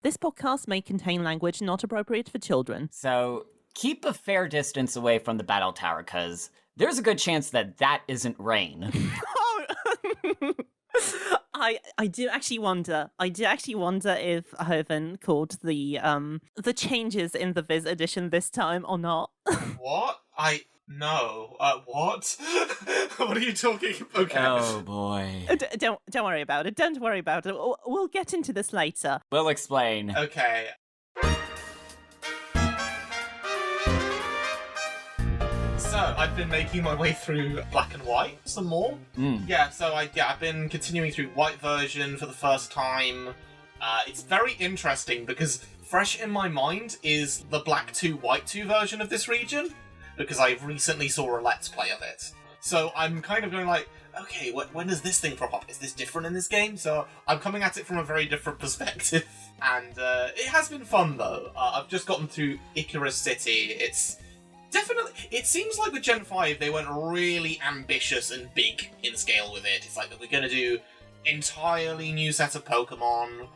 This podcast may contain language not appropriate for children. So keep a fair distance away from the battle tower, because there's a good chance that isn't rain. I do actually wonder if Hoven called the changes in the Viz edition this time or not. What? No. What? What are you talking about? Okay. Oh, boy. Don't worry about it. Don't worry about it. We'll get into this later. We'll explain. Okay. So, I've been making my way through Black and White some more. Yeah, so I've been continuing through White version for the first time. It's very interesting because fresh in my mind is the Black 2, White 2 version of this region, because I recently saw a Let's Play of it. So I'm kind of going like, okay, when does this thing crop up? Is this different in this game? So I'm coming at it from a very different perspective. And it has been fun, though. I've just gotten through Icarus City. It's definitely... It seems like with Gen 5, they went really ambitious and big in scale with it. It's like, we're going to do entirely new set of Pokemon.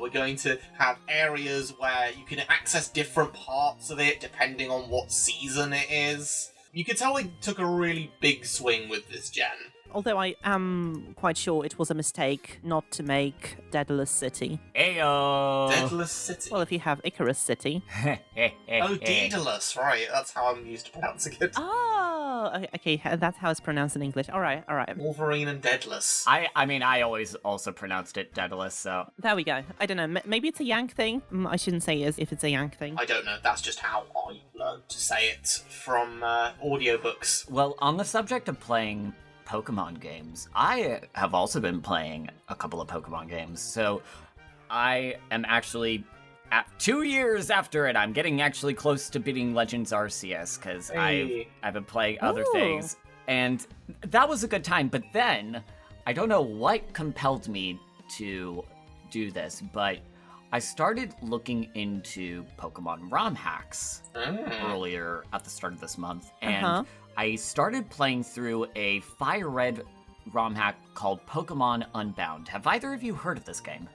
We're going to have areas where you can access different parts of it depending on what season it is. You could tell they took a really big swing with this gen. Although I am quite sure it was a mistake not to make Daedalus City. Ayo! Daedalus City? Well, if you have Icarus City. Oh, Daedalus, right. That's how I'm used to pronouncing it. Oh, okay, that's how it's pronounced in English. All right. Wolverine and Daedalus. I always also pronounced it Daedalus, so... There we go. I don't know, maybe it's a Yank thing. I shouldn't say if it's a Yank thing. I don't know, that's just how I learned to say it from audiobooks. Well, on the subject of playing Pokemon games, I have also been playing a couple of Pokemon games, so I am actually, at 2 years after it, I'm getting actually close to beating Legends Arceus, because I've been playing other things, and that was a good time, but then, I don't know what compelled me to do this, but I started looking into Pokemon ROM hacks earlier at the start of this month, and I started playing through a Fire Red ROM hack called Pokemon Unbound. Have either of you heard of this game?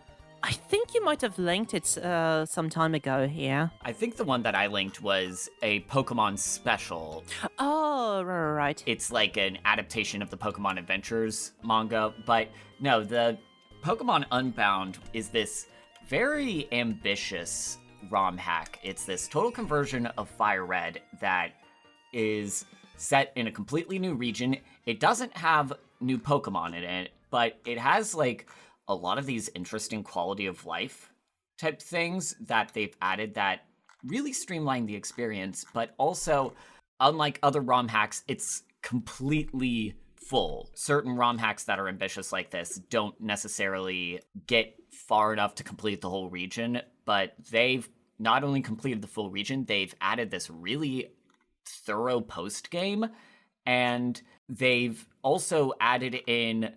I think you might have linked it some time ago here. I think the one that I linked was a Pokemon Special. Oh, right. It's like an adaptation of the Pokemon Adventures manga, but no, the Pokemon Unbound is this very ambitious ROM hack. It's this total conversion of Fire Red that is set in a completely new region. It doesn't have new Pokemon in it, but it has like a lot of these interesting quality of life type things that they've added that really streamline the experience, but also, unlike other ROM hacks, it's completely full. Certain ROM hacks that are ambitious like this don't necessarily get far enough to complete the whole region, but they've not only completed the full region, they've added this really thorough post-game, and they've also added in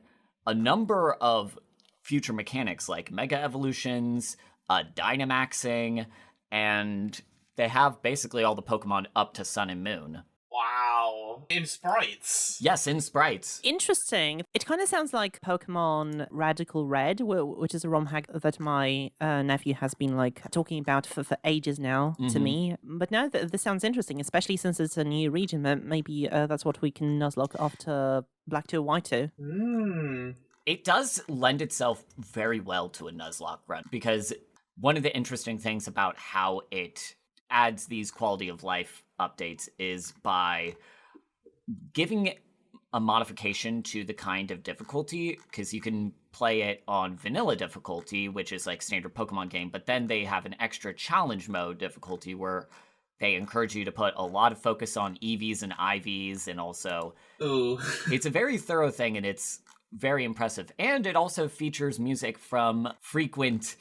a number of future mechanics like Mega Evolutions, Dynamaxing, and they have basically all the Pokemon up to Sun and Moon. Wow. In sprites? Yes, in sprites. Interesting. It kind of sounds like Pokemon Radical Red, which is a ROM hack that my nephew has been like talking about for ages now to me. But no, this sounds interesting, especially since it's a new region. Maybe that's what we can nuzlocke after Black 2 White 2. It does lend itself very well to a Nuzlocke run, because one of the interesting things about how it adds these quality of life updates is by giving it a modification to the kind of difficulty, because you can play it on vanilla difficulty, which is like standard Pokemon game, but then they have an extra challenge mode difficulty where they encourage you to put a lot of focus on EVs and IVs, and also it's a very thorough thing, and it's very impressive. And it also features music from frequent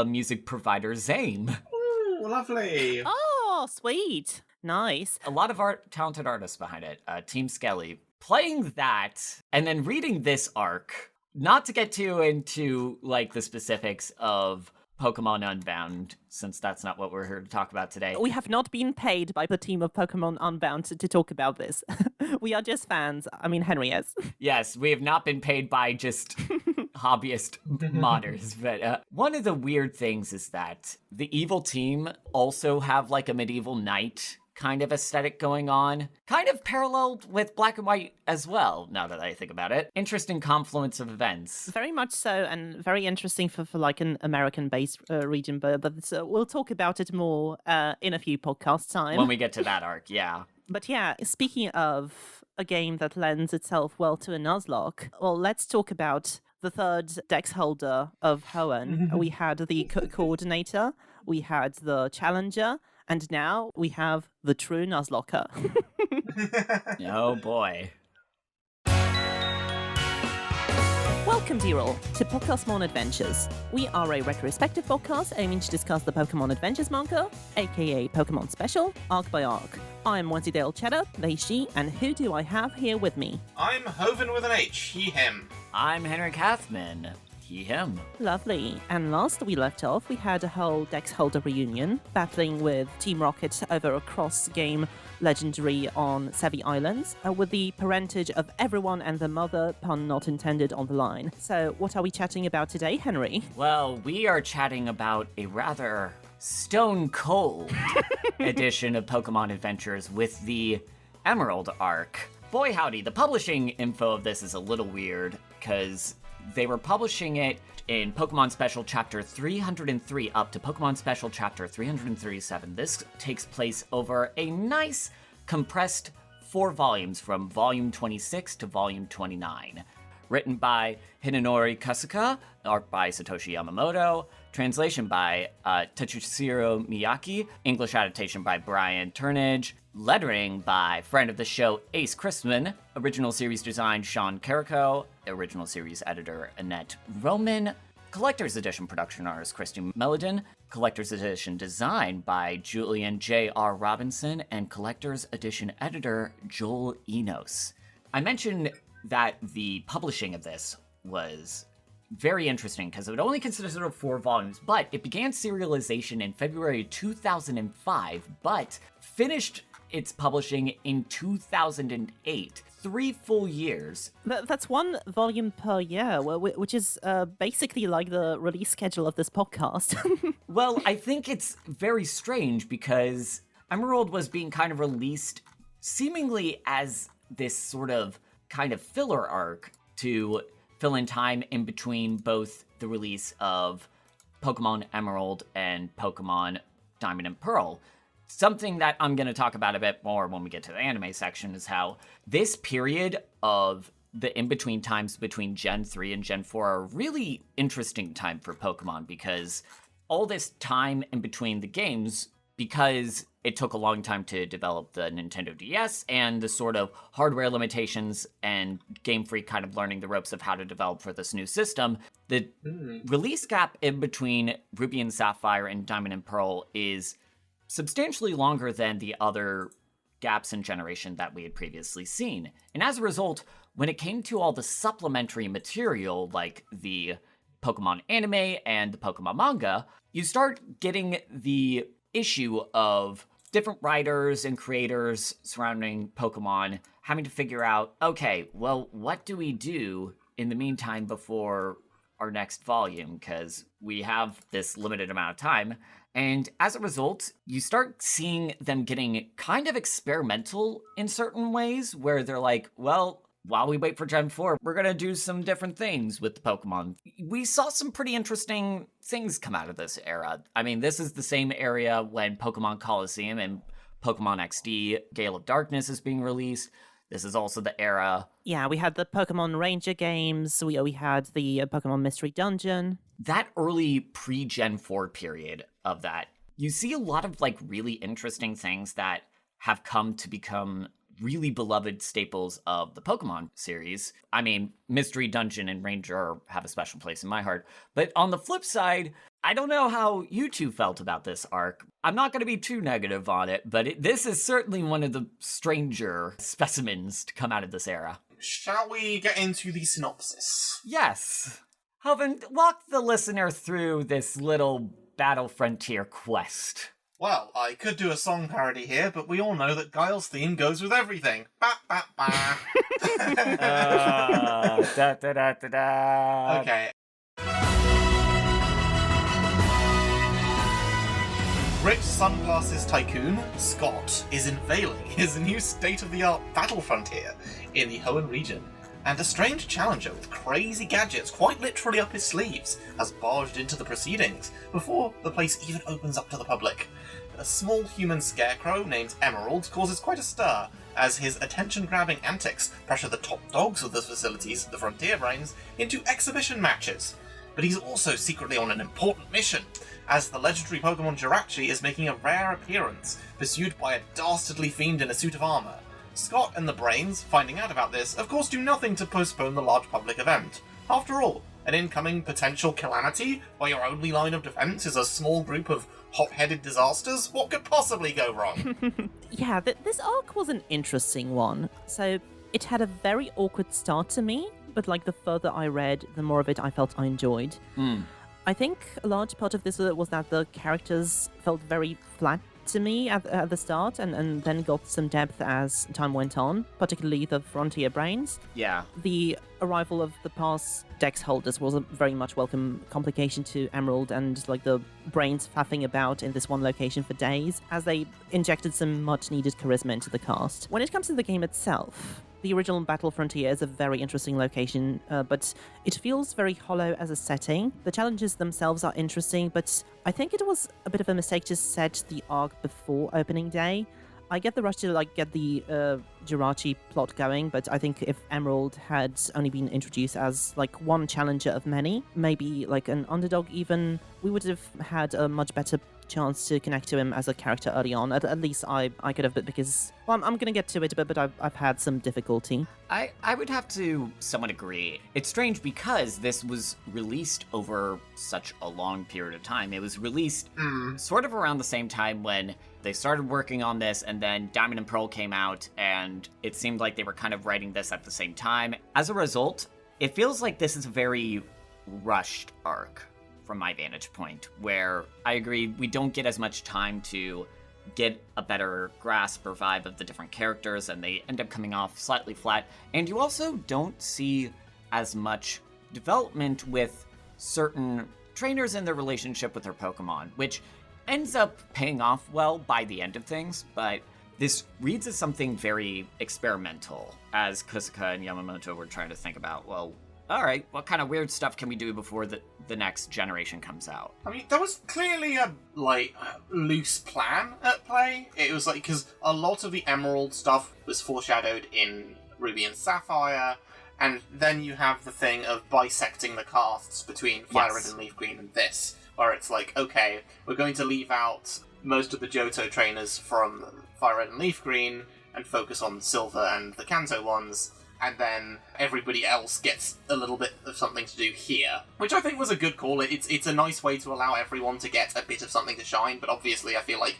music provider Zane. Ooh, lovely. Oh, sweet. Nice. A lot of talented artists behind it. Team Skelly. Playing that, and then reading this arc, not to get too into like the specifics of Pokemon Unbound, since that's not what we're here to talk about today. We have not been paid by the team of Pokemon Unbound to talk about this. We are just fans. I mean, Henry is. Yes, we have not been paid by just hobbyist modders. But one of the weird things is that the evil team also have like a medieval knight kind of aesthetic going on, kind of paralleled with Black and White as well, now that I think about it. Interesting confluence of events. Very much so, and very interesting for like an American-based region, but we'll talk about it more in a few podcasts time. When we get to that arc, yeah. But yeah, speaking of a game that lends itself well to a Nuzlocke, well, let's talk about the third Dex holder of Hoenn. We had the coordinator, we had the challenger, and now we have the true Nuzlocker. Oh boy. Welcome, dear all, to Podcastmon Adventures. We are a retrospective podcast aiming to discuss the Pokemon Adventures manga, aka Pokemon Special, arc by arc. I'm Wensleydale Cheddar, they, she, and who do I have here with me? I'm Hoven with an H, he, him. I'm Henry Kathman. He, him. Lovely. And last we left off, we had a whole Dex Holder reunion, battling with Team Rocket over a cross-game legendary on Sevi Islands, with the parentage of everyone and the mother, pun not intended, on the line. So what are we chatting about today, Henry? Well, we are chatting about a rather stone-cold edition of Pokemon Adventures with the Emerald arc. Boy howdy, the publishing info of this is a little weird, because they were publishing it in Pokemon Special Chapter 303 up to Pokemon Special Chapter 337. This takes place over a nice compressed 4 volumes from Volume 26 to Volume 29. Written by Hinenori Kasuka, art by Satoshi Yamamoto, translation by Tetsuhiro Miyake, English adaptation by Brian Turnage, lettering by friend of the show Ace Christman, original series design Sean Carrico, original series editor Annette Roman, collector's edition production artist Christian Melodin, collector's edition design by Julian J.R. Robinson, and collector's edition editor Joel Enos. I mentioned that the publishing of this was very interesting because it only consisted of 4 volumes, but it began serialization in February 2005, but finished its publishing in 2008. 3 full years. That's 1 volume per year, which is basically like the release schedule of this podcast. Well, I think it's very strange because Emerald was being kind of released seemingly as this sort of kind of filler arc to fill in time in between both the release of Pokemon Emerald and Pokemon Diamond and Pearl. Something that I'm going to talk about a bit more when we get to the anime section is how this period of the in-between times between Gen 3 and Gen 4 are a really interesting time for Pokemon because all this time in between the games, because it took a long time to develop the Nintendo DS and the sort of hardware limitations and Game Freak kind of learning the ropes of how to develop for this new system, the release gap in between Ruby and Sapphire and Diamond and Pearl is substantially longer than the other gaps in generation that we had previously seen. And as a result, when it came to all the supplementary material like the Pokemon anime and the Pokemon manga, you start getting the issue of different writers and creators surrounding Pokemon having to figure out, okay, well, what do we do in the meantime before our next volume? Because we have this limited amount of time. And as a result, you start seeing them getting kind of experimental in certain ways where they're like, well, while we wait for Gen 4, we're going to do some different things with the Pokemon. We saw some pretty interesting things come out of this era. I mean, this is the same area when Pokemon Coliseum and Pokemon XD Gale of Darkness is being released. This is also the era. Yeah, we had the Pokemon Ranger games. We had the Pokemon Mystery Dungeon. That early pre-Gen 4 period of that, you see a lot of like really interesting things that have come to become really beloved staples of the Pokemon series. I mean, Mystery Dungeon and Ranger have a special place in my heart. But on the flip side, I don't know how you two felt about this arc. I'm not going to be too negative on it, but this is certainly one of the stranger specimens to come out of this era. Shall we get into the synopsis? Yes. Hoven, walk the listener through this little Battle Frontier quest. Well, I could do a song parody here, but we all know that Guile's theme goes with everything. Ba ba ba. Da, da, da, da, da. Okay. Rich sunglasses tycoon, Scott, is unveiling his new state-of-the-art battle frontier in the Hoenn region, and a strange challenger with crazy gadgets quite literally up his sleeves has barged into the proceedings before the place even opens up to the public. A small human scarecrow named Emerald causes quite a stir as his attention-grabbing antics pressure the top dogs of the facilities, the Frontier Brains, into exhibition matches. But he's also secretly on an important mission, as the legendary Pokemon Jirachi is making a rare appearance, pursued by a dastardly fiend in a suit of armour. Scott and the Brains, finding out about this, of course do nothing to postpone the large public event. After all, an incoming potential calamity, where your only line of defence is a small group of hot-headed disasters? What could possibly go wrong? Yeah, this arc was an interesting one. So it had a very awkward start to me, but like the further I read, the more of it I felt I enjoyed. I think a large part of this was that the characters felt very flat to me at the start, and then got some depth as time went on, particularly the Frontier Brains. Yeah. The arrival of the past Dex Holders was a very much welcome complication to Emerald, and like the Brains faffing about in this one location for days, as they injected some much needed charisma into the cast. When it comes to the game itself, the original Battle Frontier is a very interesting location, but it feels very hollow as a setting. The challenges themselves are interesting, but I think it was a bit of a mistake to set the arc before opening day. I get the rush to get the Jirachi plot going, but I think if Emerald had only been introduced as one challenger of many, maybe an underdog even, we would have had a much better chance to connect to him as a character early on. At least I could have, but because, well, I'm going to get to it, but I've had some difficulty. I would have to somewhat agree. It's strange because this was released over such a long period of time. It was released sort of around the same time when they started working on this, and then Diamond and Pearl came out, and it seemed like they were kind of writing this at the same time. As a result, it feels like this is a very rushed arc from my vantage point, where I agree we don't get as much time to get a better grasp or vibe of the different characters, and they end up coming off slightly flat. And you also don't see as much development with certain trainers and their relationship with their Pokemon, which ends up paying off well by the end of things, but this reads as something very experimental, as Kusuka and Yamamoto were trying to think about, well, all right, what kind of weird stuff can we do before the next generation comes out? I mean, there was clearly a, loose plan at play. It was because a lot of the Emerald stuff was foreshadowed in Ruby and Sapphire, and then you have the thing of bisecting the casts between Fire Red and Leaf Green and this, where it's okay, we're going to leave out most of the Johto trainers from Fire Red and Leaf Green and focus on Silver and the Kanto ones, and then everybody else gets a little bit of something to do here, which I think was a good call. It's a nice way to allow everyone to get a bit of something to shine, but obviously I feel like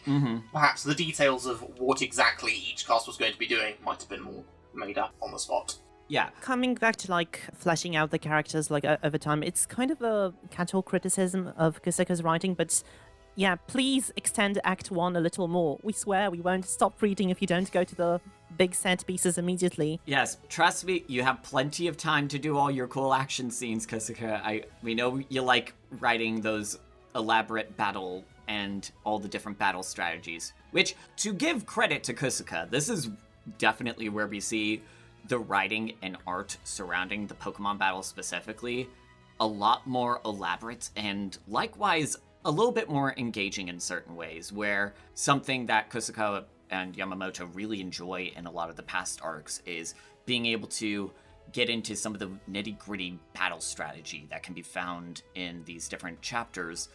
perhaps the details of what exactly each cast was going to be doing might have been more made up on the spot. Yeah. Coming back to fleshing out the characters over time, it's kind of a catch-all criticism of Kusuka's writing, but yeah, please extend Act 1 a little more. We swear we won't stop reading if you don't go to the big set pieces immediately. Yes, trust me, you have plenty of time to do all your cool action scenes, Kusuka. We know you like writing those elaborate battle and all the different battle strategies, which, to give credit to Kusuka, this is definitely where we see the writing and art surrounding the Pokemon battle specifically a lot more elaborate and likewise a little bit more engaging in certain ways, where something that Kusuka and Yamamoto really enjoy in a lot of the past arcs is being able to get into some of the nitty-gritty battle strategy that can be found in these different chapters.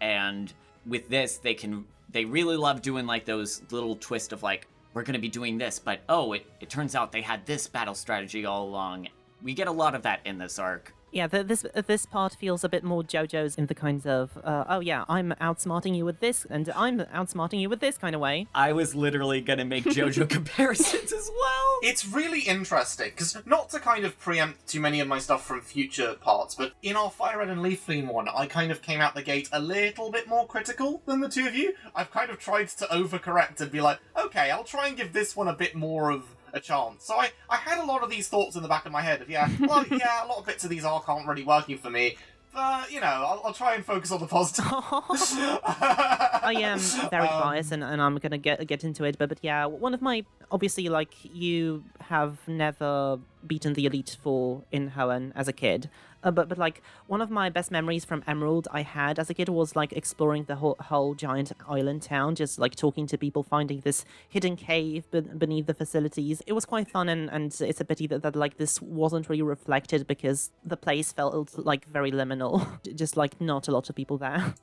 And with this, they really love doing those little twist of we're going to be doing this, but it turns out they had this battle strategy all along. We get a lot of that in this arc. Yeah, this part feels a bit more JoJo's in the kinds of, oh yeah, I'm outsmarting you with this, and I'm outsmarting you with this kind of way. I was literally gonna make JoJo comparisons as well. It's really interesting, because not to kind of preempt too many of my stuff from future parts, but in our Fire Red and Leaf Theme one, I kind of came out the gate a little bit more critical than the two of you. I've kind of tried to overcorrect and be like, okay, I'll try and give this one a bit more of a chance. So I had a lot of these thoughts in the back of my head of, a lot of bits of these arc aren't really working for me. But, I'll try and focus on the positive. I am very biased, and I'm going to get into it. But yeah, one of my... Obviously, like, you have never beaten the Elite Four in Hoenn as a kid. But like, one of my best memories from Emerald I had as a kid was, like, exploring the whole giant island town, just, like, talking to people, finding this hidden cave beneath the facilities. It was quite fun, and it's a pity that, like, this wasn't really reflected because the place felt, like, very liminal. Just, like, not a lot of people there.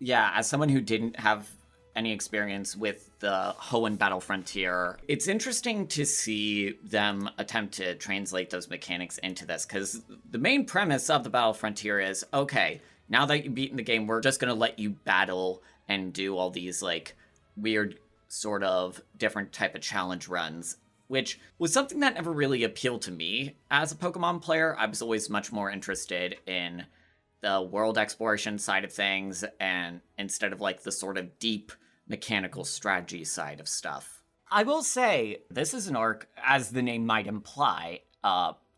Yeah, as someone who didn't have any experience with the Hoenn Battle Frontier, it's interesting to see them attempt to translate those mechanics into this, because the main premise of the Battle Frontier is, okay, now that you've beaten the game, we're just going to let you battle and do all these, like, weird sort of different type of challenge runs, which was something that never really appealed to me as a Pokemon player. I was always much more interested in the world exploration side of things, and instead of, like, the sort of deep mechanical strategy side of stuff. I will say, this is an arc, as the name might imply,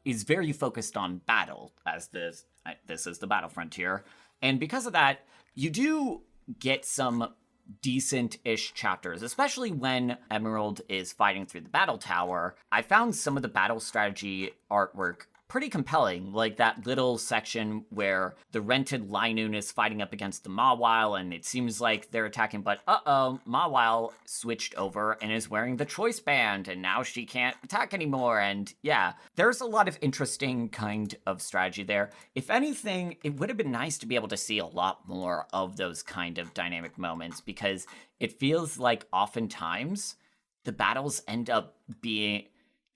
is very focused on battle, as this is the Battle Frontier. And because of that, you do get some decent-ish chapters, especially when Emerald is fighting through the battle tower. I found some of the battle strategy artwork pretty compelling, like that little section where the rented Linoon is fighting up against the Mawile, and it seems like they're attacking, but Mawile switched over and is wearing the choice band, and now she can't attack anymore, and yeah, there's a lot of interesting kind of strategy there. If anything, it would have been nice to be able to see a lot more of those kind of dynamic moments, because it feels like oftentimes the battles end up being...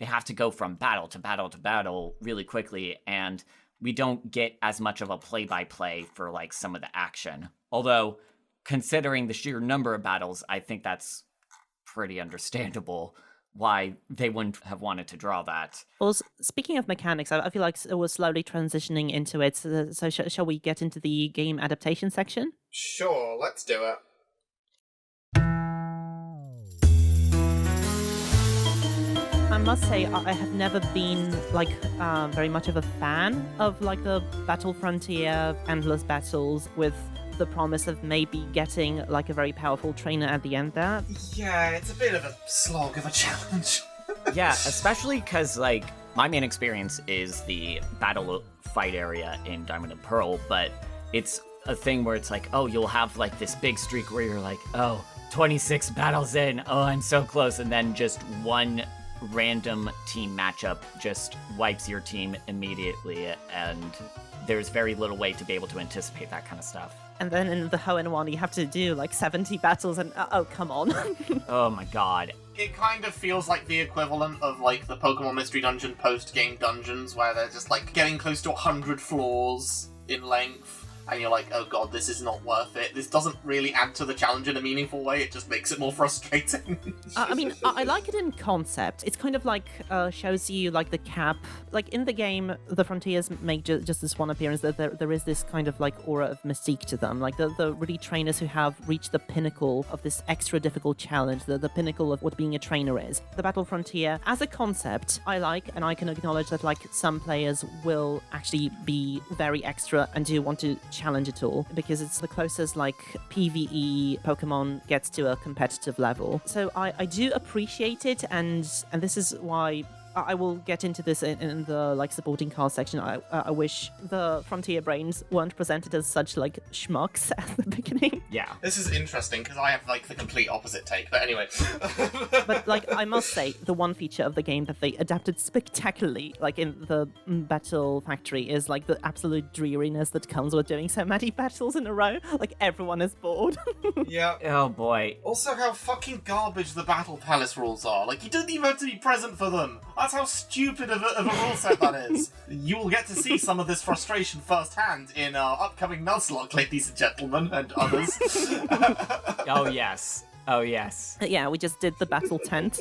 They have to go from battle to battle to battle really quickly, and we don't get as much of a play-by-play for, like, some of the action. Although, considering the sheer number of battles, I think that's pretty understandable why they wouldn't have wanted to draw that. Well, speaking of mechanics, I feel like we're slowly transitioning into it. So shall we get into the game adaptation section? Sure, let's do it. I must say, I have never been, like, very much of a fan of, like, the Battle Frontier endless battles with the promise of maybe getting, like, a very powerful trainer at the end there. Yeah, it's a bit of a slog of a challenge. Yeah, especially because, like, my main experience is the battle fight area in Diamond and Pearl, but it's a thing where it's like, oh, you'll have, like, this big streak where you're like, oh, 26 battles in, oh, I'm so close, and then just one random team matchup just wipes your team immediately, and there's very little way to be able to anticipate that kind of stuff. And then in the Hoenn one, you have to do, like, 70 battles, and oh, come on. Oh my god. It kind of feels like the equivalent of, like, the Pokemon Mystery Dungeon post-game dungeons, where they're just, like, getting close to 100 floors in length, and you're like, oh god, this is not worth it. This doesn't really add to the challenge in a meaningful way, it just makes it more frustrating. I mean, I like it in concept. It's kind of like, shows you, like, the cap. Like, in the game, the Frontiers make just this one appearance, that there is this kind of, like, aura of mystique to them. Like, the really trainers who have reached the pinnacle of this extra difficult challenge, the pinnacle of what being a trainer is. The Battle Frontier, as a concept, I like, and I can acknowledge that, like, some players will actually be very extra and do want to challenge it all, because it's the closest, like, PvE Pokemon gets to a competitive level. So I do appreciate it, and this is why I will get into this in the, like, supporting cast section. I wish the Frontier Brains weren't presented as such, like, schmucks at the beginning. Yeah. This is interesting, because I have, like, the complete opposite take, but anyway. But, like, I must say, the one feature of the game that they adapted spectacularly, like, in the Battle Factory, is, like, the absolute dreariness that comes with doing so many battles in a row. Like, everyone is bored. Yeah. Oh boy. Also, how fucking garbage the Battle Palace rules are. Like, you don't even have to be present for them. That's how stupid of a rule set that is. You will get to see some of this frustration firsthand in our upcoming Nuzlocke, ladies and gentlemen, and others. Oh, yes. Oh, yes. Yeah, we just did the battle tent.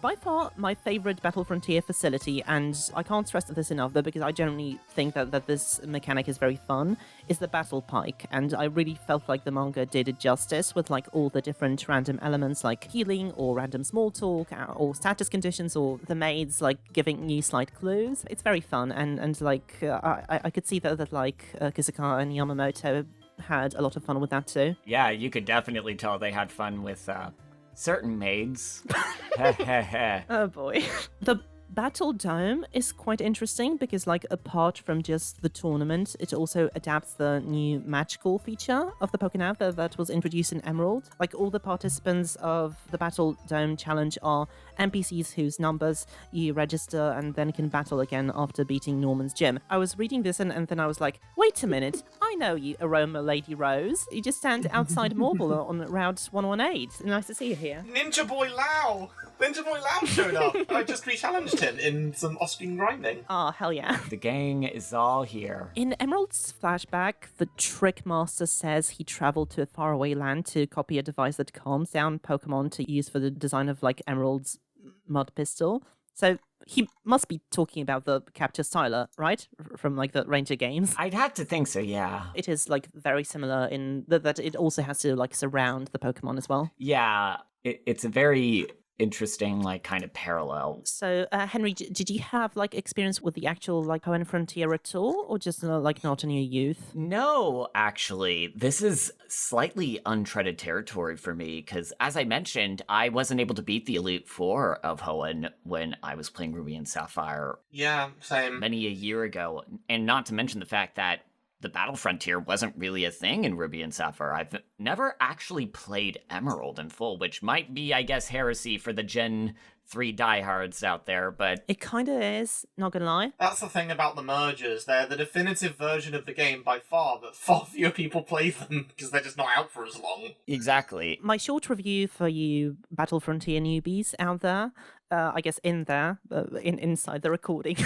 By far, my favorite Battle Frontier facility, and I can't stress this enough, though, because I generally think that this mechanic is very fun, is the battle pike. And I really felt like the manga did it justice with like all the different random elements like healing or random small talk or status conditions or the maids like giving you slight clues. It's very fun, and like I could see that like Kusaka and Yamamoto had a lot of fun with that too. Yeah, you could definitely tell they had fun with certain maids. Oh boy. The Battle Dome is quite interesting because, like, apart from just the tournament, it also adapts the new match call feature of the Pokémon that was introduced in Emerald. Like, all the participants of the Battle Dome challenge are NPCs whose numbers you register and then can battle again after beating Norman's gym. I was reading this and then I was like, wait a minute, I know you, Aroma Lady Rose. You just stand outside Morval on Route 118. Nice to see you here. Ninja Boy Lau! Ninja Boy Lau showed up! I just re-challenged him in some Austrian grinding. Oh, hell yeah. The gang is all here. In Emerald's flashback, the Trick Master says he traveled to a faraway land to copy a device that calms down Pokemon to use for the design of, like, Emerald's mud pistol. So he must be talking about the Capture Styler, right? From, like, the Ranger games. I'd have to think so, yeah. It is, like, very similar in that it also has to, like, surround the Pokemon as well. Yeah, it's a very interesting, like, kind of parallel. So, Henry, did you have, like, experience with the actual, like, Hoenn Frontier at all? Or just, like, not in your youth? No, actually. This is slightly untreaded territory for me, because, as I mentioned, I wasn't able to beat the Elite Four of Hoenn when I was playing Ruby and Sapphire. Yeah, same. Many a year ago. And not to mention the fact that the Battle Frontier wasn't really a thing in Ruby and Sapphire. I've never actually played Emerald in full, which might be, I guess, heresy for the Gen 3 diehards out there, but... It kind of is, not gonna lie. That's the thing about the mergers. They're the definitive version of the game by far, but far fewer people play them because they're just not out for as long. Exactly. My short review for you Battle Frontier newbies out there, I guess inside the recording.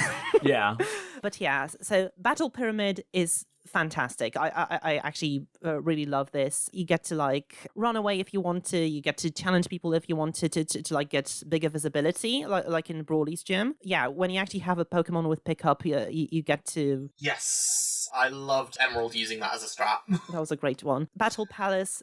Yeah. But yeah, so Battle Pyramid is fantastic. I actually really love this. You get to like run away if you want to. You get to challenge people if you want to like get bigger visibility, like in Brawly's gym. Yeah, when you actually have a Pokemon with pickup, you get to. Yes, I loved Emerald using that as a strat. That was a great one. Battle Palace.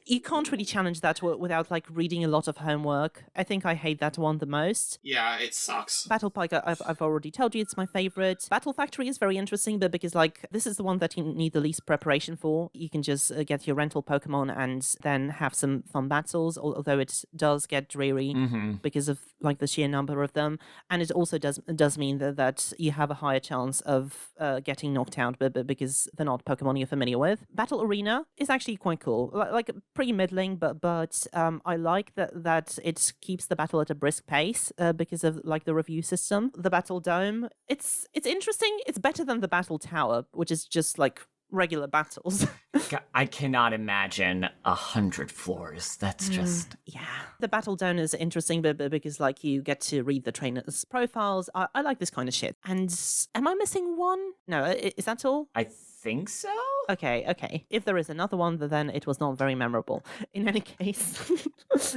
You can't really challenge that without like reading a lot of homework. I think I hate that one the most. Yeah, it sucks. Battle Pike, I've already told you it's my favorite. Battle Factory is very interesting, but because like this is the one that you need the least preparation for. You can just get your rental Pokemon and then have some fun battles, although it does get dreary because of like the sheer number of them. And it also does mean that you have a higher chance of getting knocked out because they're not Pokemon you're familiar with. Battle Arena is actually quite cool. Like pretty middling, but I like that it keeps the battle at a brisk pace because of like the review system. The Battle Dome, it's interesting. It's better than the Battle Tower, which is just like regular battles. I cannot imagine 100 floors. That's just... Yeah. The Battle Dome is interesting but because like you get to read the trainers' profiles. I like this kind of shit. And am I missing one? No, is that all? I think so? Okay. If there is another one, then it was not very memorable. In any case,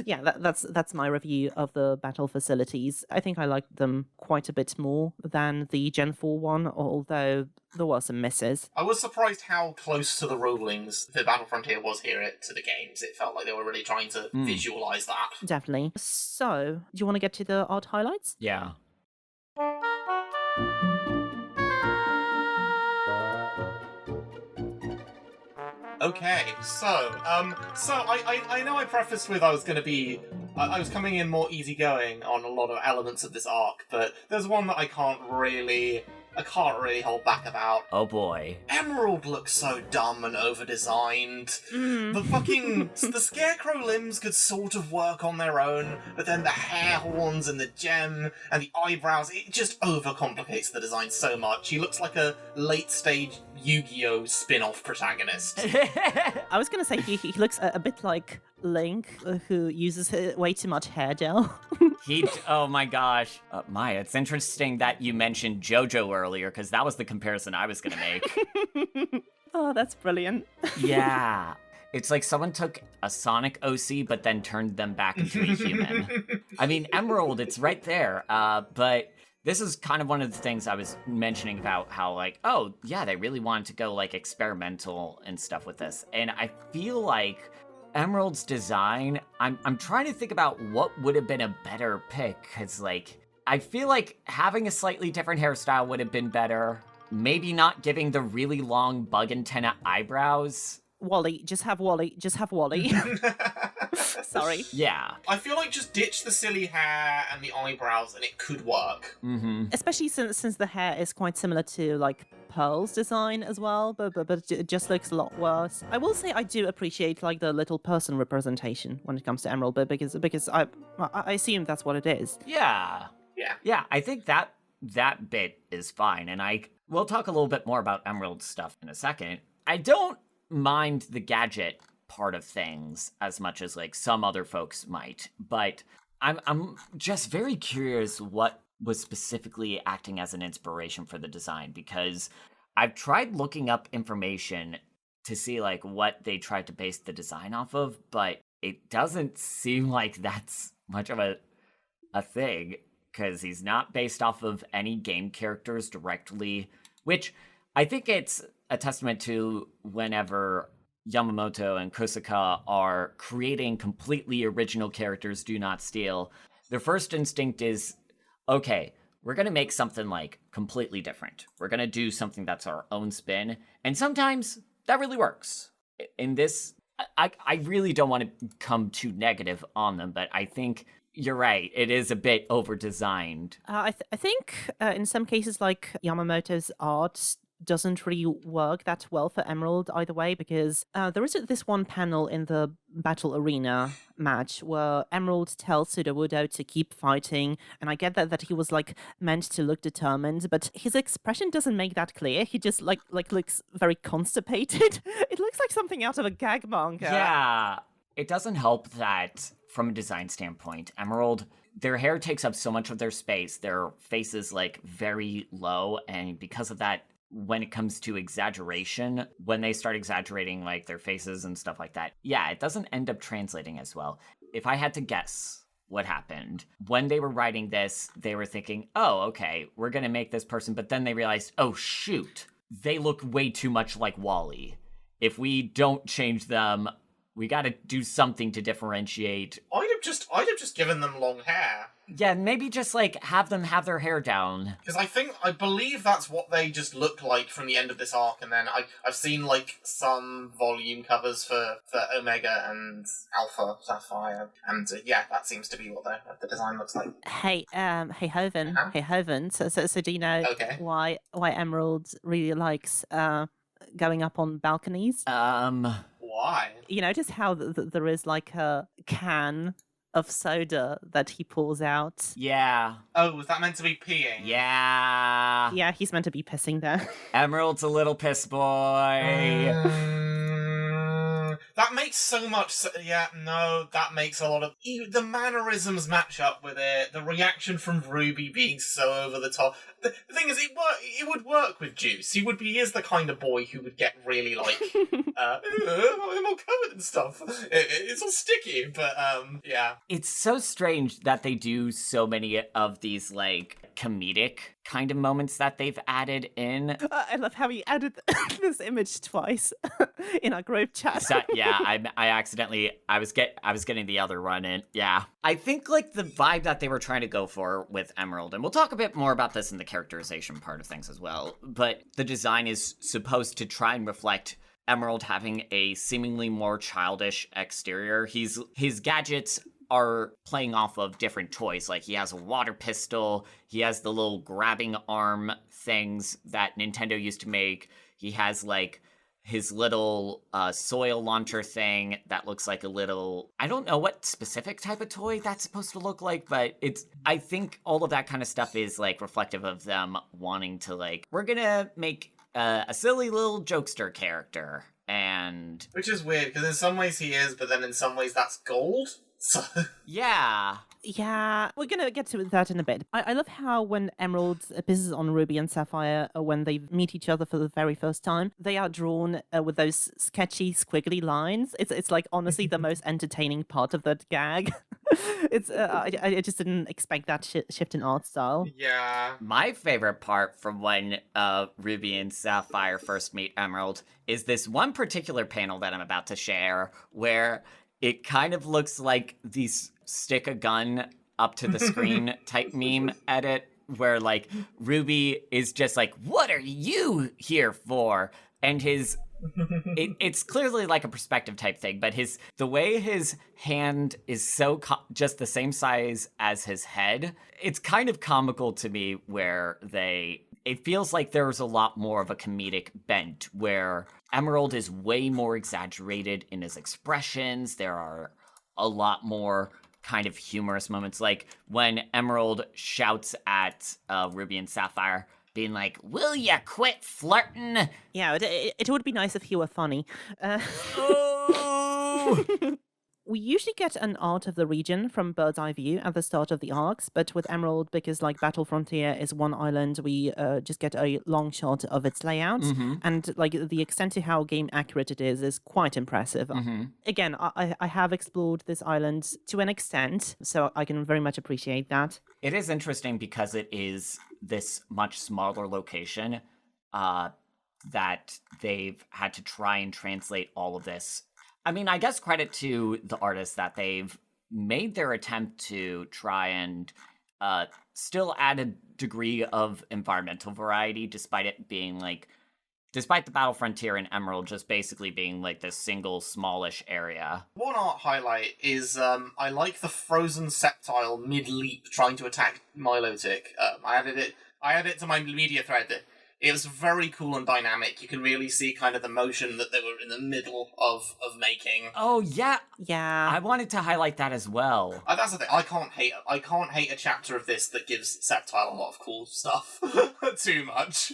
yeah, that's my review of the battle facilities. I think I liked them quite a bit more than the Gen 4 one, although there were some misses. I was surprised how close to the rulings the Battle Frontier was here to the games. It felt like they were really trying to visualize that. Definitely. So, do you want to get to the art highlights? Yeah. Okay, so I know I prefaced with I was coming in more easygoing on a lot of elements of this arc, but there's one that I can't really hold back about. Oh boy. Emerald looks so dumb and over-designed. The scarecrow limbs could sort of work on their own, but then the hair horns and the gem and the eyebrows, it just overcomplicates the design so much. He looks like a late-stage Yu-Gi-Oh! Spin-off protagonist. I was going to say he looks a bit like Link, who uses way too much hair gel. Oh my gosh. Maya, it's interesting that you mentioned JoJo earlier, because that was the comparison I was going to make. Oh, that's brilliant. Yeah. It's like someone took a Sonic OC, but then turned them back into a human. I mean, Emerald, it's right there. But this is kind of one of the things I was mentioning about how, like, oh, yeah, they really wanted to go, like, experimental and stuff with this. And I feel like Emerald's design, I'm trying to think about what would have been a better pick, because, like, I feel like having a slightly different hairstyle would have been better. Maybe not giving the really long bug antenna eyebrows. Wally, just have Wally. Sorry. Yeah. I feel like just ditch the silly hair and the eyebrows and it could work. Mm-hmm. Especially since the hair is quite similar to, like, Pearl's design as well, but it just looks a lot worse. I will say I do appreciate, like, the little person representation when it comes to Emerald, but because I assume that's what it is. Yeah. Yeah, I think that bit is fine, and we'll talk a little bit more about Emerald stuff in a second. I don't mind the gadget part of things as much as, like, some other folks might, but I'm just very curious what was specifically acting as an inspiration for the design, because I've tried looking up information to see, like, what they tried to base the design off of, but it doesn't seem like that's much of a thing, because he's not based off of any game characters directly, which I think it's a testament to whenever Yamamoto and Kusaka are creating completely original characters, do not steal. Their first instinct is, okay, we're going to make something, like, completely different. We're going to do something that's our own spin. And sometimes that really works. In this, I really don't want to come too negative on them, but I think you're right. It is a bit over-designed. I think in some cases, like, Yamamoto's art doesn't really work that well for Emerald either way, because there is this one panel in the Battle Arena match where Emerald tells Sudowoodo to keep fighting, and I get that he was, like, meant to look determined, but his expression doesn't make that clear. He just like looks very constipated. It looks like something out of a gag manga. Yeah, it doesn't help that from a design standpoint, Emerald, their hair takes up so much of their space, their face is, like, very low, and because of that, when it comes to exaggeration, when they start exaggerating, like, their faces and stuff like that, yeah, it doesn't end up translating as well. If I had to guess what happened, when they were writing this, they were thinking, oh, okay, we're gonna make this person, but then they realized, oh, shoot, they look way too much like Wally. If we don't change them, we gotta do something to differentiate. I'd have just given them long hair. Yeah, maybe just, like, have them have their hair down. Because I believe that's what they just look like from the end of this arc, and then I've seen, like, some volume covers for Omega and Alpha Sapphire, and yeah, that seems to be what the design looks like. Hey Hoven. Uh-huh. Hey Hoven. So do you know why Emerald really likes going up on balconies? Why? You notice how there is, like, a can of soda that he pulls out? Yeah. Oh, was that meant to be peeing? Yeah. Yeah, he's meant to be pissing there. Emerald's a little piss boy. That makes so much that makes a lot of... The mannerisms match up with it, the reaction from Ruby being so over the top. The thing is, it would work with Juice. He is the kind of boy who would get really, like, I'm all covered in stuff. It's all sticky, but, yeah. It's so strange that they do so many of these, like, comedic kind of moments that they've added in. I love how he added this image twice in our group chat. So, yeah, I was getting the other run in. Yeah. I think, like, the vibe that they were trying to go for with Emerald, and we'll talk a bit more about this in the characterization part of things as well, but the design is supposed to try and reflect Emerald having a seemingly more childish exterior. His gadgets are playing off of different toys. Like, he has a water pistol, he has the little grabbing arm things that Nintendo used to make, he has, like, his little soil launcher thing that looks like a little... I don't know what specific type of toy that's supposed to look like, but I think all of that kind of stuff is, like, reflective of them wanting to, like, we're gonna make a silly little jokester character, and... Which is weird, because in some ways he is, but then in some ways that's gold. So Yeah. Yeah, we're gonna get to that in a bit. I love how when Emerald pisses on Ruby and Sapphire, when they meet each other for the very first time, they are drawn with those sketchy, squiggly lines. It's like honestly the most entertaining part of that gag. It's I just didn't expect that shift in art style. yeah. My favorite part from when Ruby and Sapphire first meet Emerald is this one particular panel that I'm about to share where it kind of looks like these stick a gun up to the screen type meme edit where like Ruby is just like, what are you here for? And it's clearly like a perspective type thing, but the way his hand is so just the same size as his head, it's kind of comical to me where it feels like there's a lot more of a comedic bent where Emerald is way more exaggerated in his expressions. There are a lot more kind of humorous moments, like when Emerald shouts at Ruby and Sapphire, being like, will ya quit flirting? Yeah, it would be nice if he were funny. Oh! We usually get an art of the region from bird's eye view at the start of the arcs, but with Emerald, because like Battle Frontier is one island, we just get a long shot of its layout, and like the extent to how game accurate it is quite impressive. Again, I have explored this island to an extent, so I can very much appreciate that. It is interesting because it is this much smaller location that they've had to try and translate all of this. I mean, I guess credit to the artists that they've made their attempt to try and still add a degree of environmental variety, despite the Battle Frontier and Emerald just basically being like this single smallish area. One art highlight is I like the frozen Sceptile mid-leap trying to attack Milotic. I added it to my media thread. It was very cool and dynamic. You can really see kind of the motion that they were in the middle of making. Oh yeah, Yeah. I wanted to highlight that as well. That's the thing. I can't hate a chapter of this that gives Sceptile a lot of cool stuff. Too much.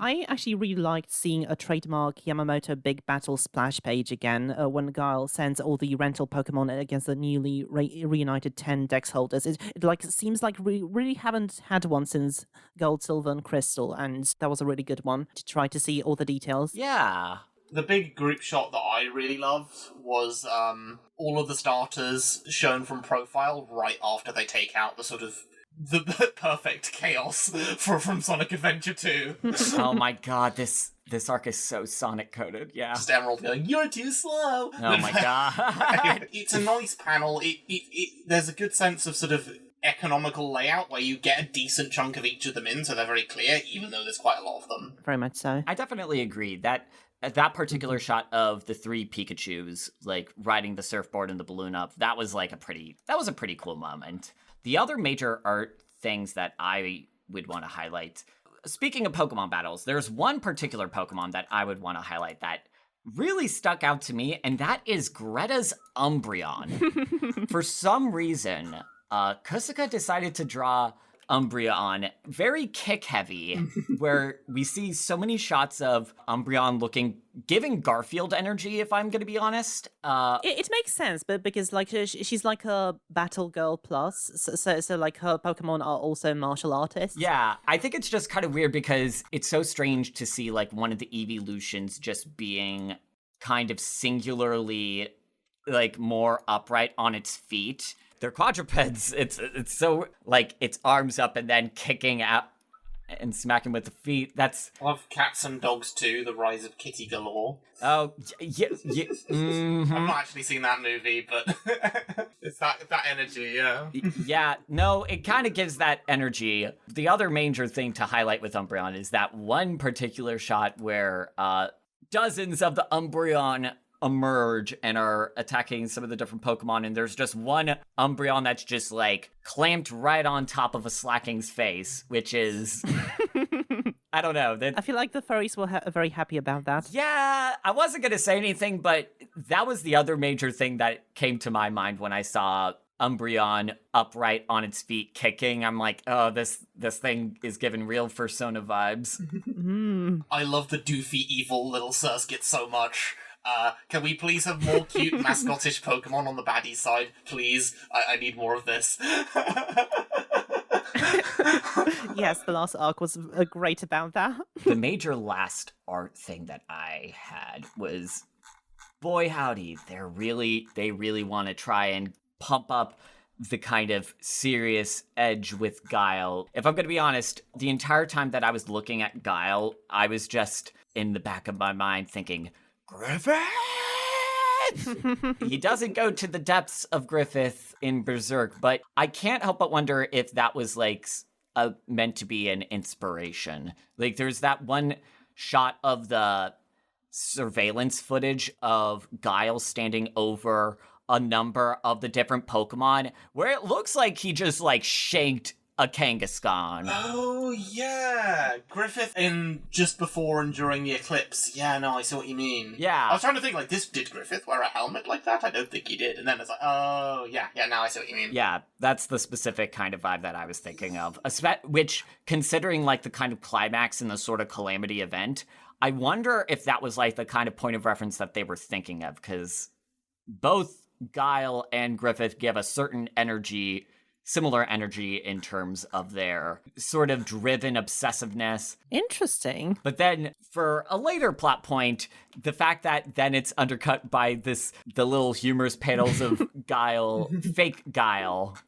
I actually really liked seeing a trademark Yamamoto big battle splash page again when Guile sends all the rental Pokemon against the newly reunited 10 Dex Holders. It like seems like we really haven't had one since Gold, Silver, and Crystal, and that was a really good one to try to see all the details. Yeah. The big group shot that I really loved was all of the starters shown from profile right after they take out the sort of the perfect chaos from Sonic Adventure 2. Oh my god, this arc is so Sonic coded. Yeah. Just Emerald going, "You're too slow." Oh my god. It's a nice panel. There's a good sense of sort of economical layout where you get a decent chunk of each of them in, so they're very clear, even though there's quite a lot of them. Very much so. I definitely agree that particular shot of the 3 Pikachus like riding the surfboard and the balloon up, that was a pretty cool moment. The other major art things that I would want to highlight, speaking of Pokemon battles, there's one particular Pokemon that I would want to highlight that really stuck out to me, and that is Greta's Umbreon. For some reason, Kusaka decided to draw Umbreon very kick-heavy, where we see so many shots of Umbreon giving Garfield energy, if I'm going to be honest. It makes sense, but because like she's like a battle girl plus, so like her Pokemon are also martial artists. Yeah, I think it's just kind of weird because it's so strange to see like one of the evolutions just being kind of singularly like more upright on its feet. They're quadrupeds. It's so like its arms up and then kicking out and smacking with the feet. That's I love Cats and Dogs 2, The Rise of Kitty Galore. oh yeah. I've not actually seen that movie, but it's that energy, yeah. Yeah, no, it kind of gives that energy. The other major thing to highlight with Umbreon is that one particular shot where dozens of the Umbreon emerge and are attacking some of the different Pokemon, and there's just one Umbreon that's just like clamped right on top of a Slacking's face, which is I don't know. I feel like the furries were very happy about that. Yeah, I wasn't gonna say anything, but that was the other major thing that came to my mind when I saw Umbreon upright on its feet kicking. I'm like, oh, this thing is giving real Persona vibes. I love the doofy evil little Surskit so much. Can we please have more cute mascotish Pokemon on the baddie side? Please. I need more of this. Yes, the last arc was great about that. The major last art thing that I had was, boy howdy, they really want to try and pump up the kind of serious edge with Guile. If I'm going to be honest, the entire time that I was looking at Guile, I was just in the back of my mind thinking, Griffith! He doesn't go to the depths of Griffith in Berserk, but I can't help but wonder if that was like meant to be an inspiration. Like there's that one shot of the surveillance footage of Guile standing over a number of the different Pokemon where it looks like he just like shanked a Kangaskhan. Oh, yeah. Griffith in just before and during the eclipse. Yeah, no, I see what you mean. Yeah. I was trying to think, like, did Griffith wear a helmet like that? I don't think he did. And then it's like, oh, yeah, now I see what you mean. Yeah, that's the specific kind of vibe that I was thinking of. Which, considering, like, the kind of climax in the sort of Calamity event, I wonder if that was, like, the kind of point of reference that they were thinking of, because both Guile and Griffith give a certain energy, similar energy in terms of their sort of driven obsessiveness. Interesting. But then for a later plot point, the fact that then it's undercut by the little humorous panels of Guile, fake Guile,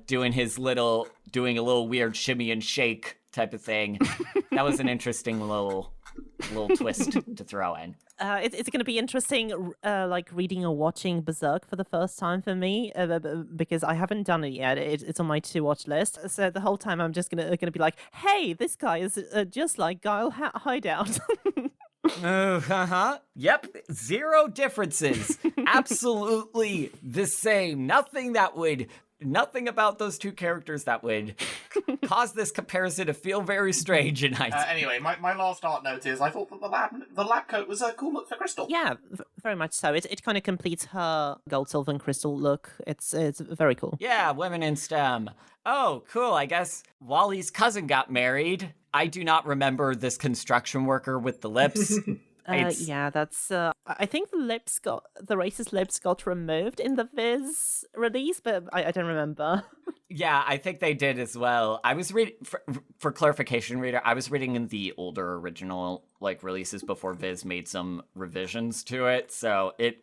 doing a little weird shimmy and shake type of thing. That was an interesting little twist to throw in. It's going to be interesting, like reading or watching Berserk for the first time for me, because I haven't done it yet. It's on my to-watch list. So the whole time I'm just gonna be like, "Hey, this guy is just like Guile Hideout." Yep, zero differences. Absolutely the same. Nothing about those two characters that would cause this comparison to feel very strange in hindsight. Anyway, my last art note is I thought that the lab coat was a cool look for Crystal. Yeah, very much so. It kind of completes her gold, silver, and crystal look. It's very cool. Yeah, women in STEM. Oh, cool. I guess Wally's cousin got married. I do not remember this construction worker with the lips. Yeah, that's. I think the racist lips got removed in the Viz release, but I don't remember. Yeah, I think they did as well. I was reading for clarification, reader. I was reading in the older original like releases before Viz made some revisions to it, so it's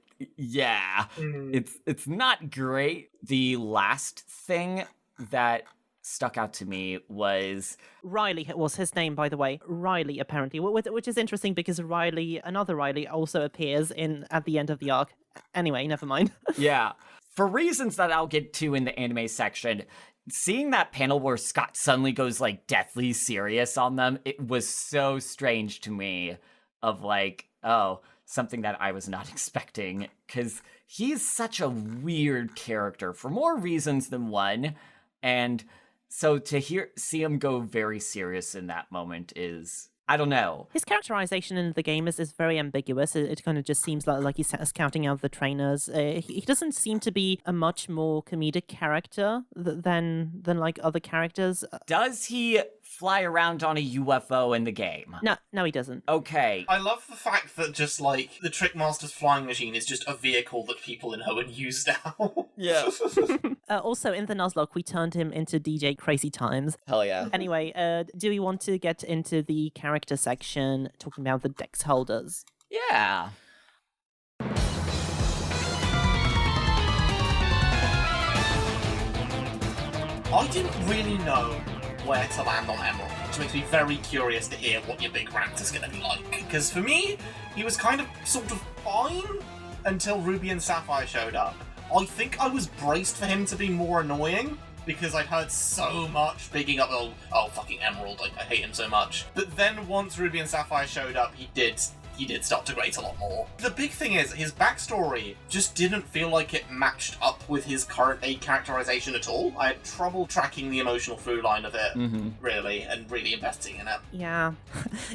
not great. The last thing that stuck out to me was Riley was his name, by the way. Riley, apparently, which is interesting because another Riley also appears at the end of the arc. Anyway, never mind. Yeah. For reasons that I'll get to in the anime section, seeing that panel where Scott suddenly goes like deathly serious on them, it was so strange to me of like, oh, something that I was not expecting, because he's such a weird character for more reasons than one. And so to see him go very serious in that moment is, I don't know. His characterization in the game is very ambiguous. It kind of just seems like he's scouting out the trainers. He doesn't seem to be a much more comedic character than like other characters. Does he fly around on a UFO in the game? No, he doesn't. Okay. I love the fact that just like the Trickmaster's flying machine is just a vehicle that people in Hoenn use now. Yeah. Also, in the Nuzlocke, we turned him into DJ Crazy Times. Hell yeah. Anyway, do we want to get into the character section, talking about the Dex Holders? Yeah. I didn't really know where to land on Emerald, which makes me very curious to hear what your big rant is going to be like. Because for me, he was kind of sort of fine until Ruby and Sapphire showed up. I think I was braced for him to be more annoying, because I'd heard so much bigging up, oh fucking Emerald, I hate him so much. But then once Ruby and Sapphire showed up, he did start to grate a lot more. The big thing is, his backstory just didn't feel like it matched up with his current aid characterization at all. I had trouble tracking the emotional through line of it, really, and really investing in it. Yeah.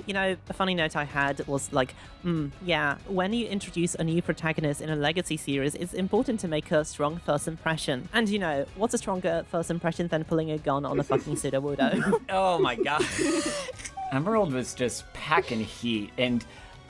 A funny note I had was like, when you introduce a new protagonist in a Legacy series, it's important to make a strong first impression. And what's a stronger first impression than pulling a gun on a fucking Sudowoodo? Oh my god. Emerald was just packing heat, and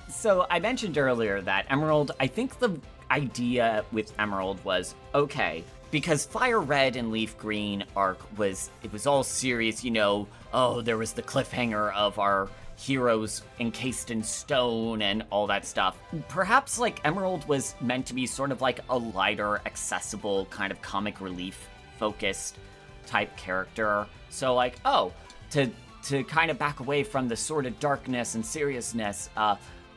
So I mentioned earlier that Emerald, I think the idea with Emerald was, okay, because Fire Red and Leaf Green arc was all serious, there was the cliffhanger of our heroes encased in stone and all that stuff. Perhaps like Emerald was meant to be sort of like a lighter, accessible, kind of comic relief focused type character. So like, to kind of back away from the sort of darkness and seriousness,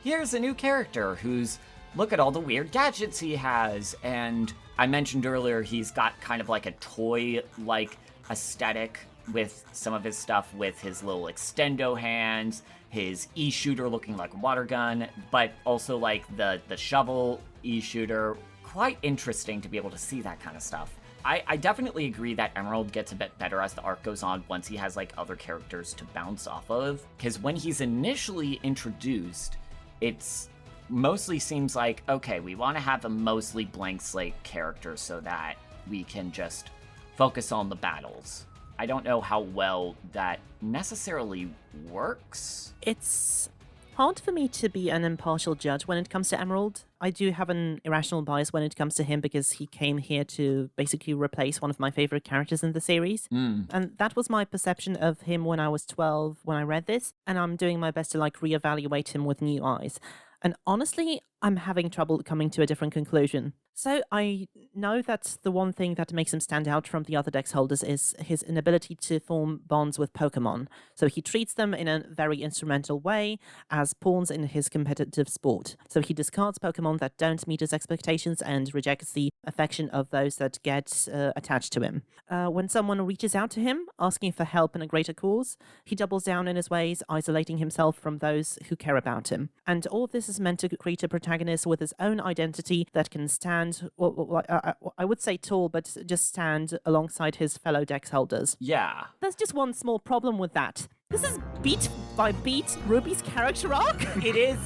here's a new character who's, look at all the weird gadgets he has. And I mentioned earlier, he's got kind of like a toy-like aesthetic with some of his stuff, with his little extendo hands, his E-shooter looking like a water gun, but also like the shovel E-shooter. Quite interesting to be able to see that kind of stuff. I definitely agree that Emerald gets a bit better as the arc goes on once he has like other characters to bounce off of, because when he's initially introduced, it's mostly seems like, okay, we want to have a mostly blank slate character so that we can just focus on the battles. I don't know how well that necessarily works. It's hard for me to be an impartial judge when it comes to Emerald. I do have an irrational bias when it comes to him because he came here to basically replace one of my favorite characters in the series. And that was my perception of him when I was 12 when I read this, and I'm doing my best to like reevaluate him with new eyes. And honestly, I'm having trouble coming to a different conclusion. So I know that the one thing that makes him stand out from the other Dex Holders is his inability to form bonds with Pokémon. So he treats them in a very instrumental way as pawns in his competitive sport. So he discards Pokémon that don't meet his expectations and rejects the affection of those that get attached to him. When someone reaches out to him, asking for help in a greater cause, he doubles down in his ways, isolating himself from those who care about him. And all of this is meant to create a protagonist with his own identity that can stand, I would say tall, but just stand alongside his fellow Dex Holders. Yeah. There's just one small problem with that. This is beat by beat Ruby's character arc. It is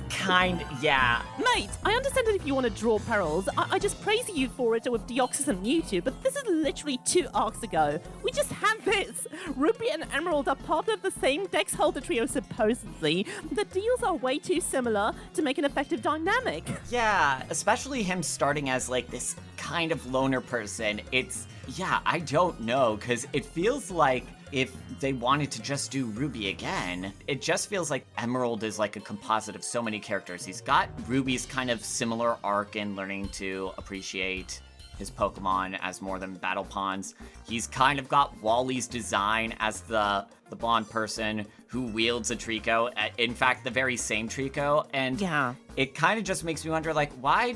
yeah. Mate, I understand that if you want to draw perils, I just praise you for it with Deoxys and Mewtwo, but this is literally 2 arcs ago. We just had this. Ruby and Emerald are part of the same Dex Holder trio, supposedly. The deals are way too similar to make an effective dynamic. Yeah, especially him starting as like this kind of loner person. I don't know, because it feels like if they wanted to just do Ruby again, it just feels like Emerald is like a composite of so many characters. He's got Ruby's kind of similar arc in learning to appreciate his Pokemon as more than battle pawns. He's kind of got Wally's design as the blonde person who wields a Trico. In fact, the very same Trico. And yeah, it kind of just makes me wonder, like, why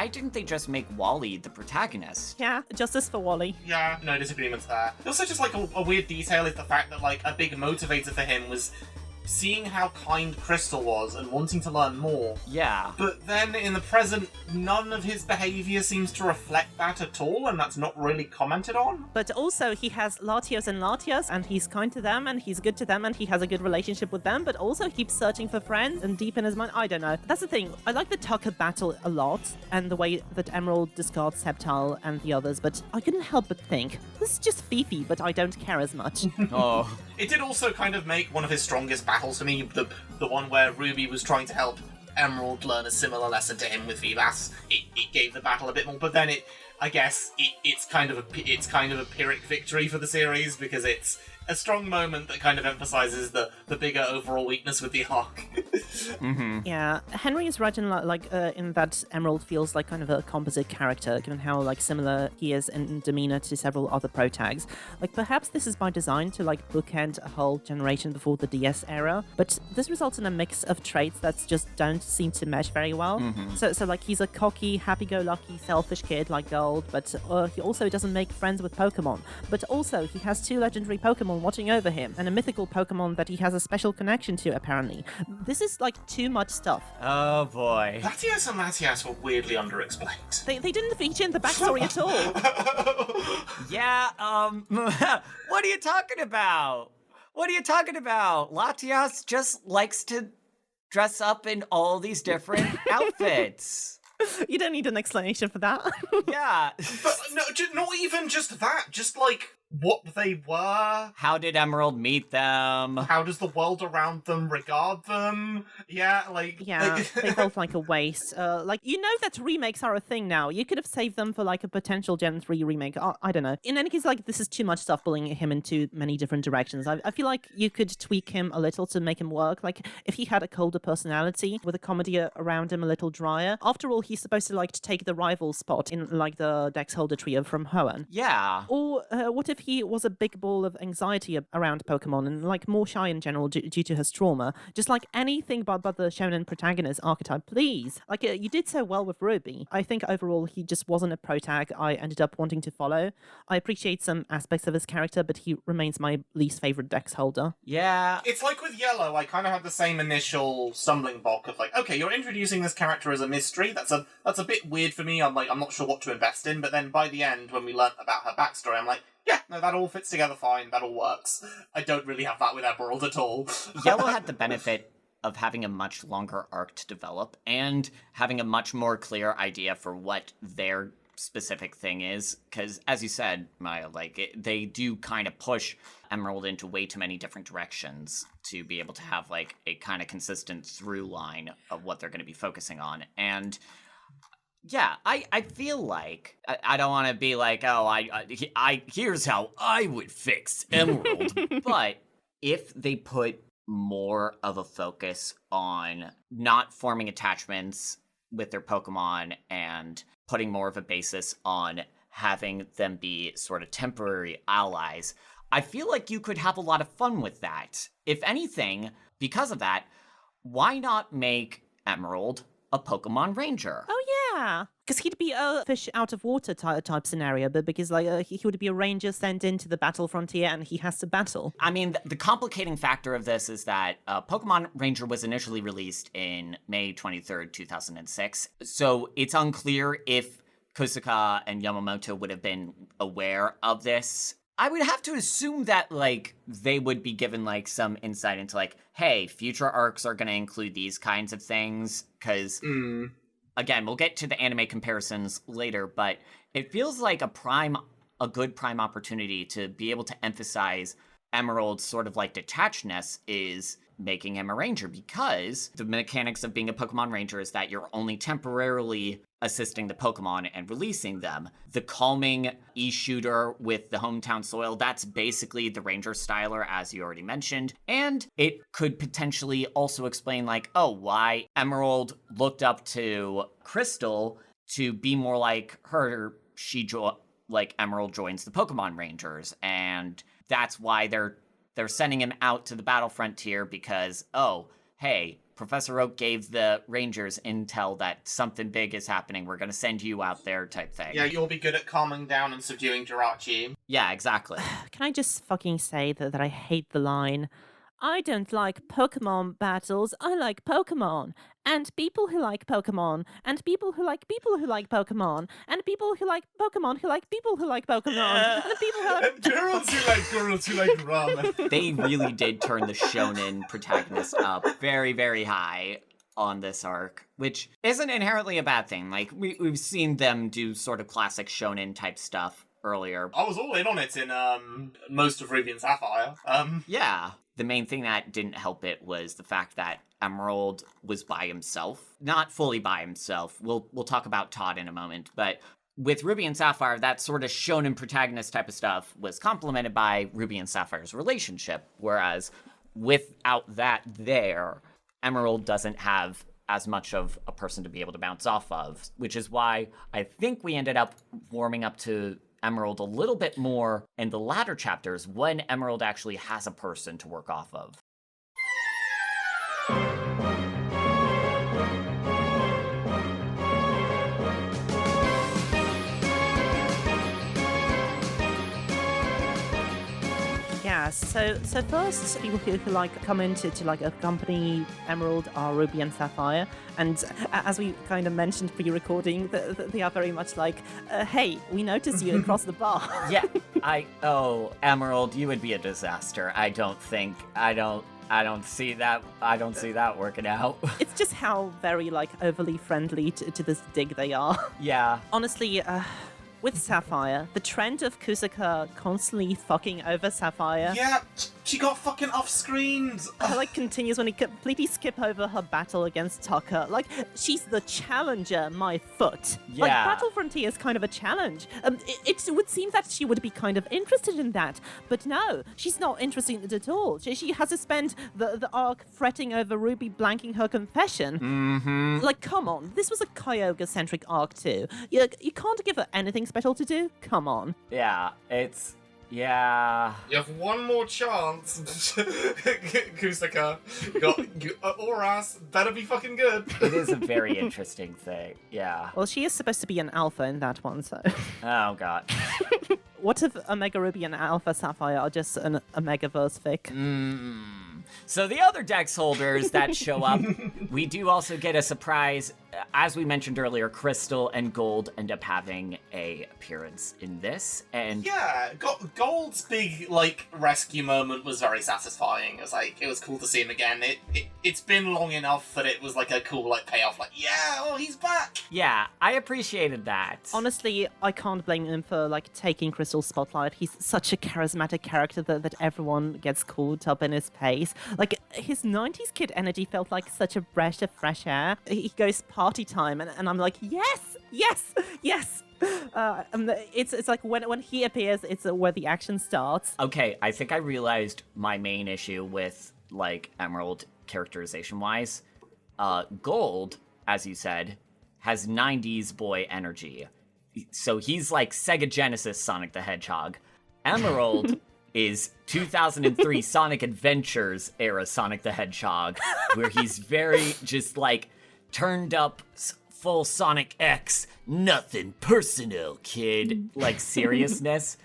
didn't they just make Wally the protagonist? Yeah, justice for Wally. Yeah, no disagreements there. Also, just like a weird detail is the fact that like a big motivator for him was seeing how kind Crystal was and wanting to learn more. Yeah. But then in the present, none of his behavior seems to reflect that at all, and that's not really commented on. But also, he has Latias and Latias, and he's kind to them, and he's good to them, and he has a good relationship with them, but also keeps searching for friends, and deep in his mind, I don't know. That's the thing. I like the Tucker battle a lot, and the way that Emerald discards Sceptile and the others, but I couldn't help but think, this is just Fifi, but I don't care as much. Oh. It did also kind of make one of his strongest battles for me, the one where Ruby was trying to help Emerald learn a similar lesson to him with Vivas. It gave the battle a bit more, but then it's kind of a Pyrrhic victory for the series because it's a strong moment that kind of emphasizes the bigger overall weakness with the arc. Mm-hmm. Yeah, Henry is right in in that Emerald feels like kind of a composite character, given how like similar he is in demeanor to several other pro tags. Like perhaps this is by design to like bookend a whole generation before the DS era, but this results in a mix of traits that just don't seem to mesh very well. Mm-hmm. So like he's a cocky, happy-go-lucky, selfish kid like Gold, but he also doesn't make friends with Pokemon. But also he has 2 legendary Pokemon watching over him, and a mythical Pokemon that he has a special connection to, apparently. This is like too much stuff. Oh boy. Latias and Latias were weirdly underexplained. They didn't feature in the backstory at all. Yeah, what are you talking about? What are you talking about? Latias just likes to dress up in all these different outfits. You don't need an explanation for that. Yeah. But no, not even just that. Just like what they were. How did Emerald meet them? How does the world around them regard them? Yeah, Yeah, they felt like a waste. That remakes are a thing now. You could have saved them for like a potential Gen 3 remake. I don't know. In any case, like, this is too much stuff pulling him in too many different directions. I feel like you could tweak him a little to make him work. Like, if he had a colder personality with a comedy around him a little drier. After all, he's supposed to like to take the rival spot in like the Dex Holder trio from Hoenn. Yeah. Or what if he was a big ball of anxiety around Pokemon and like more shy in general due to his trauma? Just like anything but the shonen protagonist archetype, please. Like, you did so well with Ruby. I think overall he just wasn't a protag I ended up wanting to follow. I appreciate some aspects of his character, but he remains my least favorite Dex Holder. Yeah. It's like with Yellow, I kind of had the same initial stumbling block of like, okay, you're introducing this character as a mystery. That's a bit weird for me. I'm not sure what to invest in. But then by the end, when we learnt about her backstory, I'm like, yeah, no, that all fits together fine. That all works. I don't really have that with Emerald at all. Yellow had the benefit of having a much longer arc to develop and having a much more clear idea for what their specific thing is. Because, as you said, Maya, they do kind of push Emerald into way too many different directions to be able to have like a kind of consistent through line of what they're going to be focusing on. And yeah, I feel like I don't want to be like, oh, I here's how I would fix Emerald. But if they put more of a focus on not forming attachments with their Pokemon and putting more of a basis on having them be sort of temporary allies, I feel like you could have a lot of fun with that. If anything, because of that, why not make Emerald a Pokemon Ranger? Oh, yeah. Because he'd be a fish out of water type scenario, but because he would be a ranger sent into the battle frontier and he has to battle. I mean, the complicating factor of this is that Pokemon Ranger was initially released in May 23rd, 2006. So it's unclear if Kosuka and Yamamoto would have been aware of this. I would have to assume that, like, they would be given, like, some insight into, like, hey, future arcs are going to include these kinds of things, because, again, we'll get to the anime comparisons later, but it feels like a good prime opportunity to be able to emphasize Emerald's sort of, like, detachedness is making him a ranger, because the mechanics of being a Pokemon Ranger is that you're only temporarily assisting the Pokemon and releasing them. The calming E-shooter with the hometown soil, that's basically the Ranger Styler, as you already mentioned. And it could potentially also explain, like, oh, why Emerald looked up to Crystal to be more like her. Emerald joins the Pokemon Rangers, and that's why they're sending him out to the battle frontier because, oh, hey, Professor Oak gave the Rangers intel that something big is happening. We're going to send you out there type thing. Yeah, you'll be good at calming down and subduing Jirachi. Yeah, exactly. Can I just fucking say that I hate the line, I don't like Pokemon battles, I like Pokemon. And people who like Pokemon, and people who like people who like Pokemon, and people who like Pokemon who like people who like Pokemon, and people who like... And girls who like ramen. They really did turn the shonen protagonist up very, very high on this arc, which isn't inherently a bad thing. Like, we've seen them do sort of classic shonen type stuff earlier. I was all in on it in most of Ruby and Sapphire. Yeah. The main thing that didn't help it was the fact that Emerald was by himself. Not fully by himself. We'll talk about Todd in a moment, but with Ruby and Sapphire, that sort of shonen protagonist type of stuff was complemented by Ruby and Sapphire's relationship, whereas without that there, Emerald doesn't have as much of a person to be able to bounce off of, which is why I think we ended up warming up to Emerald a little bit more in the latter chapters when Emerald actually has a person to work off of. Yeah, so first people who like come into like accompany Emerald are Ruby and Sapphire, and as we kind of mentioned pre-recording, they are very much like, hey, we noticed you across the bar. Yeah, Emerald, you would be a disaster. I don't see that working out. It's just how very like overly friendly to this dig they are. Yeah. Honestly, with Sapphire, the trend of Kusaka constantly fucking over Sapphire. Yeah, she got fucking off-screened. Continues when he completely skip over her battle against Tucker. She's the challenger, my foot. Yeah. Battle Frontier is kind of a challenge. It would seem that she would be kind of interested in that, but no, she's not interested at all. She has to spend the arc fretting over Ruby blanking her confession. Mm-hmm. Come on, this was a Kyogre-centric arc too. You can't give her anything special to do? Come on. Yeah, yeah. You have one more chance, Kusaka. Oras better be fucking good. It is a very interesting thing, yeah. Well, she is supposed to be an alpha in that one, so... Oh, God. What if Omega Ruby and Alpha Sapphire are just an Omegaverse fic? So the other Dex holders that show up, we do also get a surprise. As we mentioned earlier, Crystal and Gold end up having a appearance in this, and yeah, Gold's big rescue moment was very satisfying. It was cool to see him again. It's been long enough that it was a cool payoff. He's back. Yeah, I appreciated that. Honestly, I can't blame him for taking Crystal's spotlight. He's such a charismatic character that everyone gets caught up in his pace. His 90s kid energy felt like such a breath of fresh air. He goes party time, and I'm like, yes. It's when he appears, it's where the action starts. Okay, I think I realized my main issue with Emerald characterization-wise. Gold, as you said, has 90s boy energy. So he's Sega Genesis Sonic the Hedgehog. Emerald is 2003 Sonic Adventures era Sonic the Hedgehog, where he's very just turned up full Sonic X, nothing personal, kid, seriousness,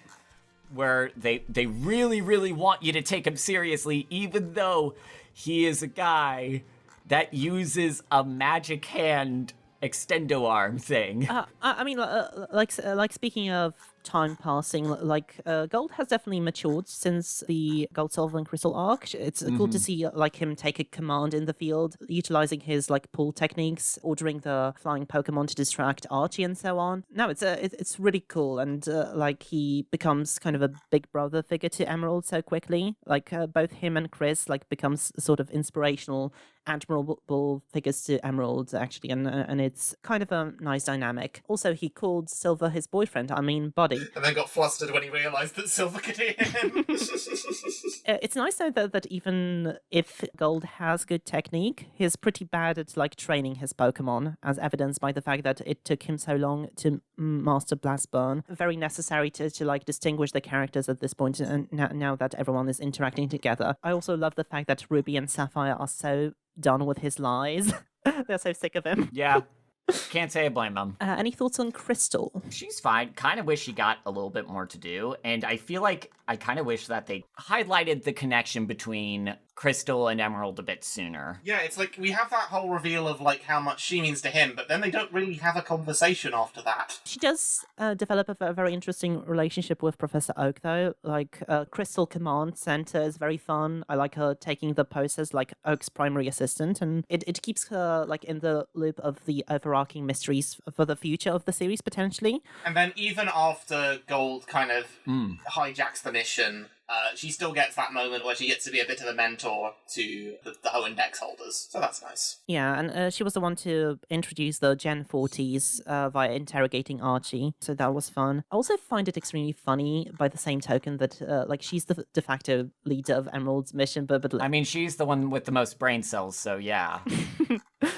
where they really, really want you to take him seriously, even though he is a guy that uses a magic hand extendo arm thing. Speaking of time passing, Gold has definitely matured since the Gold, Silver, and Crystal arc. It's cool to see him take a command in the field, utilizing his pull techniques, ordering the flying Pokemon to distract Archie and so on. No, it's really cool, and he becomes kind of a big brother figure to Emerald so quickly. Both him and Chris becomes sort of inspirational, admirable figures to Emerald actually, and it's kind of a nice dynamic. Also, he called Silver his boyfriend. Buddy. And then got flustered when he realised that Silver could hear him. It's nice though that even if Gold has good technique, he's pretty bad at training his Pokemon, as evidenced by the fact that it took him so long to master Blast Burn. Very necessary to distinguish the characters at this point, and now that everyone is interacting together. I also love the fact that Ruby and Sapphire are so done with his lies. They're so sick of him. Yeah. Can't say I blame them. Any thoughts on Crystal? She's fine. Kind of wish she got a little bit more to do. And I feel like I kind of wish that they highlighted the connection between Crystal and Emerald a bit sooner. Yeah, it's we have that whole reveal of how much she means to him, but then they don't really have a conversation after that. She does develop a very interesting relationship with Professor Oak, though. Crystal Command Center is very fun. I like her taking the post as Oak's primary assistant, and it keeps her in the loop of the overarching mysteries for the future of the series potentially. And then even after Gold kind of hijacks the mission, she still gets that moment where she gets to be a bit of a mentor to the Hoenn Dex holders. So that's nice. Yeah, and she was the one to introduce the Gen 40s via interrogating Archie. So that was fun. I also find it extremely funny by the same token that she's the de facto leader of Emerald's mission. But I mean, she's the one with the most brain cells, so yeah.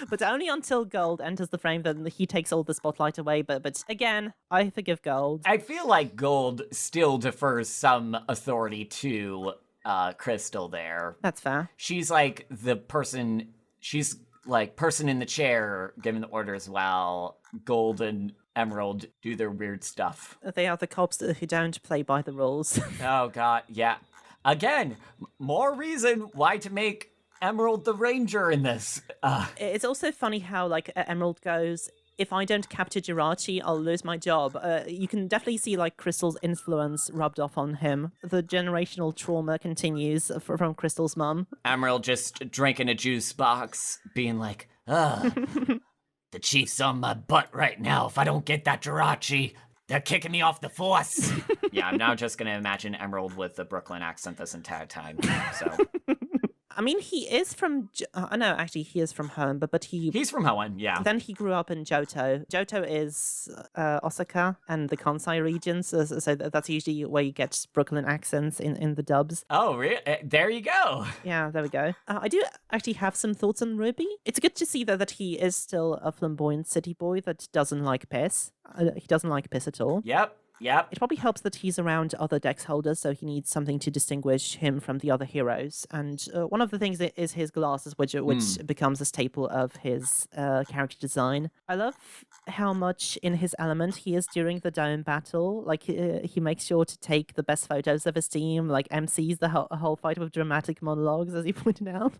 But only until Gold enters the frame, then he takes all the spotlight away. But again, I forgive Gold. I feel like Gold still defers some authority to Crystal there. That's fair. She's the person, she's person in the chair giving the orders while Gold and Emerald do their weird stuff. They are the cops who don't play by the rules. Oh god, yeah. Again, more reason why to make Emerald the Ranger in this. It's also funny how Emerald goes, if I don't capture Jirachi, I'll lose my job. You can definitely see Crystal's influence rubbed off on him. The generational trauma continues from Crystal's mum. Emerald just drinking a juice box, being the chief's on my butt right now if I don't get that Jirachi. They're kicking me off the force. Yeah, I'm now just going to imagine Emerald with the Brooklyn accent this entire time. So... I mean, he is from... no, actually, he is from home, but he's from Hoenn, yeah. Then he grew up in Johto. Johto is Osaka and the Kansai regions, so that's usually where you get Brooklyn accents in the dubs. Oh, really? There you go. Yeah, there we go. I do actually have some thoughts on Ruby. It's good to see, though, that he is still a flamboyant city boy that doesn't like piss. He doesn't like piss at all. Yep. It probably helps that he's around other Dex holders, so he needs something to distinguish him from the other heroes. And one of the things is his glasses, which becomes a staple of his character design. I love how much in his element he is during the dome battle. Like, he makes sure to take the best photos of his team, like MCs the whole fight with dramatic monologues, as you pointed out.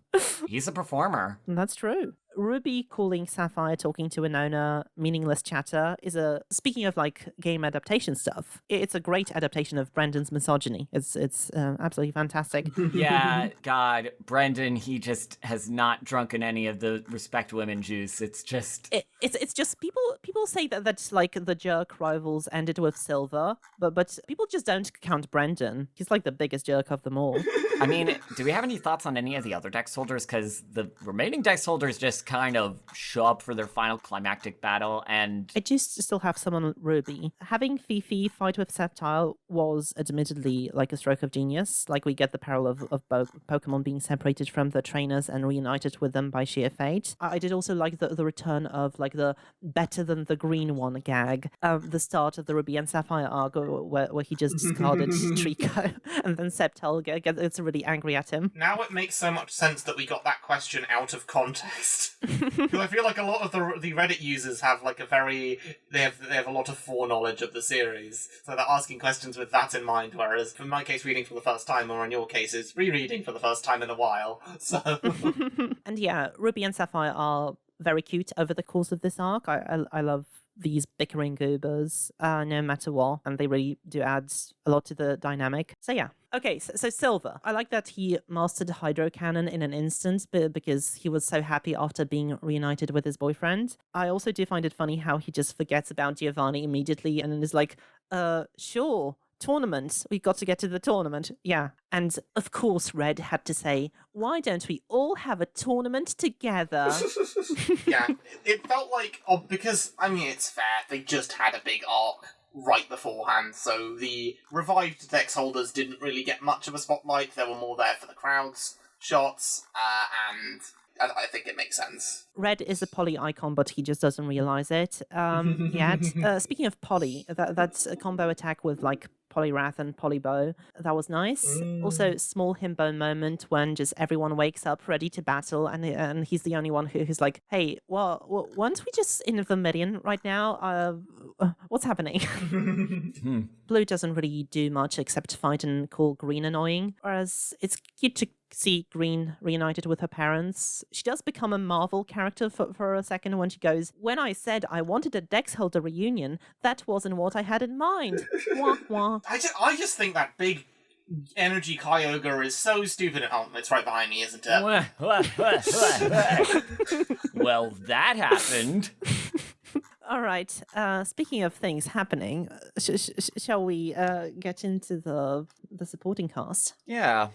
He's a performer. And that's true. Ruby calling Sapphire talking to Winona meaningless chatter is speaking of like game adaptation stuff, it's a great adaptation of Brendan's misogyny. It's absolutely fantastic. Yeah, God, Brendan, he just has not drunken any of the respect women juice. It's just it's just people say that like the jerk rivals ended with Silver, but people just don't count Brendan. He's like the biggest jerk of them all. I mean, do we have any thoughts on any of the other Dex holders? Because the remaining Dex holders just kind of show up for their final climactic battle, and I just still have some on Ruby. Having Fifi fight with Sceptile was admittedly like a stroke of genius. Like, we get the peril of Pokemon being separated from the trainers and reunited with them by sheer fate. I did also like the return of like the better than the green one gag. The start of the Ruby and Sapphire arc where he just discarded Trico, and then Sceptile gets really angry at him. Now it makes so much sense that we got that question out of context. Because I feel like a lot of the Reddit users have like they have a lot of foreknowledge of the series, so they're asking questions with that in mind. Whereas, in my case, reading for the first time, or in your case, is rereading for the first time in a while. So, and yeah, Ruby and Sapphire are very cute over the course of this arc. I love these bickering goobers, no matter what, and they really do add a lot to the dynamic. So yeah. Okay, so Silver. I like that he mastered Hydro Cannon in an instant because he was so happy after being reunited with his boyfriend. I also do find it funny how he just forgets about Giovanni immediately and is like, sure, tournament. We've got to get to the tournament. Yeah. And of course, Red had to say, why don't we all have a tournament together? Yeah, it felt like, because, I mean, it's fair, they just had a big arc right beforehand, so the revived Dex holders didn't really get much of a spotlight. They were more there for the crowd's shots, and I think it makes sense. Red is a poly icon, but he just doesn't realize it yet. Speaking of poly, that's a combo attack with like Poliwrath and Polybow. That was nice. Also, small himbo moment when just everyone wakes up ready to battle, and he's the only one who's like, hey, well, weren't we just in Vermilion right now? What's happening? Blue doesn't really do much except fight and call Green annoying, whereas it's cute to see Green reunited with her parents. She does become a Marvel character for a second when she goes, when I said I wanted a Dex Holder reunion, that wasn't what I had in mind. Wah, wah. I just think that big energy Kyogre is so stupid. Oh, it's right behind me, isn't it? Well, that happened. All right. Speaking of things happening, shall we get into the supporting cast? Yeah.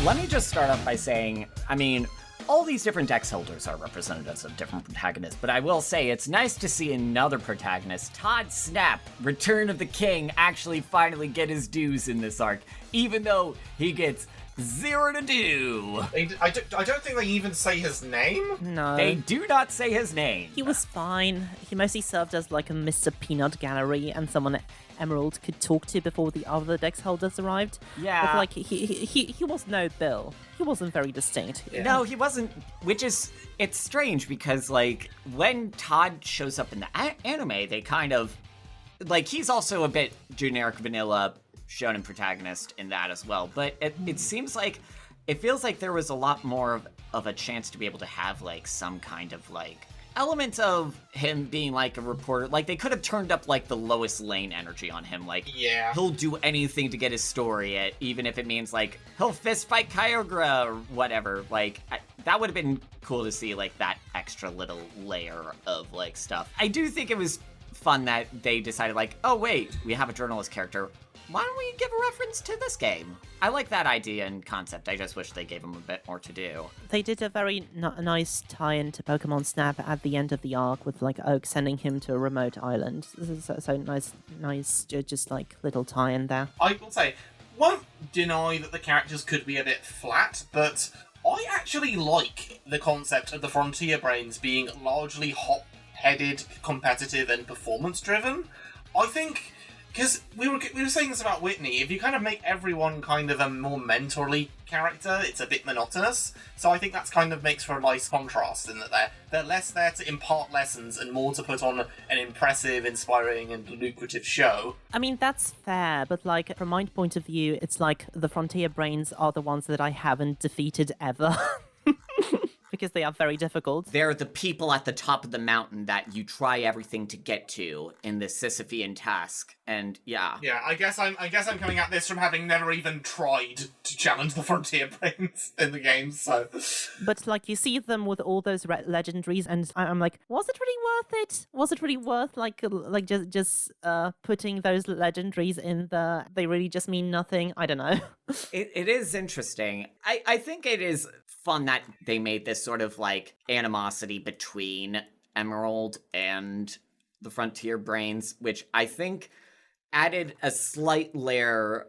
Let me just start off by saying, I mean, all these different Dex holders are representatives of different protagonists, but I will say it's nice to see another protagonist, Todd Snap, Return of the King, actually finally get his dues in this arc, even though he gets zero to do. I don't think they even say his name. No. They do not say his name. He was fine. He mostly served as like a Mr. Peanut gallery and someone Emerald could talk to before the other Dex holders arrived. Yeah. But like he was no Bill. He wasn't very distinct. Yeah. No, he wasn't, which is, it's strange because like when Todd shows up in the anime, they kind of, like, he's also a bit generic vanilla shonen protagonist in that as well, but it seems like, it feels like there was a lot more of a chance to be able to have like some kind of like element of him being like a reporter. Like they could have turned up like the Lois Lane energy on him, like yeah, he'll do anything to get his story, even if it means like he'll fist fight Kyogre or whatever. Like that would have been cool to see, like, that extra little layer of, like, stuff. I do think it was fun that they decided, like, oh, wait, we have a journalist character. Why don't we give a reference to this game? I like that idea and concept. I just wish they gave them a bit more to do. They did a very nice tie-in to Pokemon Snap at the end of the arc with like Oak sending him to a remote island. So nice, just like little tie-in there. I will say, won't deny that the characters could be a bit flat, but I actually like the concept of the Frontier Brains being largely hot-headed, competitive, and performance-driven. I think... Because we were saying this about Whitney, if you kind of make everyone kind of a more mentorly character, it's a bit monotonous. So I think that's kind of makes for a nice contrast in that they're less there to impart lessons and more to put on an impressive, inspiring, and lucrative show. I mean, that's fair, but like from my point of view, it's like the Frontier Brains are the ones that I haven't defeated ever. Because they are very difficult. They're the people at the top of the mountain that you try everything to get to in this Sisyphean task, and yeah. Yeah, I guess I'm coming at this from having never even tried to challenge the Frontier Brains in the game, so... But, like, you see them with all those legendaries, and I'm like, was it really worth it? Was it really worth, like just putting those legendaries in the... They really just mean nothing? I don't know. It is interesting. I think it is fun that they made this sort of, like, animosity between Emerald and the Frontier Brains, which I think added a slight layer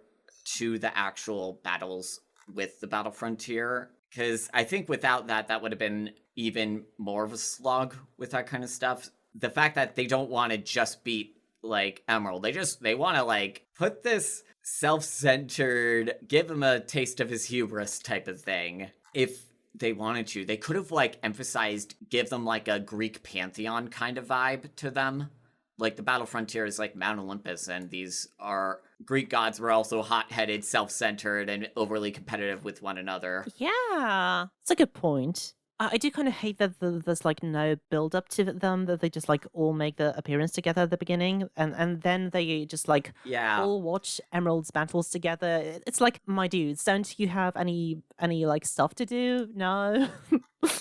to the actual battles with the Battle Frontier, because I think without that, that would have been even more of a slog with that kind of stuff. The fact that they don't want to just beat, like, Emerald, they want to, like, put this self-centered, give him a taste of his hubris type of thing. If they wanted to, they could have, like, emphasized, give them, like, a Greek pantheon kind of vibe to them. Like, the Battle Frontier is like Mount Olympus, and these are Greek gods were also hot-headed, self-centered, and overly competitive with one another. Yeah, it's a good point. I do kind of hate that there's like no build up to them, that they just like all make the appearance together at the beginning, and then they just like all watch Emerald's battles together. It's like, my dudes, don't you have any like stuff to do? No.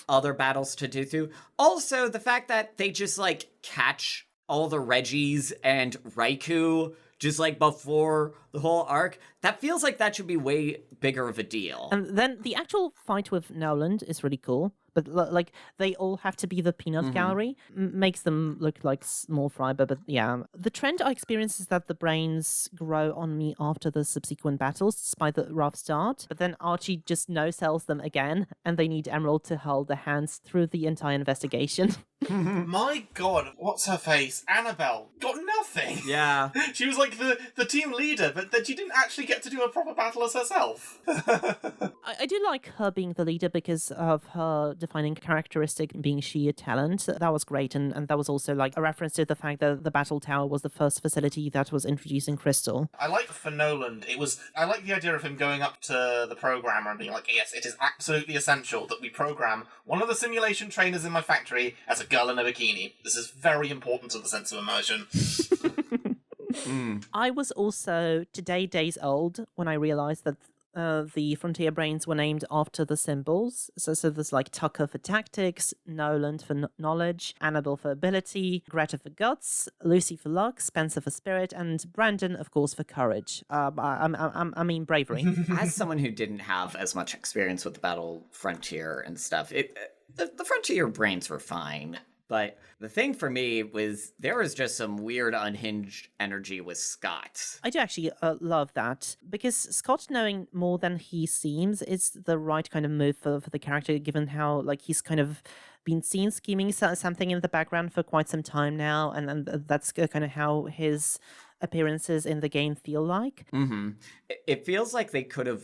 Other battles to do too. Also, the fact that they just like catch all the Reggies and Raikou just like before the whole arc, that feels like that should be way bigger of a deal. And then the actual fight with Noland is really cool, but like they all have to be the peanut gallery, makes them look like small fiber. But yeah, the trend I experience is that the brains grow on me after the subsequent battles, despite the rough start. But then Archie just no-sells them again, and they need Emerald to hold their hands through the entire investigation. My god, what's her face? Annabelle got nothing. Yeah. She was like the team leader, but then she didn't actually get to do a proper battle as herself. I do like her being the leader because of her defining characteristic being sheer talent. That was great, and that was also like a reference to the fact that the Battle Tower was the first facility that was introduced in Crystal. I like for Noland, I like the idea of him going up to the programmer and being like, yes, it is absolutely essential that we program one of the simulation trainers in my factory as a girl in a bikini. This is very important to the sense of immersion. I was also today days old when I realized that the Frontier Brains were named after the symbols. So there's like Tucker for tactics, Noland for knowledge, Annabelle for ability, Greta for guts, Lucy for luck, Spencer for spirit, and Brandon, of course, for courage. I mean bravery. As someone who didn't have as much experience with the Battle Frontier and stuff, the Frontier Brains were fine. But the thing for me was there was just some weird unhinged energy with Scott. I do actually love that, because Scott knowing more than he seems is the right kind of move for the character, given how like he's kind of been seen scheming something in the background for quite some time now, and that's kind of how his appearances in the game feel like. It feels like they could have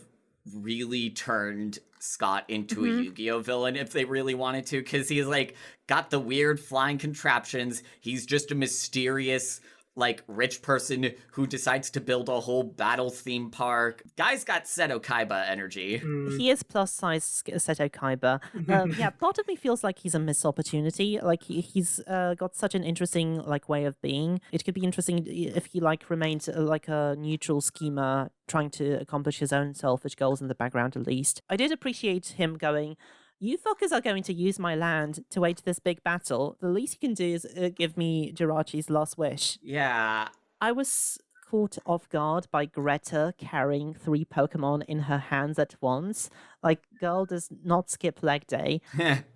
really turned Scott into a Yu-Gi-Oh villain if they really wanted to, because he's like got the weird flying contraptions. He's just a mysterious like rich person who decides to build a whole battle theme park. Guy's got Seto Kaiba energy. He is plus size Seto Kaiba. Yeah, part of me feels like he's a missed opportunity. Like he's got such an interesting like way of being. It could be interesting if he like remained like a neutral schemer trying to accomplish his own selfish goals in the background at least. I did appreciate him going, you fuckers are going to use my land to wage this big battle. The least you can do is give me Jirachi's last wish. Yeah. I was caught off guard by Greta carrying 3 Pokemon in her hands at once. Like, girl does not skip leg day.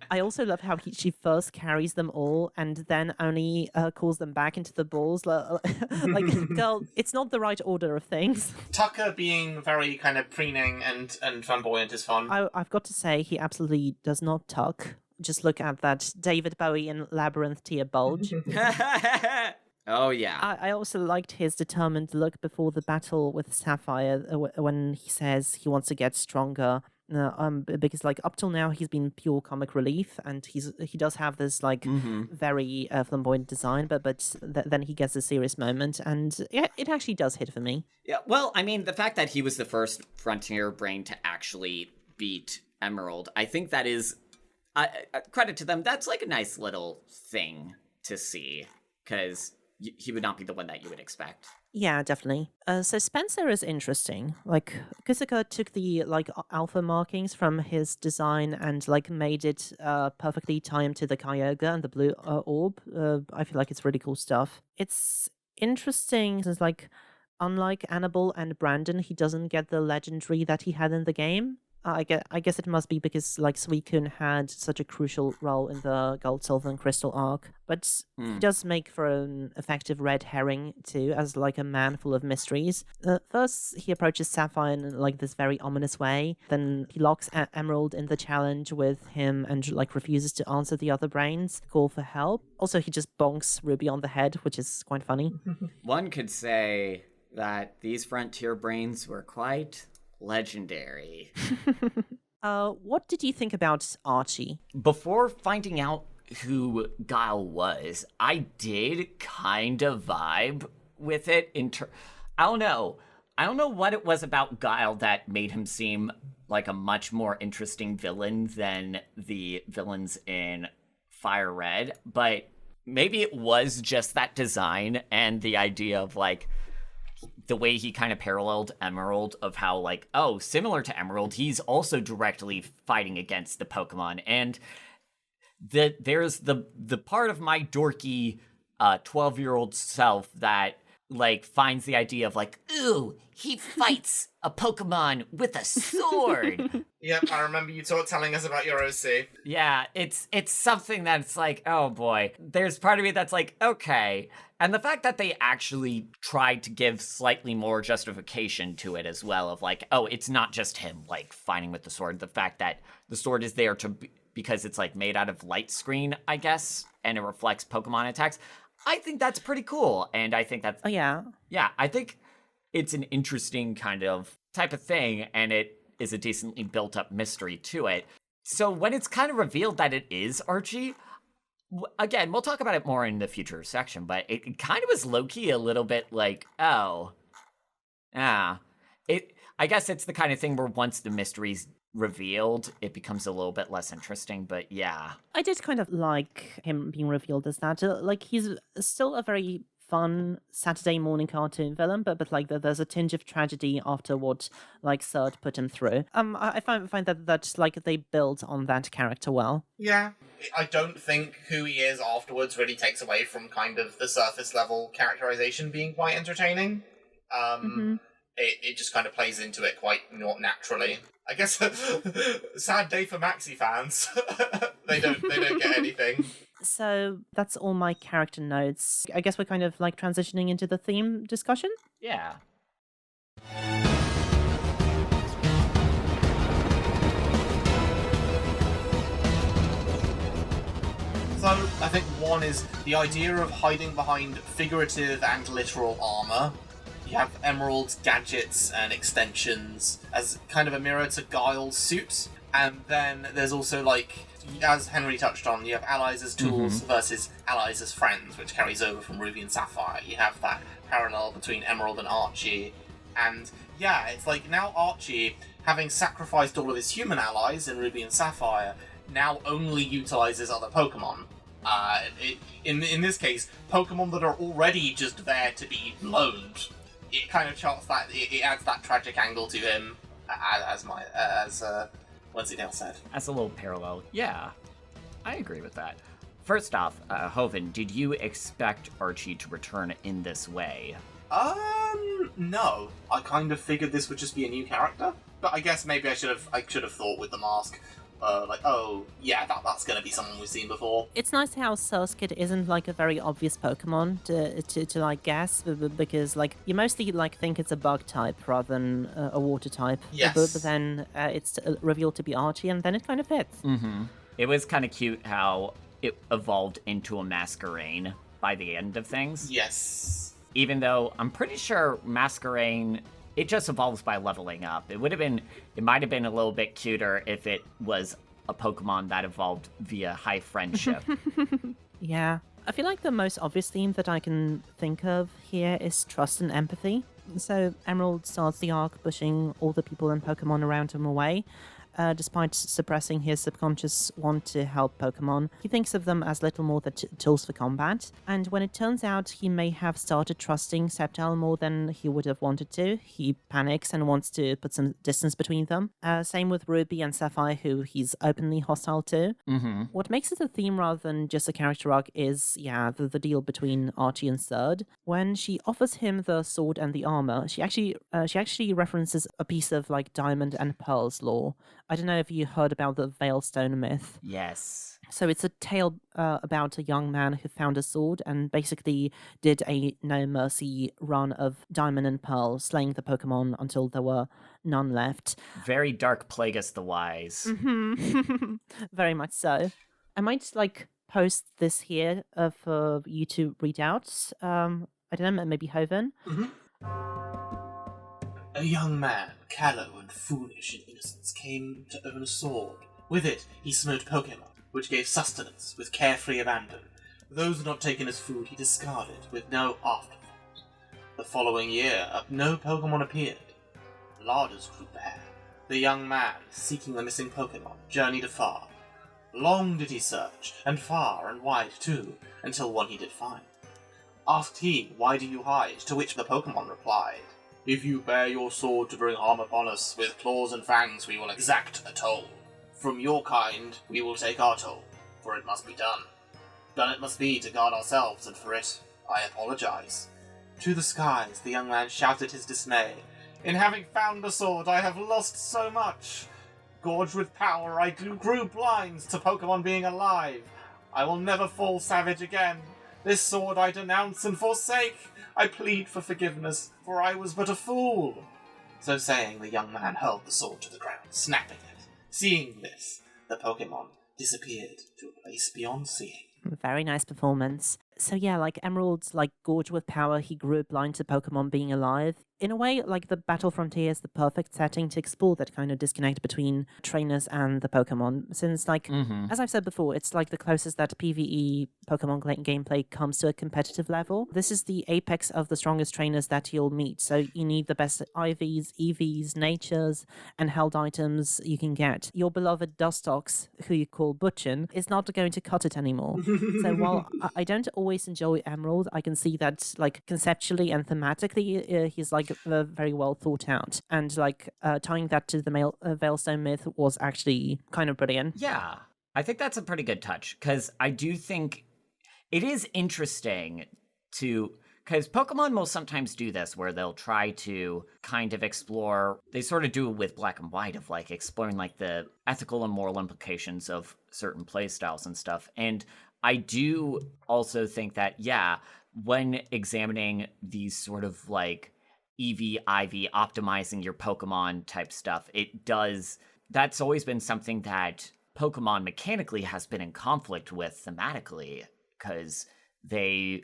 I also love how she first carries them all and then only calls them back into the balls. Like, girl, it's not the right order of things. Tucker being very kind of preening and flamboyant is fun. I've got to say, he absolutely does not tuck. Just look at that David Bowie in Labyrinth tier bulge. Oh, yeah. I also liked his determined look before the battle with Sapphire when he says he wants to get stronger. Because like up till now he's been pure comic relief, and he does have this like very flamboyant design, but then he gets a serious moment, and yeah, it actually does hit for me. Yeah, well, I mean, the fact that he was the first Frontier brain to actually beat Emerald, I think that is credit to them. That's like a nice little thing to see, because he would not be the one that you would expect. Yeah, definitely. So Spencer is interesting. Like, Kusaka took the like alpha markings from his design and like made it perfectly time to the Kyogre and the blue orb. I feel like it's really cool stuff. It's interesting since like, unlike Annabelle and Brandon, he doesn't get the legendary that he had in the game. I guess it must be because like Suicune had such a crucial role in the Gold, Silver, and Crystal arc, but he does make for an effective red herring too, as like a man full of mysteries. First, he approaches Sapphire in like this very ominous way. Then he locks Emerald in the challenge with him and like refuses to answer the other brains' call for help. Also, he just bonks Ruby on the head, which is quite funny. One could say that these Frontier brains were quite legendary. What did you think about Archie? Before finding out who Guile was, I did kind of vibe with it. I don't know what it was about Guile that made him seem like a much more interesting villain than the villains in Fire Red, but maybe it was just that design and the idea of like the way he kind of paralleled Emerald, of how like, oh, similar to Emerald, he's also directly fighting against the Pokemon. And there's the part of my dorky 12-year-old self that like finds the idea of like, ooh, he fights a Pokemon with a sword. Yep, I remember you telling us about your OC. Yeah, it's something that's like, oh boy. There's part of me that's like, okay. And the fact that they actually tried to give slightly more justification to it as well, of like, oh, it's not just him like fighting with the sword. The fact that the sword is there because it's like made out of light screen, I guess, and it reflects Pokemon attacks. I think that's pretty cool. And I think that's... Oh, yeah. Yeah, I think it's an interesting kind of type of thing, and it is a decently built up mystery to it. So when it's kind of revealed that it is Archie, again, we'll talk about it more in the future section, but it kind of was low-key a little bit like, oh, I guess it's the kind of thing where once the mystery's revealed, it becomes a little bit less interesting, but yeah. I did kind of like him being revealed as that. Like, he's still a very fun Saturday morning cartoon villain, but like there's a tinge of tragedy after what like Surd put him through. I find that like they build on that character well. Yeah, I don't think who he is afterwards really takes away from kind of the surface level characterization being quite entertaining. It just kind of plays into it quite naturally. I guess sad day for Maxi fans. they don't get anything. So that's all my character notes. I guess we're kind of like transitioning into the theme discussion. Yeah. So I think one is the idea of hiding behind figurative and literal armor. You have Emerald's gadgets and extensions as kind of a mirror to Guile's suit. And then there's also, like, as Henry touched on, you have allies as tools versus allies as friends, which carries over from Ruby and Sapphire. You have that parallel between Emerald and Archie. And, yeah, it's like now Archie, having sacrificed all of his human allies in Ruby and Sapphire, now only utilizes other Pokemon. In this case, Pokemon that are already just there to be loaned. It kind of charts that, it adds that tragic angle to him as Wensleydale said. As a little parallel, yeah, I agree with that. First off, Hoven, did you expect Archie to return in this way? No. I kind of figured this would just be a new character, but I guess maybe I should have thought with the mask. Oh, yeah, that's gonna be someone we've seen before. It's nice how Surskit isn't like a very obvious Pokemon to like guess, because like you mostly like think it's a bug type rather than a water type. Yes. But then it's revealed to be Archie, and then it kind of fits. Mm-hmm. It was kind of cute how it evolved into a Masquerain by the end of things. Yes. Even though I'm pretty sure Masquerain, it just evolves by leveling up. It might have been a little bit cuter if it was a Pokemon that evolved via high friendship. Yeah. I feel like the most obvious theme that I can think of here is trust and empathy. So Emerald starts the arc pushing all the people and Pokemon around him away. Despite suppressing his subconscious want to help Pokemon, he thinks of them as little more than tools for combat. And when it turns out he may have started trusting Sceptile more than he would have wanted to, he panics and wants to put some distance between them. Same with Ruby and Sapphire, who he's openly hostile to. Mm-hmm. What makes it a theme rather than just a character arc is, the deal between Archie and Third. When she offers him the sword and the armor, she actually references a piece of like Diamond and Pearl's lore. I don't know if you heard about the Veilstone myth. Yes. So it's a tale about a young man who found a sword and basically did a no mercy run of Diamond and Pearl, slaying the Pokemon until there were none left. Very Dark Plagueis the Wise. Mm-hmm. Very much so. I might post this here for you to read out. I don't know, maybe Hoven. Mm-hmm. A young man, callow and foolish in innocence, came to own a sword. With it, he smote Pokémon, which gave sustenance with carefree abandon. Those not taken as food he discarded with no afterthought. The following year, no Pokémon appeared. Larders grew bare. The young man, seeking the missing Pokémon, journeyed afar. Long did he search, and far and wide too, until one he did find. Asked he, "Why do you hide?" To which the Pokémon replied, "If you bear your sword to bring harm upon us, with claws and fangs we will exact a toll. From your kind we will take our toll, for it must be done. Done it must be to guard ourselves, and for it I apologize." To the skies the young man shouted his dismay. "In having found the sword I have lost so much. Gorged with power I grew blind to Pokemon being alive. I will never fall savage again. This sword I denounce and forsake. I plead for forgiveness, for I was but a fool." So saying, the young man hurled the sword to the ground, snapping it. Seeing this, the Pokemon disappeared to a place beyond seeing. Very nice performance. So yeah, Emerald's gorged with power, he grew blind to Pokemon being alive. In a way, the Battle Frontier is the perfect setting to explore that kind of disconnect between trainers and the Pokemon. Since, as I've said before, it's the closest that PvE Pokemon gameplay comes to a competitive level. This is the apex of the strongest trainers that you'll meet. So you need the best IVs, EVs, natures, and held items you can get. Your beloved Dustox, who you call Butchin, is not going to cut it anymore. So while I don't always enjoy Emerald, I can see that conceptually and thematically he's very well thought out, and tying that to the Veilstone myth was actually kind of brilliant. Yeah, I think that's a pretty good touch, because I do think it is interesting because Pokemon will sometimes do this where they'll try to kind of explore, they sort of do it with Black and White of exploring the ethical and moral implications of certain playstyles and stuff. And I do also think that, when examining these sort of EV, IV, optimizing your Pokemon type stuff, that's always been something that Pokemon mechanically has been in conflict with thematically, because they,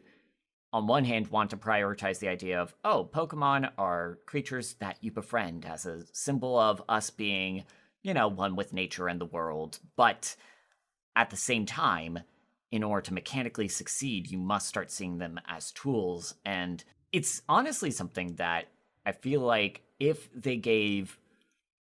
on one hand, want to prioritize the idea of, Pokemon are creatures that you befriend as a symbol of us being, one with nature and the world, but at the same time, in order to mechanically succeed, you must start seeing them as tools. And it's honestly something that I feel like if they gave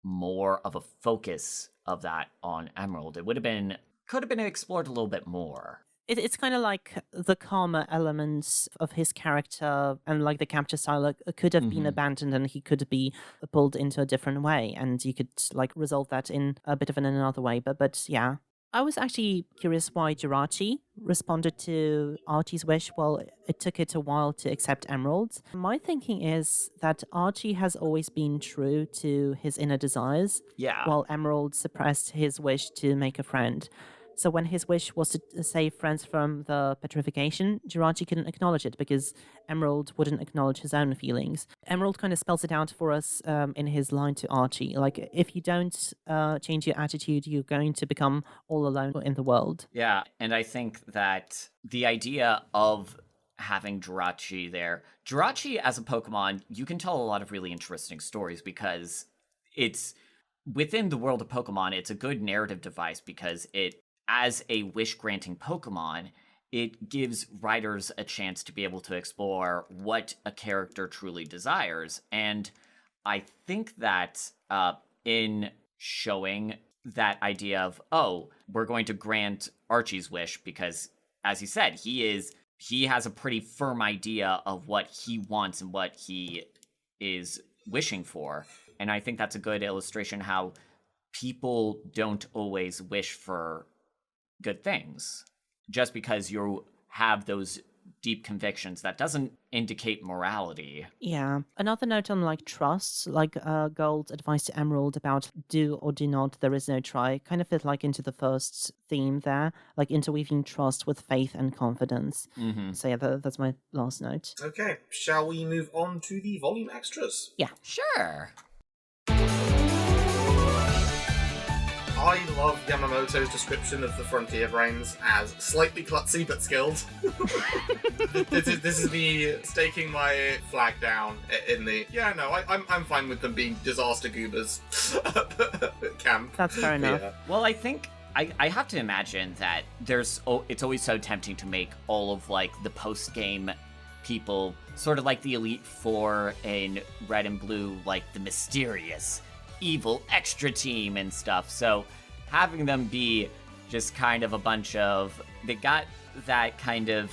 more of a focus of that on Emerald, it could have been explored a little bit more. It's kind of like the calmer elements of his character and like the capture style could have been abandoned and he could be pulled into a different way, and you could like resolve that in a bit of another way. But yeah. I was actually curious why Jirachi responded to Archie's wish while it took it a while to accept emeralds. My thinking is that Archie has always been true to his inner desires, Yeah. while Emerald suppressed his wish to make a friend. So when his wish was to save friends from the petrification, Jirachi couldn't acknowledge it because Emerald wouldn't acknowledge his own feelings. Emerald kind of spells it out for us in his line to Archie. Like, if you don't change your attitude, you're going to become all alone in the world. Yeah, and I think that the idea of having Jirachi there, Jirachi as a Pokemon, you can tell a lot of really interesting stories because it's within the world of Pokemon, it's a good narrative device because it, as a wish-granting Pokemon, it gives writers a chance to be able to explore what a character truly desires. And I think that in showing that idea of, oh, we're going to grant Archie's wish because, as you said, he has a pretty firm idea of what he wants and what he is wishing for. And I think that's a good illustration how people don't always wish for good things. Just because you have those deep convictions, that doesn't indicate morality. Yeah. Another note on like trust, like Gold's advice to Emerald about do or do not, there is no try, kind of fit like into the first theme there, like interweaving trust with faith and confidence. So yeah, that's my last note. Okay, shall we move on to the volume extras? Yeah. Sure. I love Yamamoto's description of the Frontier Brains as slightly klutzy but skilled. this is me staking my flag down in the I'm fine with them being disaster goobers camp. That's fair enough. Yeah. Well, I think I have to imagine that it's always so tempting to make all of like the post-game people sort of like the Elite Four in Red and Blue, like the mysterious evil extra team and stuff. So having them be just kind of a bunch of, they got that kind of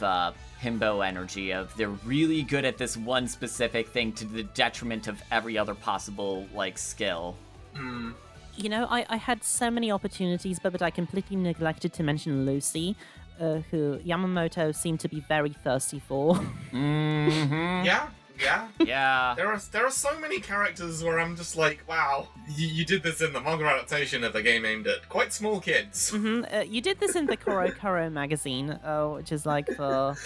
himbo energy of they're really good at this one specific thing to the detriment of every other possible like skill. You know, I had so many opportunities, but I completely neglected to mention Lucy, who Yamamoto seemed to be very thirsty for. Yeah. There are so many characters where I'm just like, wow, you did this in the manga adaptation of the game aimed at quite small kids. You did this in the Koro Koro magazine, which is like for,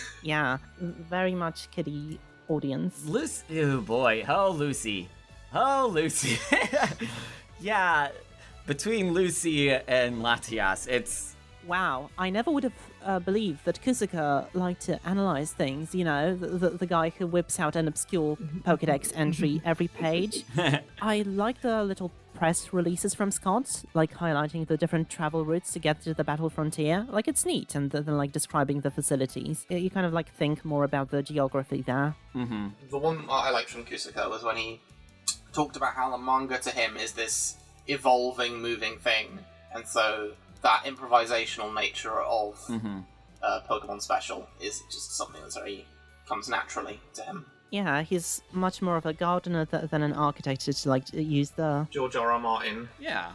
very much kiddie audience. Lucy, oh boy, Lucy. Yeah, between Lucy and Latias, it's... Wow, I never would have believed that Kusuka liked to analyze things, you know, the guy who whips out an obscure Pokédex entry every page. I like the little press releases from Scott, like highlighting the different travel routes to get to the battle frontier. Like, it's neat, and then like describing the facilities. You kind of like think more about the geography there. The one I liked from Kusuka was when he talked about how the manga to him is this evolving, moving thing, and so that improvisational nature of Pokemon Special is just something that comes naturally to him. Yeah, he's much more of a gardener than an architect to like use the... George R.R. Martin. Yeah,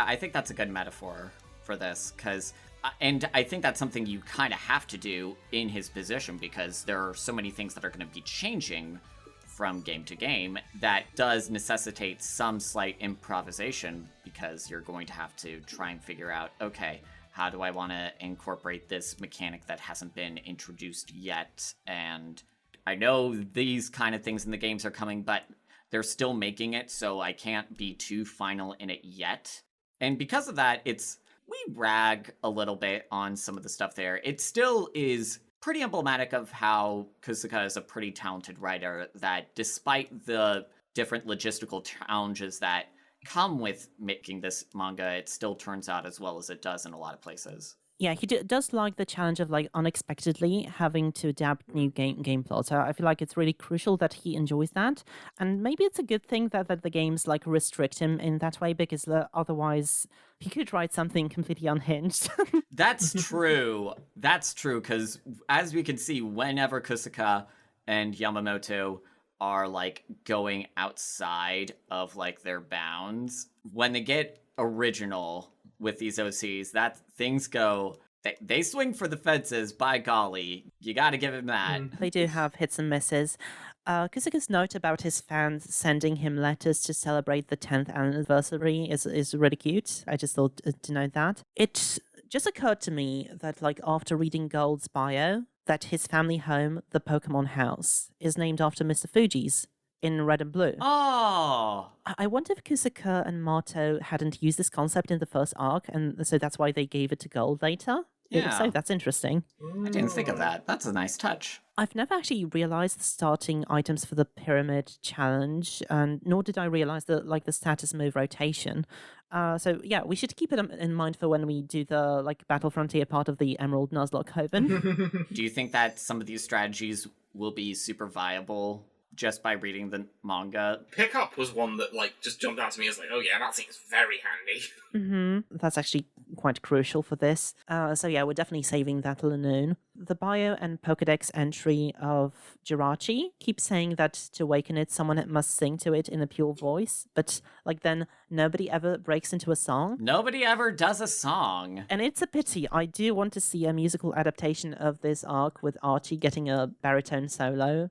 I think that's a good metaphor for this, because... and I think that's something you kind of have to do in his position, because there are so many things that are going to be changing from game to game that does necessitate some slight improvisation, because you're going to have to try and figure out, okay, how do I want to incorporate this mechanic that hasn't been introduced yet? And I know these kind of things in the games are coming, but they're still making it, so I can't be too final in it yet. And because of that, we rag a little bit on some of the stuff there. It still is pretty emblematic of how Kusuka is a pretty talented writer, that despite the different logistical challenges that come with making this manga, it still turns out as well as it does in a lot of places. Yeah, he does like the challenge of like unexpectedly having to adapt new game plots. So I feel like it's really crucial that he enjoys that, and maybe it's a good thing that the games like restrict him in that way because otherwise he could write something completely unhinged. That's true. That's true because as we can see, whenever Kusaka and Yamamoto are like going outside of like their bounds, when they get original with these OCs, that things go, they swing for the fences, by golly. You gotta give him that. They do have hits and misses. Kusaka's note about his fans sending him letters to celebrate the 10th anniversary is really cute. I just thought to note that. It just occurred to me that like after reading Gold's bio, that his family home, the Pokemon house, is named after Mr. Fuji's in Red and Blue. Oh! I wonder if Kusaka and Mato hadn't used this concept in the first arc, and so that's why they gave it to Gold later. Yeah. So that's interesting. I didn't think of that. That's a nice touch. I've never actually realized the starting items for the pyramid challenge, and nor did I realize the status move rotation. So yeah, we should keep it in mind for when we do the like Battle Frontier part of the Emerald Nuzlocke Coven. Do you think that some of these strategies will be super viable just by reading the manga? Pickup was one that like just jumped out to me as like, oh yeah, that seems very handy. That's actually quite crucial for this. So yeah, we're definitely saving that Lanoon. The bio and Pokedex entry of Jirachi keeps saying that to awaken it, someone must sing to it in a pure voice, but like then nobody ever breaks into a song. Nobody ever does a song. And it's a pity. I do want to see a musical adaptation of this arc with Archie getting a baritone solo.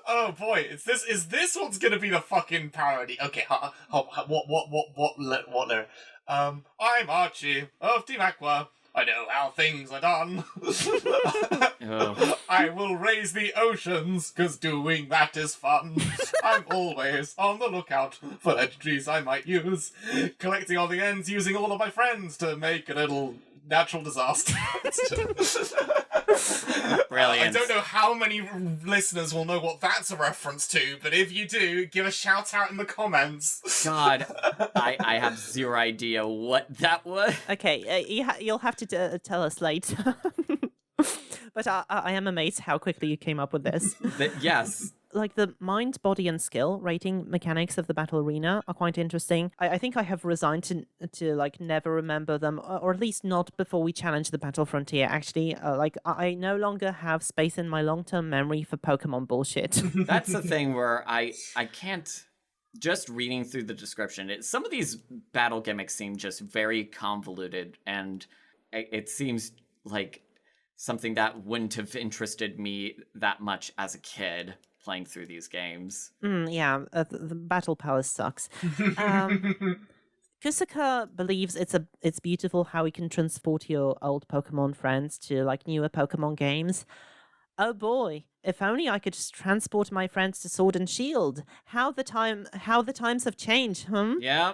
Oh boy, is this what's gonna be the fucking parody? Okay, what there? I'm Archie of Team Aqua. I know how things are done. Oh. I will raise the oceans, 'cause doing that is fun. I'm always on the lookout for legendaries I might use, collecting all the ends, using all of my friends to make a little natural disaster. Brilliant. I don't know how many listeners will know what that's a reference to, but if you do, give a shout out in the comments. God, I have zero idea what that was. Okay, you'll have to tell us later. But I am amazed how quickly you came up with this. Yes. Like the mind, body, and skill rating mechanics of the battle arena are quite interesting. I think I have resigned to like never remember them, or at least not before we challenge the battle frontier. Actually, like I no longer have space in my long-term memory for Pokemon bullshit. That's the thing where I can't. Just reading through the description, some of these battle gimmicks seem just very convoluted, and it seems like something that wouldn't have interested me that much as a kid playing through these games. Yeah, the Battle Palace sucks. Kusaka believes it's beautiful how we can transport your old Pokemon friends to like newer Pokemon games. Oh boy, if only I could just transport my friends to Sword and Shield. How the times have changed, Yeah.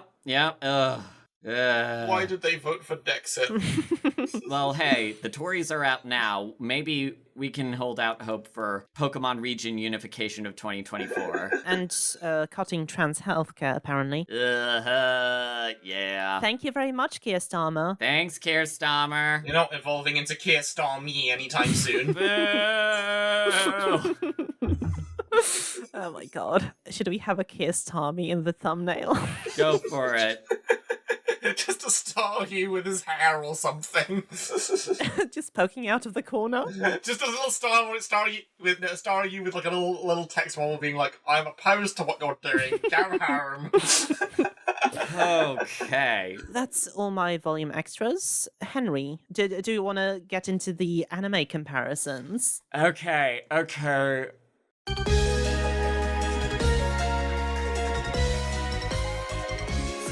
Ugh. Why did they vote for Dexit? Well, hey, the Tories are out now. Maybe we can hold out hope for Pokemon region unification of 2024. And cutting trans healthcare, apparently. Yeah. Thank you very much, Keir Starmer. Thanks, Keir Starmer. You're not evolving into Keir Starmy anytime soon. Oh my god. Should we have a Keir Starmy in the thumbnail? Go for it. Just a Staryu with his hair or something. Just poking out of the corner. Just a little Staryu with like a little text bubble being like, I'm opposed to what you're doing. Go home. Okay. That's all my volume extras. Henry, do you want to get into the anime comparisons? Okay.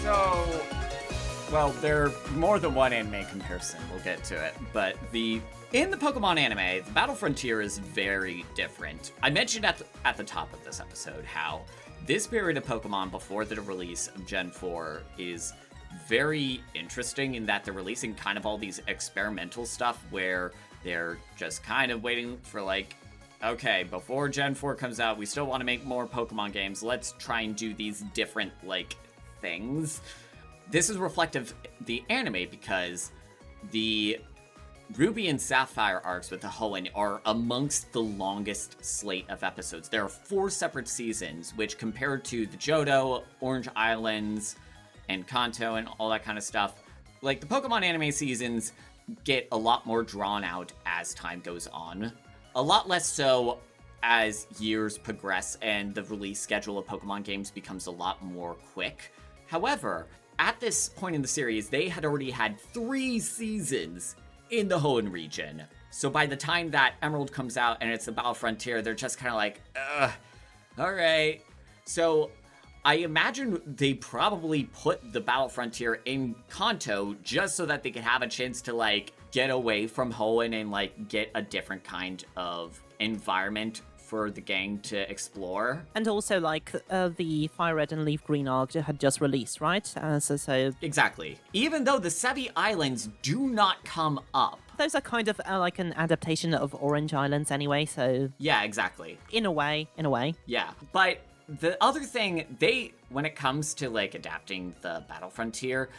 So, well, there are more than one anime comparison. We'll get to it. But in the Pokemon anime, the Battle Frontier is very different. I mentioned at the top of this episode how this period of Pokemon before the release of Gen 4 is very interesting in that they're releasing kind of all these experimental stuff where they're just kind of waiting for like, okay, before Gen 4 comes out, we still want to make more Pokemon games. Let's try and do these different like things. This is reflective of the anime because the Ruby and Sapphire arcs with the Hoenn are amongst the longest slate of episodes. There are 4 separate seasons, which compared to the Johto, Orange Islands, and Kanto and all that kind of stuff, like the Pokemon anime seasons get a lot more drawn out as time goes on. A lot less so as years progress and the release schedule of Pokemon games becomes a lot more quick. However, at this point in the series, they had already had 3 seasons in the Hoenn region. So by the time that Emerald comes out and it's the Battle Frontier, they're just kind of like, all right. So I imagine they probably put the Battle Frontier in Kanto just so that they could have a chance to, like, get away from Hoenn and, like, get a different kind of environment for the gang to explore. And also, like, the Fire Red and Leaf Green arc had just released, right? So Exactly. Even though the Sevi Islands do not come up. Those are kind of like an adaptation of Orange Islands anyway, so... Yeah, exactly. In a way. Yeah, but the other thing, when it comes to, like, adapting the Battle Frontier,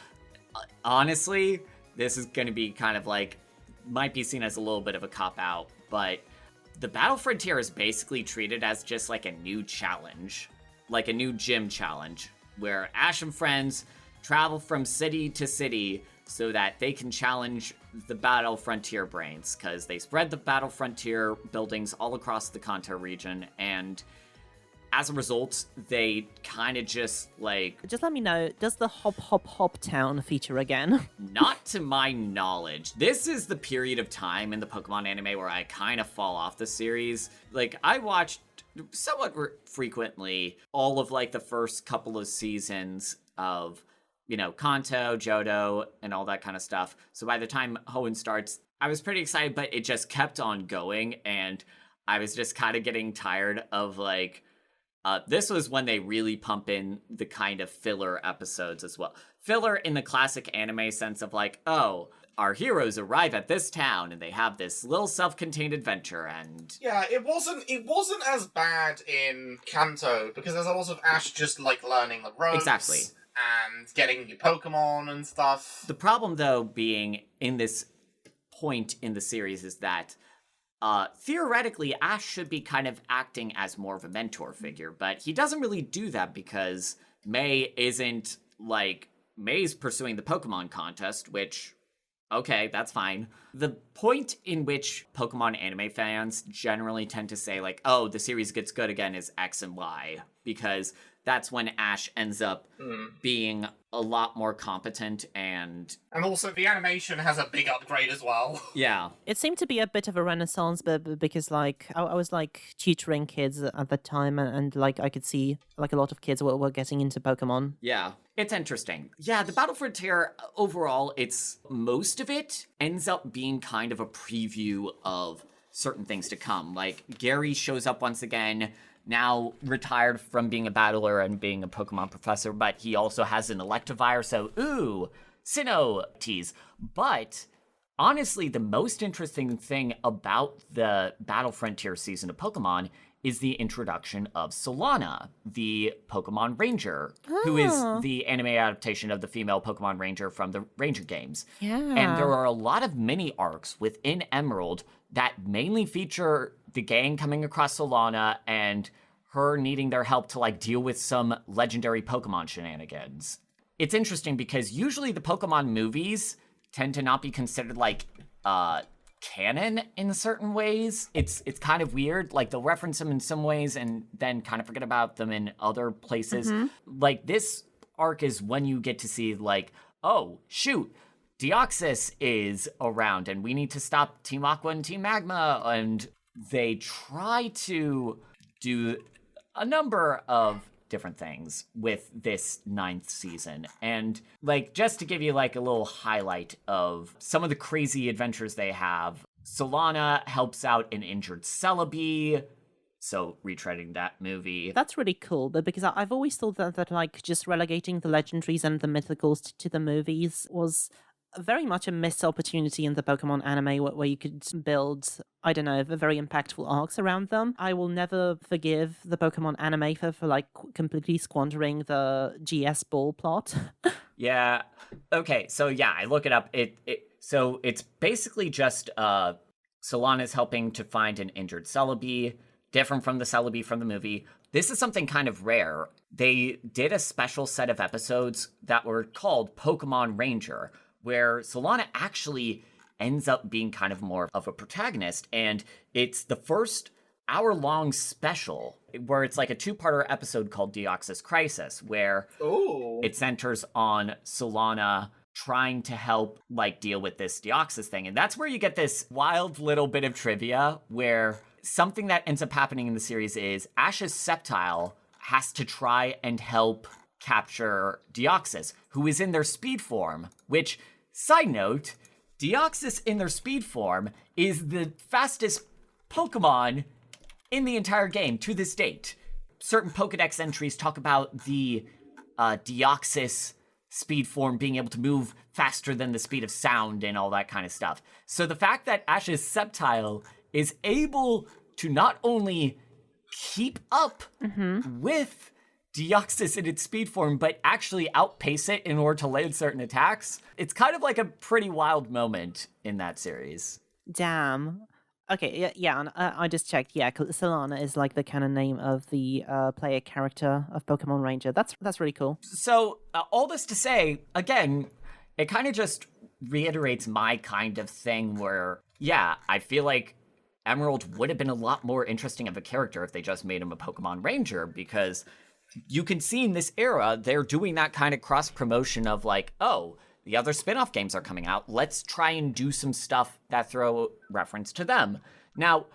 honestly, this is going to be kind of, like, might be seen as a little bit of a cop-out, but the Battle Frontier is basically treated as just, like, a new challenge, like a new gym challenge, where Ash and friends travel from city to city so that they can challenge the Battle Frontier brains, because they spread the Battle Frontier buildings all across the Kanto region, and as a result, they kind of just, like... Just let me know, does the Hop town feature again? Not to my knowledge. This is the period of time in the Pokemon anime where I kind of fall off the series. Like, I watched somewhat frequently all of, like, the first couple of seasons of, you know, Kanto, Johto, and all that kind of stuff. So by the time Hoenn starts, I was pretty excited, but it just kept on going, and I was just kind of getting tired of, like... this was when they really pump in the kind of filler episodes as well. Filler in the classic anime sense of, like, oh, our heroes arrive at this town and they have this little self-contained adventure, and... Yeah, it wasn't as bad in Kanto, because there's a lot of Ash just, like, learning the ropes. Exactly. And getting new Pokemon and stuff. The problem, though, being in this point in the series is that theoretically, Ash should be kind of acting as more of a mentor figure, but he doesn't really do that because May isn't, like, May's pursuing the Pokemon contest, which, okay, that's fine. The point in which Pokemon anime fans generally tend to say, like, oh, the series gets good again is X and Y, because that's when Ash ends up being a lot more competent and also the animation has a big upgrade as well. Yeah. It seemed to be a bit of a renaissance, but because, like, I was, like, tutoring kids at the time, and like, I could see, like, a lot of kids were getting into Pokemon. Yeah. It's interesting. Yeah, the Battle Frontier, overall, most of it ends up being kind of a preview of certain things to come. Like, Gary shows up once again, now retired from being a battler and being a Pokemon professor, but he also has an Electivire, so ooh, Sinnoh tease. But honestly, the most interesting thing about the Battle Frontier season of Pokemon is the introduction of Solana, the Pokemon Ranger, who is the anime adaptation of the female Pokemon Ranger from the Ranger games. Yeah. And there are a lot of mini arcs within Emerald that mainly feature the gang coming across Solana and her needing their help to, like, deal with some legendary Pokemon shenanigans. It's interesting because usually the Pokemon movies tend to not be considered, like, canon in certain ways. It's kind of weird. Like, they'll reference them in some ways and then kind of forget about them in other places. Like, this arc is when you get to see, like, oh, shoot, Deoxys is around and we need to stop Team Aqua and Team Magma, and they try to do a number of different things with this 9th season. And, like, just to give you, like, a little highlight of some of the crazy adventures they have, Solana helps out an injured Celebi, so retreading that movie. That's really cool, but because I've always thought that like, just relegating the legendaries and the mythicals to the movies was very much a missed opportunity in the Pokemon anime where you could build, I don't know, very impactful arcs around them. I will never forgive the Pokemon anime for like completely squandering the GS Ball plot. Yeah. Okay, so yeah, I look it up. So it's basically just Solana's helping to find an injured Celebi, different from the Celebi from the movie. This is something kind of rare. They did a special set of episodes that were called Pokemon Ranger, where Solana actually ends up being kind of more of a protagonist, and it's the first hour-long special where it's like a two-parter episode called Deoxys Crisis, where it centers on Solana trying to help like deal with this Deoxys thing. And that's where you get this wild little bit of trivia where something that ends up happening in the series is Ash's Sceptile has to try and help capture Deoxys, who is in their speed form, which, side note, Deoxys in their speed form is the fastest Pokemon in the entire game to this date. Certain Pokedex entries talk about the Deoxys speed form being able to move faster than the speed of sound and all that kind of stuff. So the fact that Ash's Sceptile is able to not only keep up with Deoxys in its speed form, but actually outpace it in order to land certain attacks, it's kind of like a pretty wild moment in that series. Damn. Okay, yeah, and I just checked. Yeah, Solana is like the canon name of the player character of Pokemon Ranger. That's really cool. So all this to say, again, it kind of just reiterates my kind of thing where, yeah, I feel like Emerald would have been a lot more interesting of a character if they just made him a Pokemon Ranger, because you can see in this era, they're doing that kind of cross-promotion of like, oh, the other spin-off games are coming out. Let's try and do some stuff that throw reference to them. Now,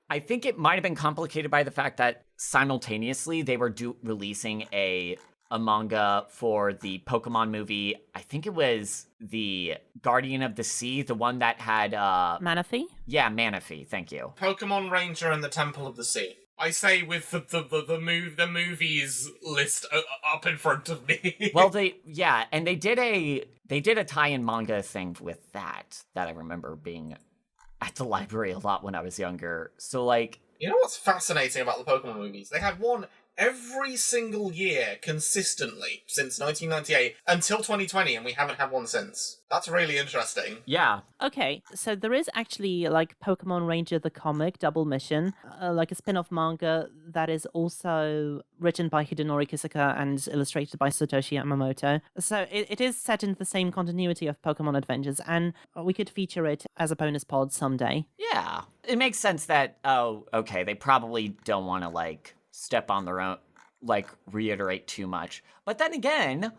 I think it might have been complicated by the fact that simultaneously they were releasing a manga for the Pokemon movie. I think it was the Guardian of the Sea, the one that had... Manaphy? Yeah, Manaphy, thank you. Pokemon Ranger and the Temple of the Sea. I say with the movies list up in front of me. Well, they did a tie-in manga thing with that I remember being at the library a lot when I was younger. So like, you know what's fascinating about the Pokemon movies? They had one every single year consistently since 1998 until 2020, and we haven't had one since. That's really interesting. Yeah. Okay, so there is actually like Pokemon Ranger the comic double mission, like a spin-off manga that is also written by Hidenori Kisuka and illustrated by Satoshi Yamamoto. So it is set in the same continuity of Pokemon Adventures, and we could feature it as a bonus pod someday. Yeah. It makes sense that, oh, okay, they probably don't want to like step on their own, like reiterate too much. But then again,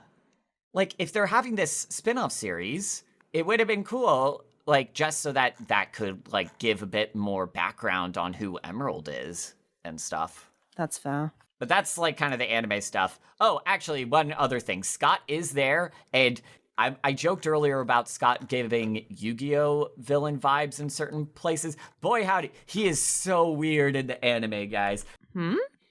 like if they're having this spin-off series, it would have been cool, like just so that could like give a bit more background on who Emerald is and stuff. That's fair. But that's like kind of the anime stuff. Oh, actually, one other thing. Scott is there, and I joked earlier about Scott giving Yu-Gi-Oh! Villain vibes in certain places. Boy, howdy. He is so weird in the anime, guys.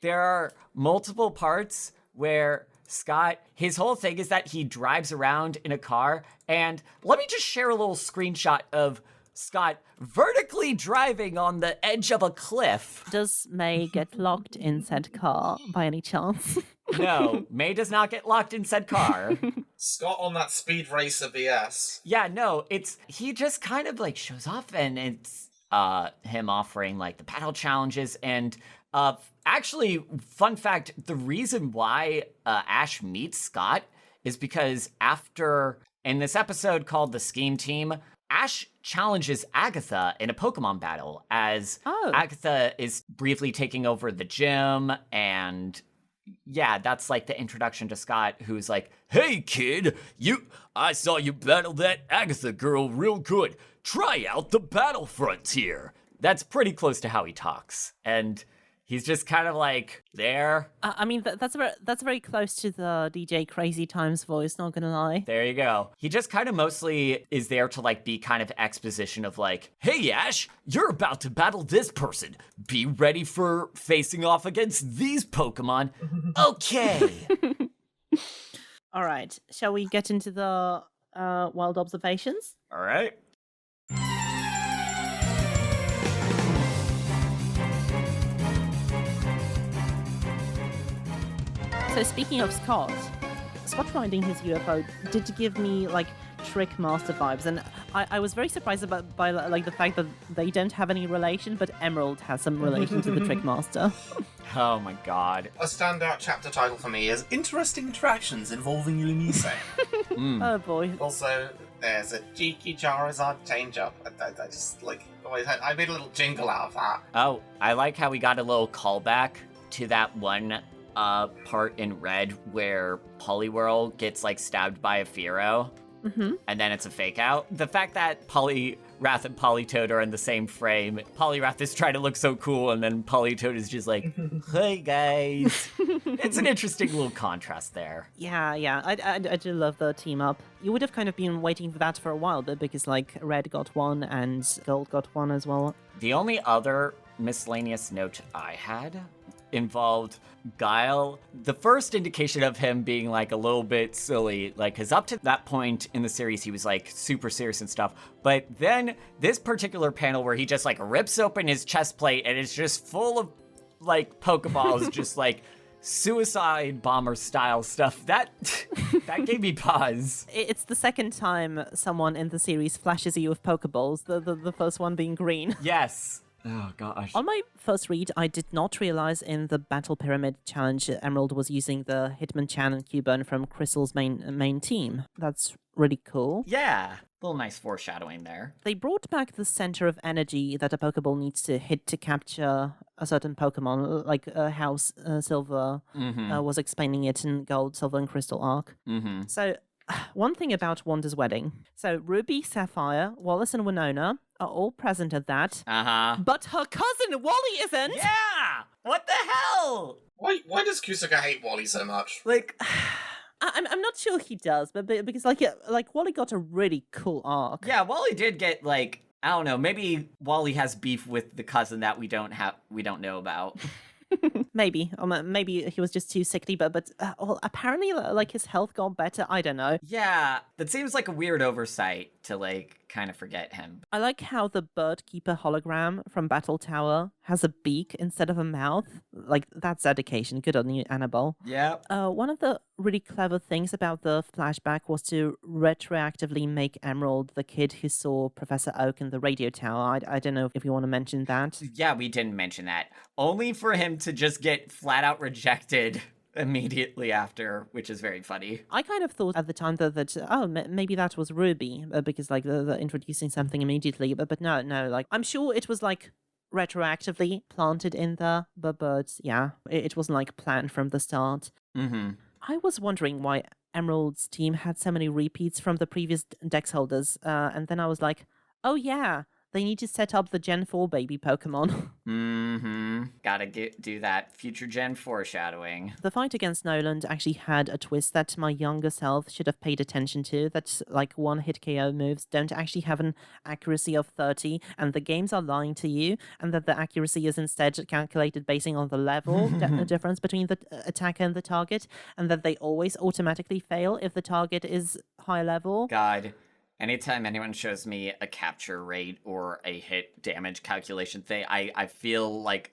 There are multiple parts where Scott, his whole thing is that he drives around in a car, and let me just share a little screenshot of Scott vertically driving on the edge of a cliff. Does May get locked in said car by any chance? No, May does not get locked in said car. Scott on that Speed Racer BS. Yeah, no, he just kind of like shows off, and it's him offering like the battle challenges. And actually, fun fact, the reason why Ash meets Scott is because in this episode called The Scheme Team, Ash challenges Agatha in a Pokemon battle as Agatha is briefly taking over the gym, and yeah, that's like the introduction to Scott, who's like, "Hey kid, I saw you battle that Agatha girl real good. Try out the battle frontier." That's pretty close to how he talks, and he's just kind of like there. I mean, that's very close to the DJ Crazy Times voice, not gonna lie. There you go. He just kind of mostly is there to like be kind of exposition of like, "Hey Ash, you're about to battle this person. Be ready for facing off against these Pokemon." Okay. All right. Shall we get into the wild observations? All right. So speaking of Scott finding his UFO did give me like Trick Master vibes, and I was very surprised by like the fact that they don't have any relation, but Emerald has some relation to the Trickmaster. Oh my god. A standout chapter title for me is Interesting Interactions Involving Lumise. Oh boy. Also, there's a cheeky Charizard change-up. I just, like, always I made a little jingle out of that. Oh, I like how we got a little callback to that one part in Red where Poliwhirl gets, like, stabbed by a Fearow. Mm-hmm. And then it's a fake out. The fact that Poliwrath and Politoed are in the same frame, Poliwrath is trying to look so cool, and then Politoed is just like, hey guys. It's an interesting little contrast there. Yeah, I do love the team up. You would have kind of been waiting for that for a while, but because like Red got one and Gold got one as well. The only other miscellaneous note I had involved Guile. The first indication of him being like a little bit silly, like, because up to that point in the series he was like super serious and stuff, but then this particular panel where he just like rips open his chest plate and it's just full of like Pokeballs, just like suicide bomber style stuff, that gave me pause. It's the second time someone in the series flashes you with Pokeballs, the first one being green. Yes. Oh gosh. On my first read, I did not realize in the Battle Pyramid challenge Emerald was using the Hitmonchan and Cubone from Crystal's main team. That's really cool. Yeah. Little nice foreshadowing there. They brought back the center of energy that a Pokeball needs to hit to capture a certain Pokemon, like how Silver was explaining it in Gold, Silver, and Crystal Arc. Mm-hmm. So, one thing about Wanda's wedding. So, Ruby, Sapphire, Wallace, and Winona are all present at that. Uh-huh. But her cousin Wally isn't! Yeah! What the hell? Why does Kusaka hate Wally so much? Like... I'm not sure he does, but because like Wally got a really cool arc. Yeah, Wally did get like, I don't know, maybe Wally has beef with the cousin that we don't know about. Maybe maybe he was just too sickly, but well, apparently like his health got better. I don't know. Yeah, that seems like a weird oversight to like kind of forget him. I like how the Bird Keeper hologram from Battle Tower has a beak instead of a mouth. Like, that's dedication. Good on you, Annabelle. Yeah. One of the really clever things about the flashback was to retroactively make Emerald the kid who saw Professor Oak in the radio tower. I don't know if you want to mention that. Yeah, we didn't mention that. Only for him to just get flat out rejected immediately after, which is very funny. I kind of thought at the time that maybe that was Ruby, because like they're introducing something immediately, but no, like I'm sure it was like retroactively planted in there, but yeah, it wasn't like planned from the start. Mm-hmm. I was wondering why Emerald's team had so many repeats from the previous Dex Holders, and then I was like, oh yeah, they need to set up the Gen 4 baby Pokemon. Mm-hmm. Gotta do that future Gen foreshadowing. The fight against Noland actually had a twist that my younger self should have paid attention to, that like one-hit KO moves don't actually have an accuracy of 30, and the games are lying to you, and that the accuracy is instead calculated basing on the level difference between the attacker and the target, and that they always automatically fail if the target is high level. God. Anytime anyone shows me a capture rate or a hit damage calculation thing, I feel like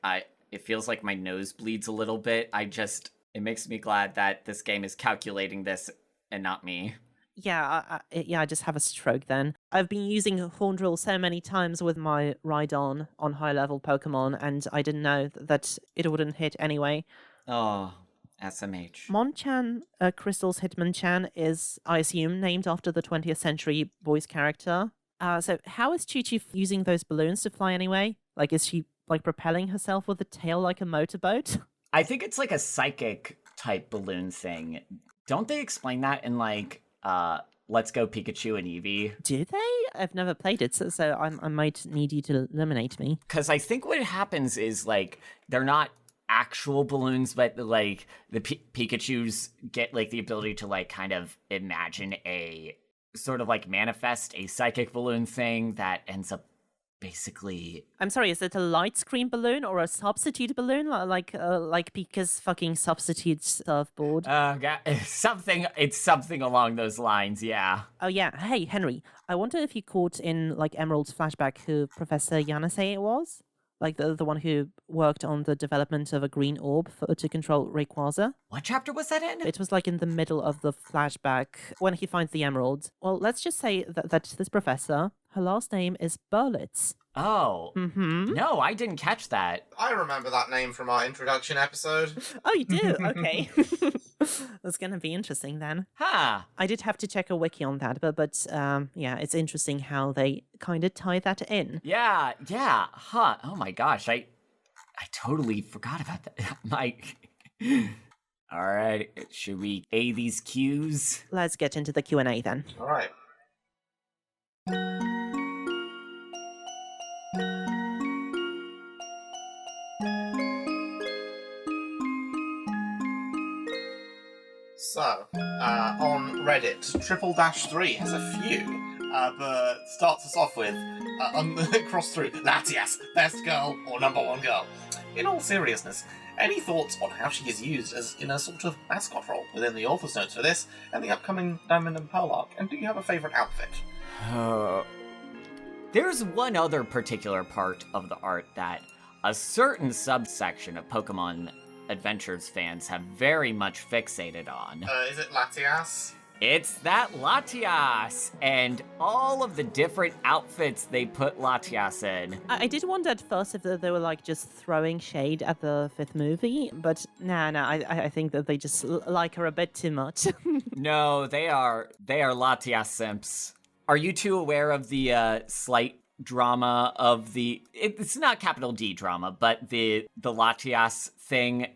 it feels like my nose bleeds a little bit. It makes me glad that this game is calculating this and not me. Yeah, I just have a stroke then. I've been using Horn Drill so many times with my Rhydon on high-level Pokemon, and I didn't know that it wouldn't hit anyway. Oh, SMH. Monchan, Crystal's Hitmonchan, is, I assume, named after the 20th century voice character. So how is Chi-Chi using those balloons to fly anyway? Like, is she, like, propelling herself with a tail like a motorboat? I think it's like a psychic type balloon thing. Don't they explain that in, like, Let's Go Pikachu and Eevee? Do they? I've never played it, so I might need you to eliminate me. Because I think what happens is, like, they're not actual balloons, but like the Pikachus get like the ability to like kind of imagine a sort of like manifest a psychic balloon thing that ends up basically... I'm sorry, is it a light screen balloon or a substitute balloon? Like Pika's fucking substitute surfboard? It's something along those lines, yeah. Oh yeah, hey Henry, I wonder if you caught in like Emerald's flashback who Professor Yanase it was? like the one who worked on the development of a green orb to control Rayquaza. What chapter was that in? It was like in the middle of the flashback when he finds the emerald. Well, let's just say that this professor, her last name is Berlitz. Oh. Mm-hmm. No, I didn't catch that. I remember that name from our introduction episode. Oh, you do? Okay. That's going to be interesting then. Huh. I did have to check a wiki on that, but yeah, it's interesting how they kind of tie that in. Yeah. Huh. Oh my gosh, I totally forgot about that. All right, should we A these cues? Let's get into the Q&A then. All right. So, on Reddit, triple-3 has a few, but starts us off with, cross through, Latias, best girl or number one girl. In all seriousness, any thoughts on how she is used as in a sort of mascot role within the author's notes for this and the upcoming Diamond and Pearl arc? And do you have a favourite outfit? There's one other particular part of the art that a certain subsection of Pokemon Adventures fans have very much fixated on. Is it Latias? It's that Latias, and all of the different outfits they put Latias in. I did wonder at first if they were like just throwing shade at the fifth movie, but no, I think that they just like her a bit too much. No, they are Latias simps. Are you two aware of the slight drama of the... It's not capital D drama, but the Latias thing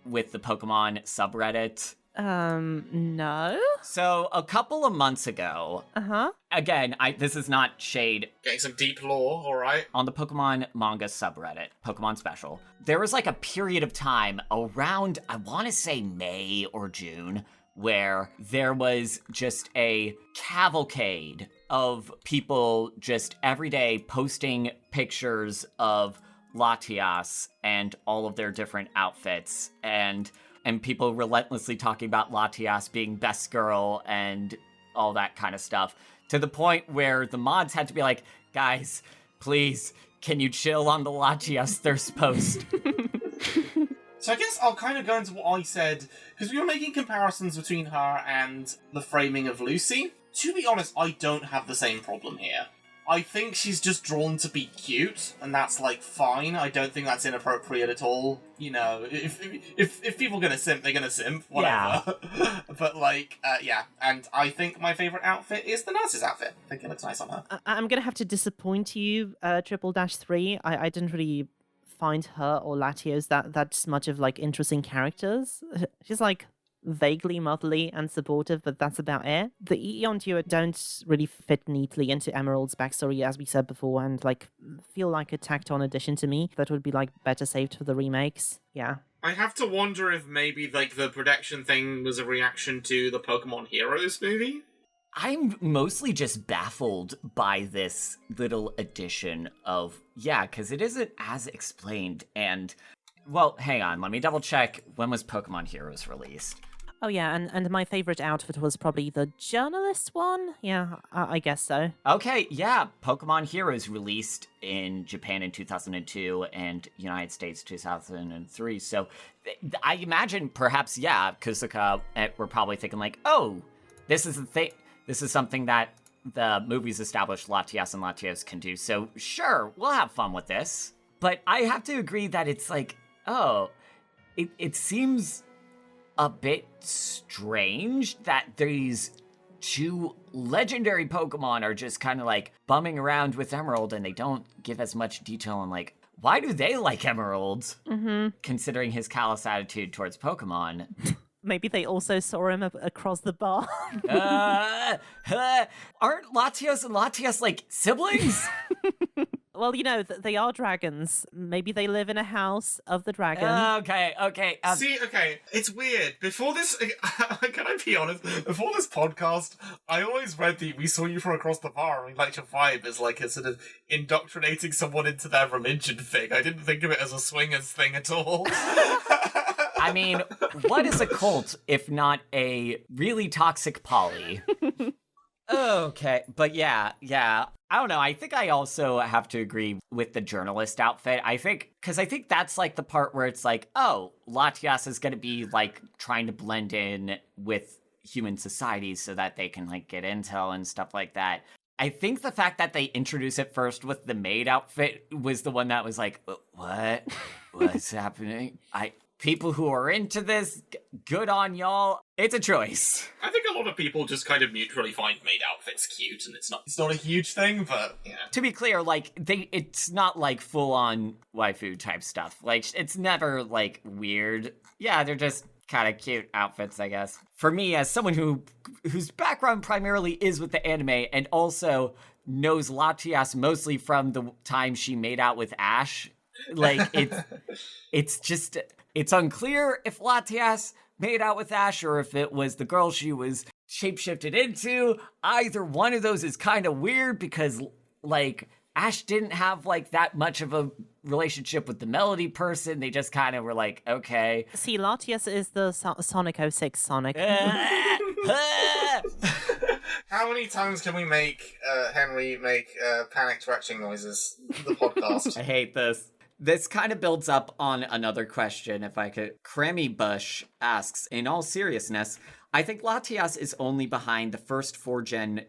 with the Pokemon subreddit? No. So, a couple of months ago... Uh-huh. Again, this is not shade. Getting some deep lore, alright. On the Pokemon manga subreddit, Pokemon Special, there was like a period of time around, I want to say May or June, where there was just a cavalcade of people just every day posting pictures of Latias and all of their different outfits, and people relentlessly talking about Latias being best girl and all that kind of stuff, to the point where the mods had to be like, guys, please, can you chill on the Latias thirst post? So I guess I'll kind of go into what I said, because we were making comparisons between her and the framing of Lucy. To be honest, I don't have the same problem here. I think she's just drawn to be cute, and that's, like, fine. I don't think that's inappropriate at all. You know, if people are gonna simp, they're gonna simp, whatever. Yeah. But, like, yeah. And I think my favourite outfit is the nurse's outfit. I think it looks nice on her. I'm gonna have to disappoint you, triple-3. I didn't really find her or Latios that much of, like, interesting characters. She's, like, vaguely motherly and supportive, but that's about it. The Eon duo don't really fit neatly into Emerald's backstory, as we said before, and like feel like a tacked on addition to me that would be like better saved for the remakes. Yeah. I have to wonder if maybe like the production thing was a reaction to the Pokemon Heroes movie. I'm mostly just baffled by this little addition of, because it isn't as explained. And, well, hang on, let me double check. When was Pokemon Heroes released? Oh, yeah, and my favorite outfit was probably the journalist one? Yeah, I guess so. Okay, yeah, Pokemon Heroes released in Japan in 2002 and United States 2003. So I imagine perhaps, Kusuka were probably thinking like, oh, this is the thing. This is something that the movies established Latias and Latios can do. So sure, we'll have fun with this. But I have to agree that it's like, it seems a bit strange that these two legendary Pokemon are just kind of like bumming around with Emerald, and they don't give as much detail on like, why do they like Emerald? Mm-hmm. Considering his callous attitude towards Pokemon. Maybe they also saw him across the bar. Aren't Latios and Latias like siblings? Well, you know, they are dragons. Maybe they live in a house of the dragon. Okay. See, it's weird. Before this, can I be honest? Before this podcast, I always read we saw you from across the bar, and we liked your vibe as like a sort of indoctrinating someone into their religion thing. I didn't think of it as a swingers thing at all. I mean, what is a cult if not a really toxic poly? Okay, but yeah. I don't know. I think I also have to agree with the journalist outfit. I think that's like the part where it's like, oh, Latias is going to be like trying to blend in with human society so that they can like get intel and stuff like that. I think the fact that they introduce it first with the maid outfit was the one that was like, what? What's happening? People who are into this, good on y'all. It's a choice. I think a lot of people just kind of mutually find maid outfits cute, and it's not a huge thing, but yeah. To be clear, like it's not like full on waifu type stuff. Like it's never like weird. Yeah, they're just kind of cute outfits, I guess. For me, as someone whose background primarily is with the anime and also knows Latias mostly from the time she made out with Ash, like it's unclear if Latias made out with Ash or if it was the girl she was shapeshifted into. Either one of those is kind of weird because, like, Ash didn't have, like, that much of a relationship with the Melody person. They just kind of were like, okay. See, Latias is the Sonic 06 Sonic. How many times can we make Henry make panicked retching noises? The podcast. I hate this. This kind of builds up on another question, if I could. Cremmy Bush asks, in all seriousness, I think Latias is only behind the first 4 gen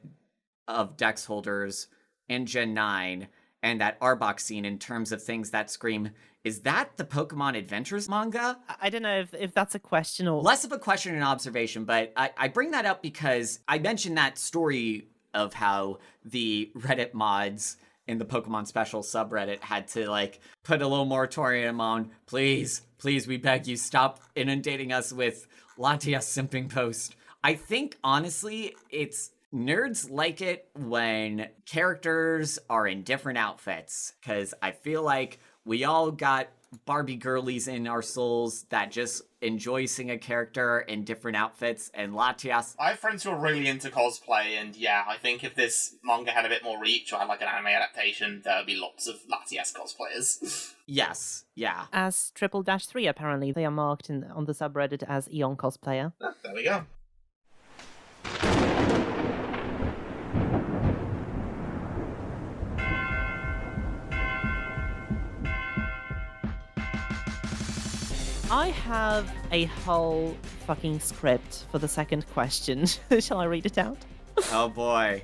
of Dex Holders and Gen 9 and that Arbok scene in terms of things that scream, is that the Pokemon Adventures manga? I don't know if that's a question or... Less of a question and observation, but I bring that up because I mentioned that story of how the Reddit mods in the Pokemon Special subreddit had to, like, put a little moratorium on, please, we beg you, stop inundating us with Latias simping post. I think, honestly, it's nerds like it when characters are in different outfits, because I feel like we all got Barbie girlies in our souls that just enjoy seeing a character in different outfits, and Latias... I have friends who are really into cosplay, and yeah, I think if this manga had a bit more reach or had like an anime adaptation, there would be lots of Latias cosplayers. Yes, yeah. As /3, apparently. They are marked on the subreddit as Eon cosplayer. Ah, there we go. I have a whole fucking script for the second question. Shall I read it out? Oh boy.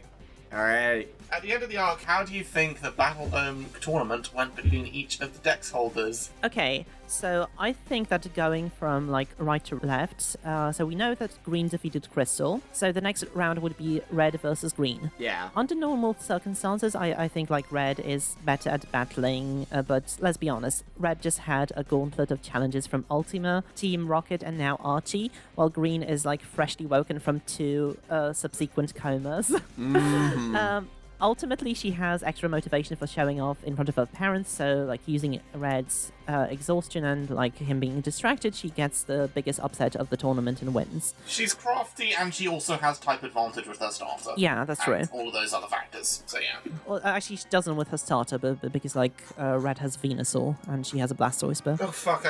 Alright. At the end of the arc, how do you think the Battle Dome tournament went between each of the Dex Holders? Okay, so I think that going from like right to left, so we know that green defeated Crystal, so the next round would be red versus green. Yeah. Under normal circumstances, I think like red is better at battling, but let's be honest, red just had a gauntlet of challenges from Ultima, Team Rocket, and now Archie, while green is like freshly woken from 2 subsequent comas. Mm-hmm. Ultimately, she has extra motivation for showing off in front of her parents, so like using Red's exhaustion and like him being distracted, she gets the biggest upset of the tournament and wins. She's crafty and she also has type advantage with her starter. Yeah, that's true. All of those other factors, so yeah. Well, actually, she doesn't with her starter, but because like Red has Venusaur and she has a Blastoise. Oh fuck!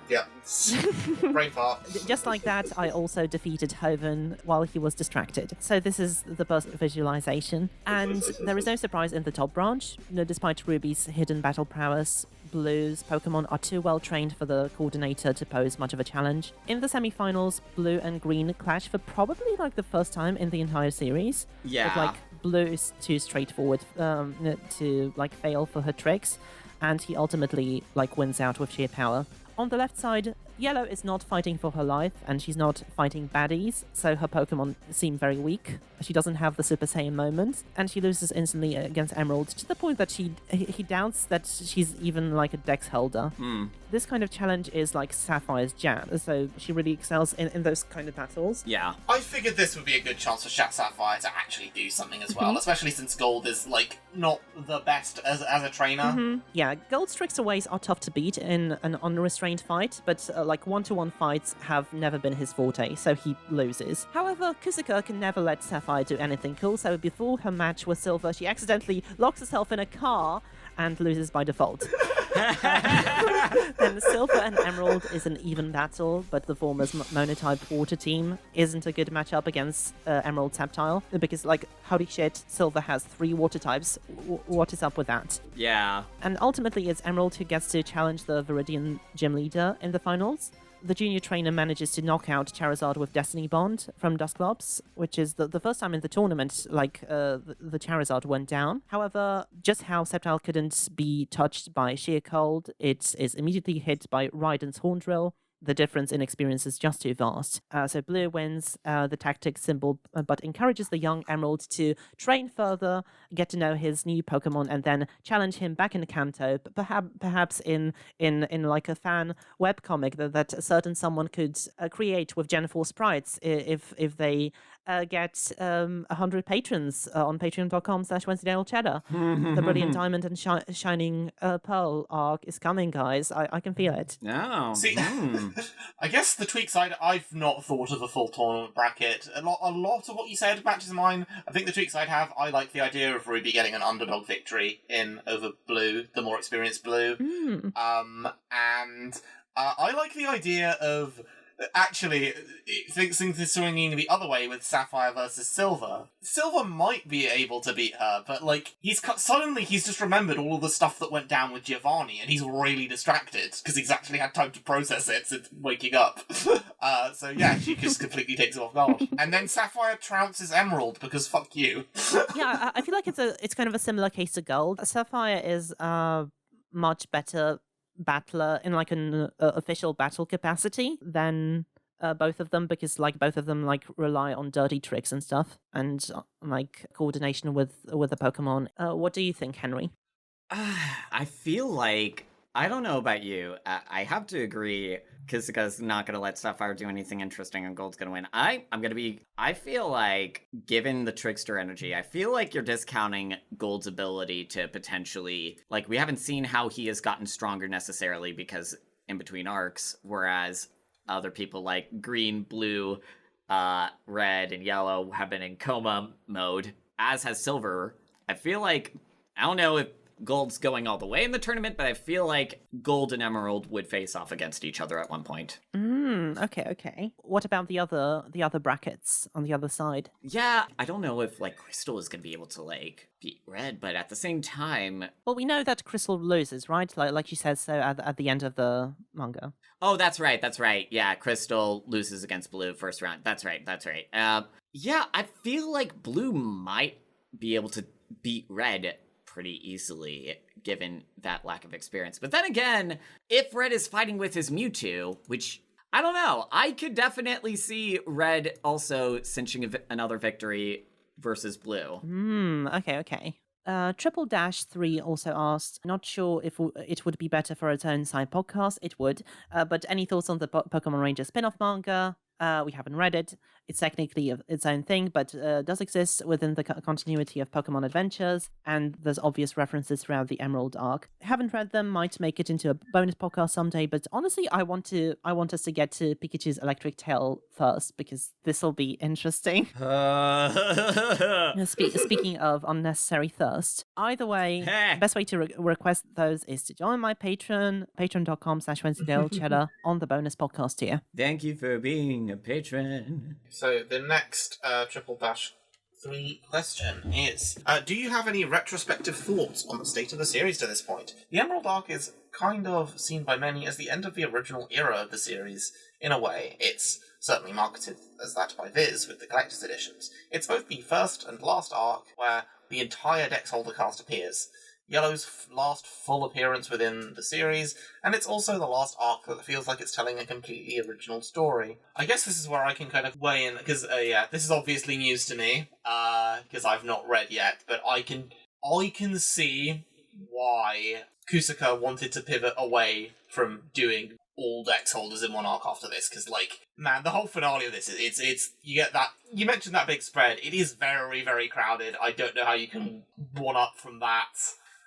Yeah. Brain fart. Just like that, I also defeated Hoven while he was distracted. So this is the burst visualization, and there is no surprise in the top branch. Despite Ruby's hidden battle prowess, Blue's Pokemon are too well trained for the coordinator to pose much of a challenge. In the semi-finals, Blue and Green clash for probably like the first time in the entire series. Yeah. But, like, Blue is too straightforward to like fail for her tricks, and he ultimately like wins out with sheer power. On the left side, Yellow is not fighting for her life, and she's not fighting baddies, so her Pokemon seem very weak. She doesn't have the Super Saiyan moment, and she loses instantly against Emerald, to the point that he doubts that she's even like a Dex Holder. This kind of challenge is like Sapphire's jam, so she really excels in those kind of battles. Yeah. I figured this would be a good chance for Shat Sapphire to actually do something as well, especially since Gold is like not the best as a trainer. Yeah, Gold's tricks or ways are tough to beat in an unrestrained fight, but like one-to-one fights have never been his forte, so he loses. However, Kusaka can never let Sapphire do anything cool, so before her match with Silver, she accidentally locks herself in a car and loses by default. Then Silver and Emerald is an even battle, but the former's monotype water team isn't a good matchup against Emerald Sceptile, because, like, holy shit, Silver has 3 water types. What is up with that? Yeah. And ultimately, it's Emerald who gets to challenge the Viridian gym leader in the finals. The junior trainer manages to knock out Charizard with Destiny Bond from Dusclops, which is the first time in the tournament, like, the Charizard went down. However, just how Sceptile couldn't be touched by Sheer Cold, it is immediately hit by Raiden's Horn Drill. The difference in experience is just too vast. So Blue wins the tactics symbol, but encourages the young Emerald to train further, get to know his new Pokemon, and then challenge him back in Kanto, perhaps in like a fan webcomic that a certain someone could create with Gen 4 sprites if they get 100 patrons on patreon.com/Wensleydale Cheddar. The Brilliant Diamond and Shining Pearl arc is coming, guys. I can feel it. Oh. See, I guess the tweak side, I've not thought of a full tournament bracket. A lot of what you said matches mine. I think the tweaks I'd have, I like the idea of Ruby getting an underdog victory over Blue, the more experienced Blue. And I like the idea of actually things swinging the other way with Sapphire versus Silver. Silver might be able to beat her, but like suddenly he's just remembered all of the stuff that went down with Giovanni, and he's really distracted because he's actually had time to process it since waking up. So yeah, she just completely takes him off guard, and then Sapphire trounces Emerald because fuck you. Yeah, I feel like it's kind of a similar case to Gold. Sapphire is much better battler in like an official battle capacity than both of them, because like both of them like rely on dirty tricks and stuff and like coordination with the Pokemon. What do you think, Henry? I feel like, I don't know about you, I have to agree, Kisuka's not going to let Sapphire do anything interesting and Gold's going to win. I feel like, given the Trickster energy, I feel like you're discounting Gold's ability to potentially, like, we haven't seen how he has gotten stronger necessarily because in between arcs, whereas other people like Green, Blue, Red, and Yellow have been in coma mode, as has Silver. I feel like, I don't know if Gold's going all the way in the tournament, but I feel like Gold and Emerald would face off against each other at one point. Okay. What about the other brackets on the other side? Yeah, I don't know if like Crystal is going to be able to like beat Red, but at the same time... Well, we know that Crystal loses, right? Like she says so at the end of the manga. Oh, that's right. Yeah, Crystal loses against Blue first round. That's right. Yeah, I feel like Blue might be able to beat Red pretty easily, given that lack of experience. But then again, if Red is fighting with his Mewtwo, which, I don't know, I could definitely see Red also cinching another victory versus Blue. Okay. Triple Dash 3 also asked, not sure if it would be better for its own side podcast. It would. But any thoughts on the Pokemon Ranger spin-off manga? We haven't read it. It's technically its own thing, but does exist within the continuity of Pokemon Adventures, and there's obvious references throughout the Emerald arc. Haven't read them, might make it into a bonus podcast someday, but honestly, I want us to get to Pikachu's Electric Tail first, because this will be interesting. Speaking of unnecessary thirst, either way, best way to request those is to join my Patreon, patreon.com/Wensleydale Cheddar on the bonus podcast tier. Thank you for being a patron. So the next Triple Dash 3 question is, do you have any retrospective thoughts on the state of the series to this point? The Emerald arc is kind of seen by many as the end of the original era of the series. In a way, it's certainly marketed as that by Viz with the collector's editions. It's both the first and last arc where the entire Dex Holder cast appears. Yellow's last full appearance within the series, and it's also the last arc that feels like it's telling a completely original story. I guess this is where I can kind of weigh in, because, this is obviously news to me, because I've not read yet, but I can see why Kisuka wanted to pivot away from doing all Dex Holders in one arc after this, because, like, man, the whole finale of this, it's you get that, you mentioned that big spread, it is very, very crowded. I don't know how you can one up from that.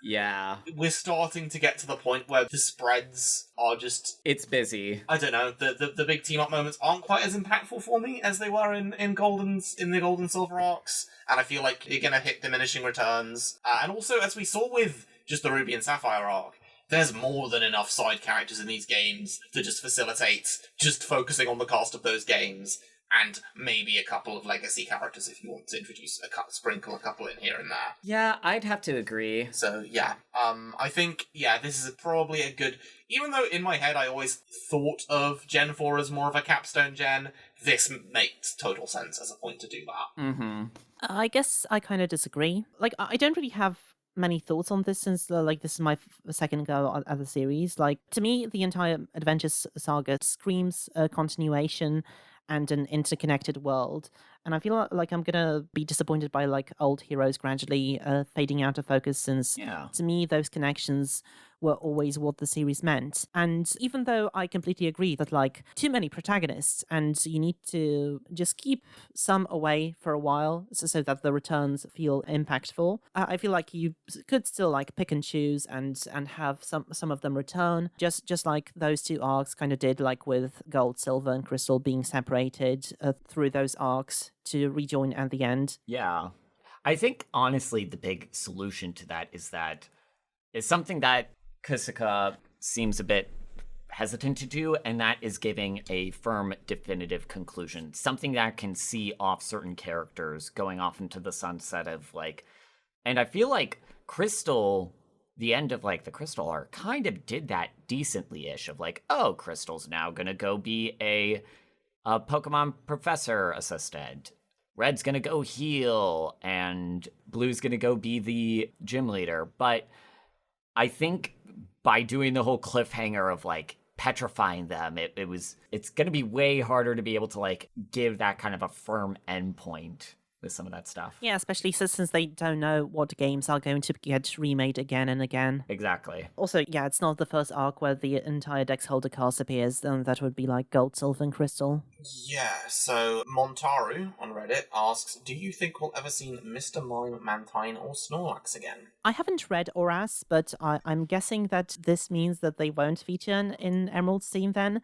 Yeah. We're starting to get to the point where the spreads are just... It's busy. I don't know, the big team-up moments aren't quite as impactful for me as they were in the Gold and Silver arcs, and I feel like you're gonna hit diminishing returns. And also, as we saw with just the Ruby and Sapphire arc, there's more than enough side characters in these games to just facilitate just focusing on the cast of those games, and maybe a couple of legacy characters if you want to introduce sprinkle a couple in here and there. Yeah, I'd have to agree. So, yeah. I think, this is probably a good... Even though in my head I always thought of Gen 4 as more of a capstone gen, this makes total sense as a point to do that. Mm-hmm. I guess I kind of disagree. Like, I don't really have many thoughts on this since, this is my second go at the series. Like, to me, the entire Adventures saga screams a continuation and an interconnected world. And I feel like I'm gonna be disappointed by old heroes gradually fading out of focus, since to me those connections were always what the series meant. And even though I completely agree that too many protagonists and you need to just keep some away for a while so that the returns feel impactful, I feel like you could still pick and choose and have some of them return, just like those two arcs kind of did, with Gold, Silver, and Crystal being separated through those arcs to rejoin at the end. Yeah. I think, honestly, the big solution to that is something that Kusaka seems a bit hesitant to do, and that is giving a firm, definitive conclusion. Something that can see off certain characters going off into the sunset of, And I feel like Crystal, the end of, the Crystal arc, kind of did that decently-ish of, oh, Crystal's now gonna go be a Pokemon professor assistant. Red's gonna go heal, and Blue's gonna go be the gym leader. But I think by doing the whole cliffhanger of petrifying them, it's gonna be way harder to be able to give that kind of a firm endpoint with some of that stuff. Yeah, especially since they don't know what games are going to get remade again and again. Exactly. Also, it's not the first arc where the entire Dex Holder cast appears, and that would be Gold, Silver, and Crystal. Yeah, so Montaru on Reddit asks, do you think we'll ever see Mr. Mime, Mantine, or Snorlax again? I haven't read Oras, but I'm guessing that this means that they won't feature in Emerald's team then.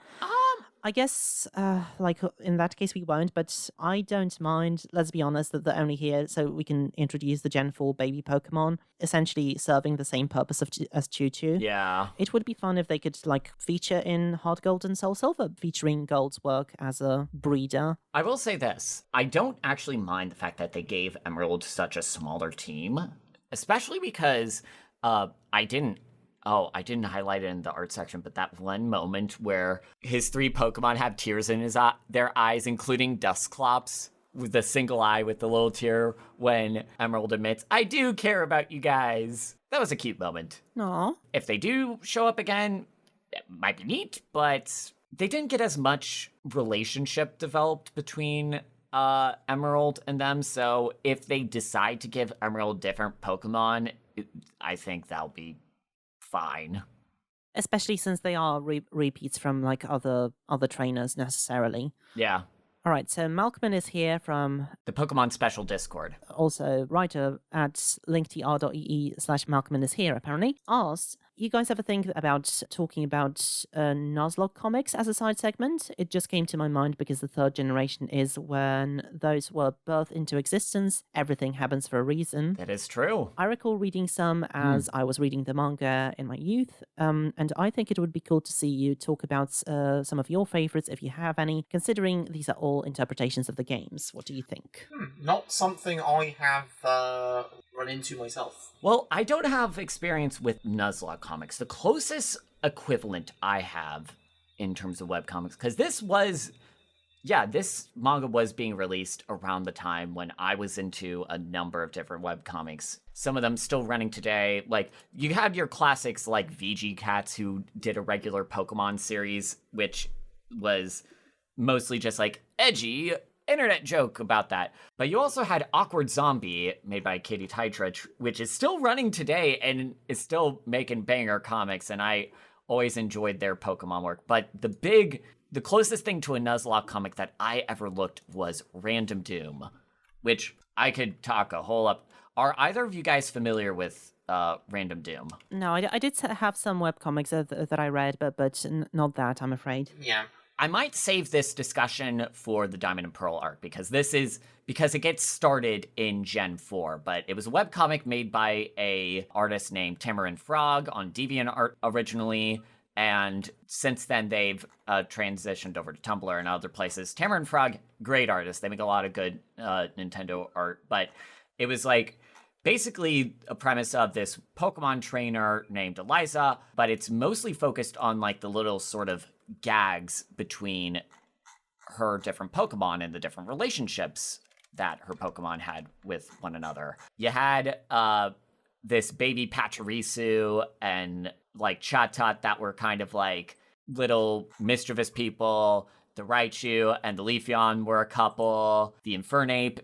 I guess, in that case, we won't, but I don't mind, let's be honest, that they're only here so we can introduce the Gen 4 baby Pokemon, essentially serving the same purpose as Choo-Choo. Yeah. It would be fun if they could, feature in Heart Gold and Soul Silver, featuring Gold's work as a breeder. I will say this. I don't actually mind the fact that they gave Emerald such a smaller team, especially because I didn't highlight it in the art section, but that one moment where his three Pokemon have tears in their eyes, including Dusclops with the single eye with the little tear, when Emerald admits, I do care about you guys. That was a cute moment. Aww. If they do show up again, it might be neat, but they didn't get as much relationship developed between Emerald and them, so if they decide to give Emerald different Pokemon, I think that'll be fine. Especially since they are repeats from other trainers necessarily. Yeah. All right, so Malcolm is here from the Pokemon Special Discord. Also, writer at linktr.ee/Malcolm is here, apparently, asked, you guys ever think about talking about Nuzlocke comics as a side segment? It just came to my mind because the third generation is when those were birthed into existence. Everything happens for a reason. That is true. I recall reading some as I was reading the manga in my youth, and I think it would be cool to see you talk about some of your favorites, if you have any, considering these are all interpretations of the games. What do you think? Not something I have run into myself. Well, I don't have experience with Nuzlocke comics. The closest equivalent I have in terms of webcomics, because this manga was being released around the time when I was into a number of different webcomics. Some of them still running today. You had your classics like VG Cats, who did a regular Pokemon series, which was mostly just edgy internet joke about that. But you also had Awkward Zombie, made by Katie Teitrich, which is still running today and is still making banger comics, and I always enjoyed their Pokemon work. But the closest thing to a Nuzlocke comic that I ever looked was Random Doom, which I could talk a whole up. Are either of you guys familiar with Random Doom? No, I did have some webcomics that I read, but not that, I'm afraid. Yeah. I might save this discussion for the Diamond and Pearl arc because it gets started in Gen 4, but it was a webcomic made by a artist named Tamarin Frog on DeviantArt originally, and since then they've transitioned over to Tumblr and other places. Tamarin Frog, great artist. They make a lot of good Nintendo art, but it was like basically a premise of this Pokemon trainer named Eliza, but it's mostly focused on like the little sort of gags between her different Pokemon and the different relationships that her Pokemon had with one another. You had this baby Pachirisu and like Chatot that were kind of like little mischievous people. The Raichu and the Leafeon were a couple. The Infernape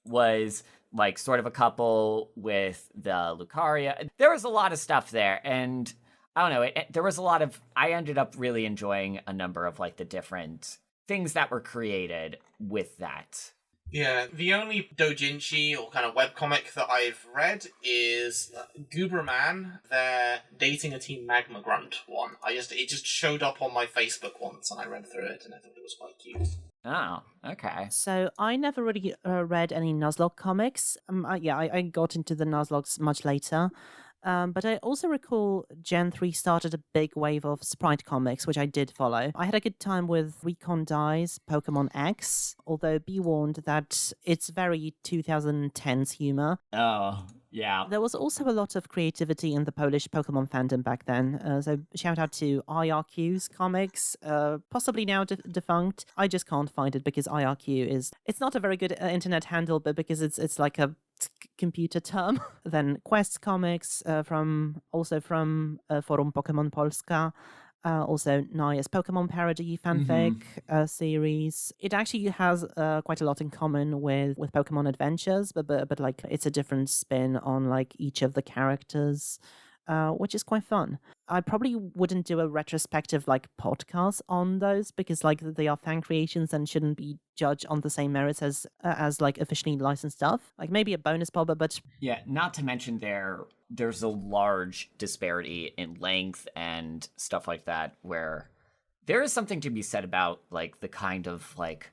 was like sort of a couple with the Lucaria. There was a lot of stuff there, and I don't know, there was a lot of, I ended up really enjoying a number of like the different things that were created with that. Yeah, the only doujinshi or kind of webcomic that I've read is Gooberman, their Dating a Team Magma Grunt one. It just showed up on my Facebook once and I read through it and I thought it was quite cute. Oh, okay. So I never really read any Nuzlocke comics. I got into the Nuzlockes much later. But I also recall Gen 3 started a big wave of Sprite comics, which I did follow. I had a good time with Recon Dai's Pokemon X, although be warned that it's very 2010s humor. Oh, yeah. There was also a lot of creativity in the Polish Pokemon fandom back then. So shout out to IRQ's comics, possibly now defunct. I just can't find it because IRQ it's not a very good internet handle, but because it's like a computer term. Then Quest comics from Forum Pokémon Polska, also Naya's Pokemon parody fanfic series. It actually has quite a lot in common with Pokemon Adventures, but like it's a different spin on like each of the characters, which is quite fun. I probably wouldn't do a retrospective like podcast on those because like they are fan creations and shouldn't be judged on the same merits as like officially licensed stuff. Like maybe a bonus pod, but yeah, not to mention there's a large disparity in length and stuff like that where there is something to be said about like the kind of like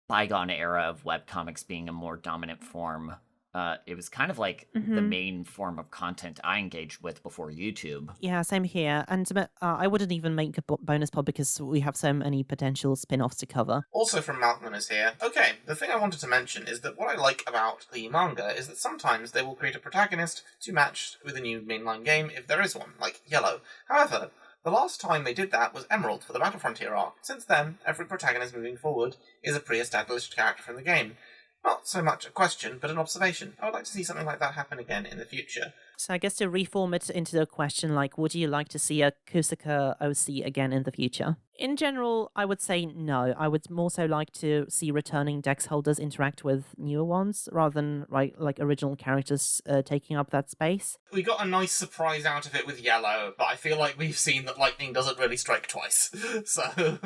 bygone era of webcomics being a more dominant form. It was kind of like the main form of content I engaged with before YouTube. Yeah, same here. And I wouldn't even make a bonus pod because we have so many potential spin-offs to cover. Also from Malcolm is here. Okay, the thing I wanted to mention is that what I like about the manga is that sometimes they will create a protagonist to match with a new mainline game if there is one, like Yellow. However, the last time they did that was Emerald for the Battle Frontier arc. Since then, every protagonist moving forward is a pre-established character from the game. Not so much a question, but an observation. I would like to see something like that happen again in the future. So I guess to reform it into a question like, would you like to see a Kusaka OC again in the future? In general, I would say no. I would more so like to see returning Dex Holders interact with newer ones rather than like original characters taking up that space. We got a nice surprise out of it with Yellow, but I feel like we've seen that lightning doesn't really strike twice. So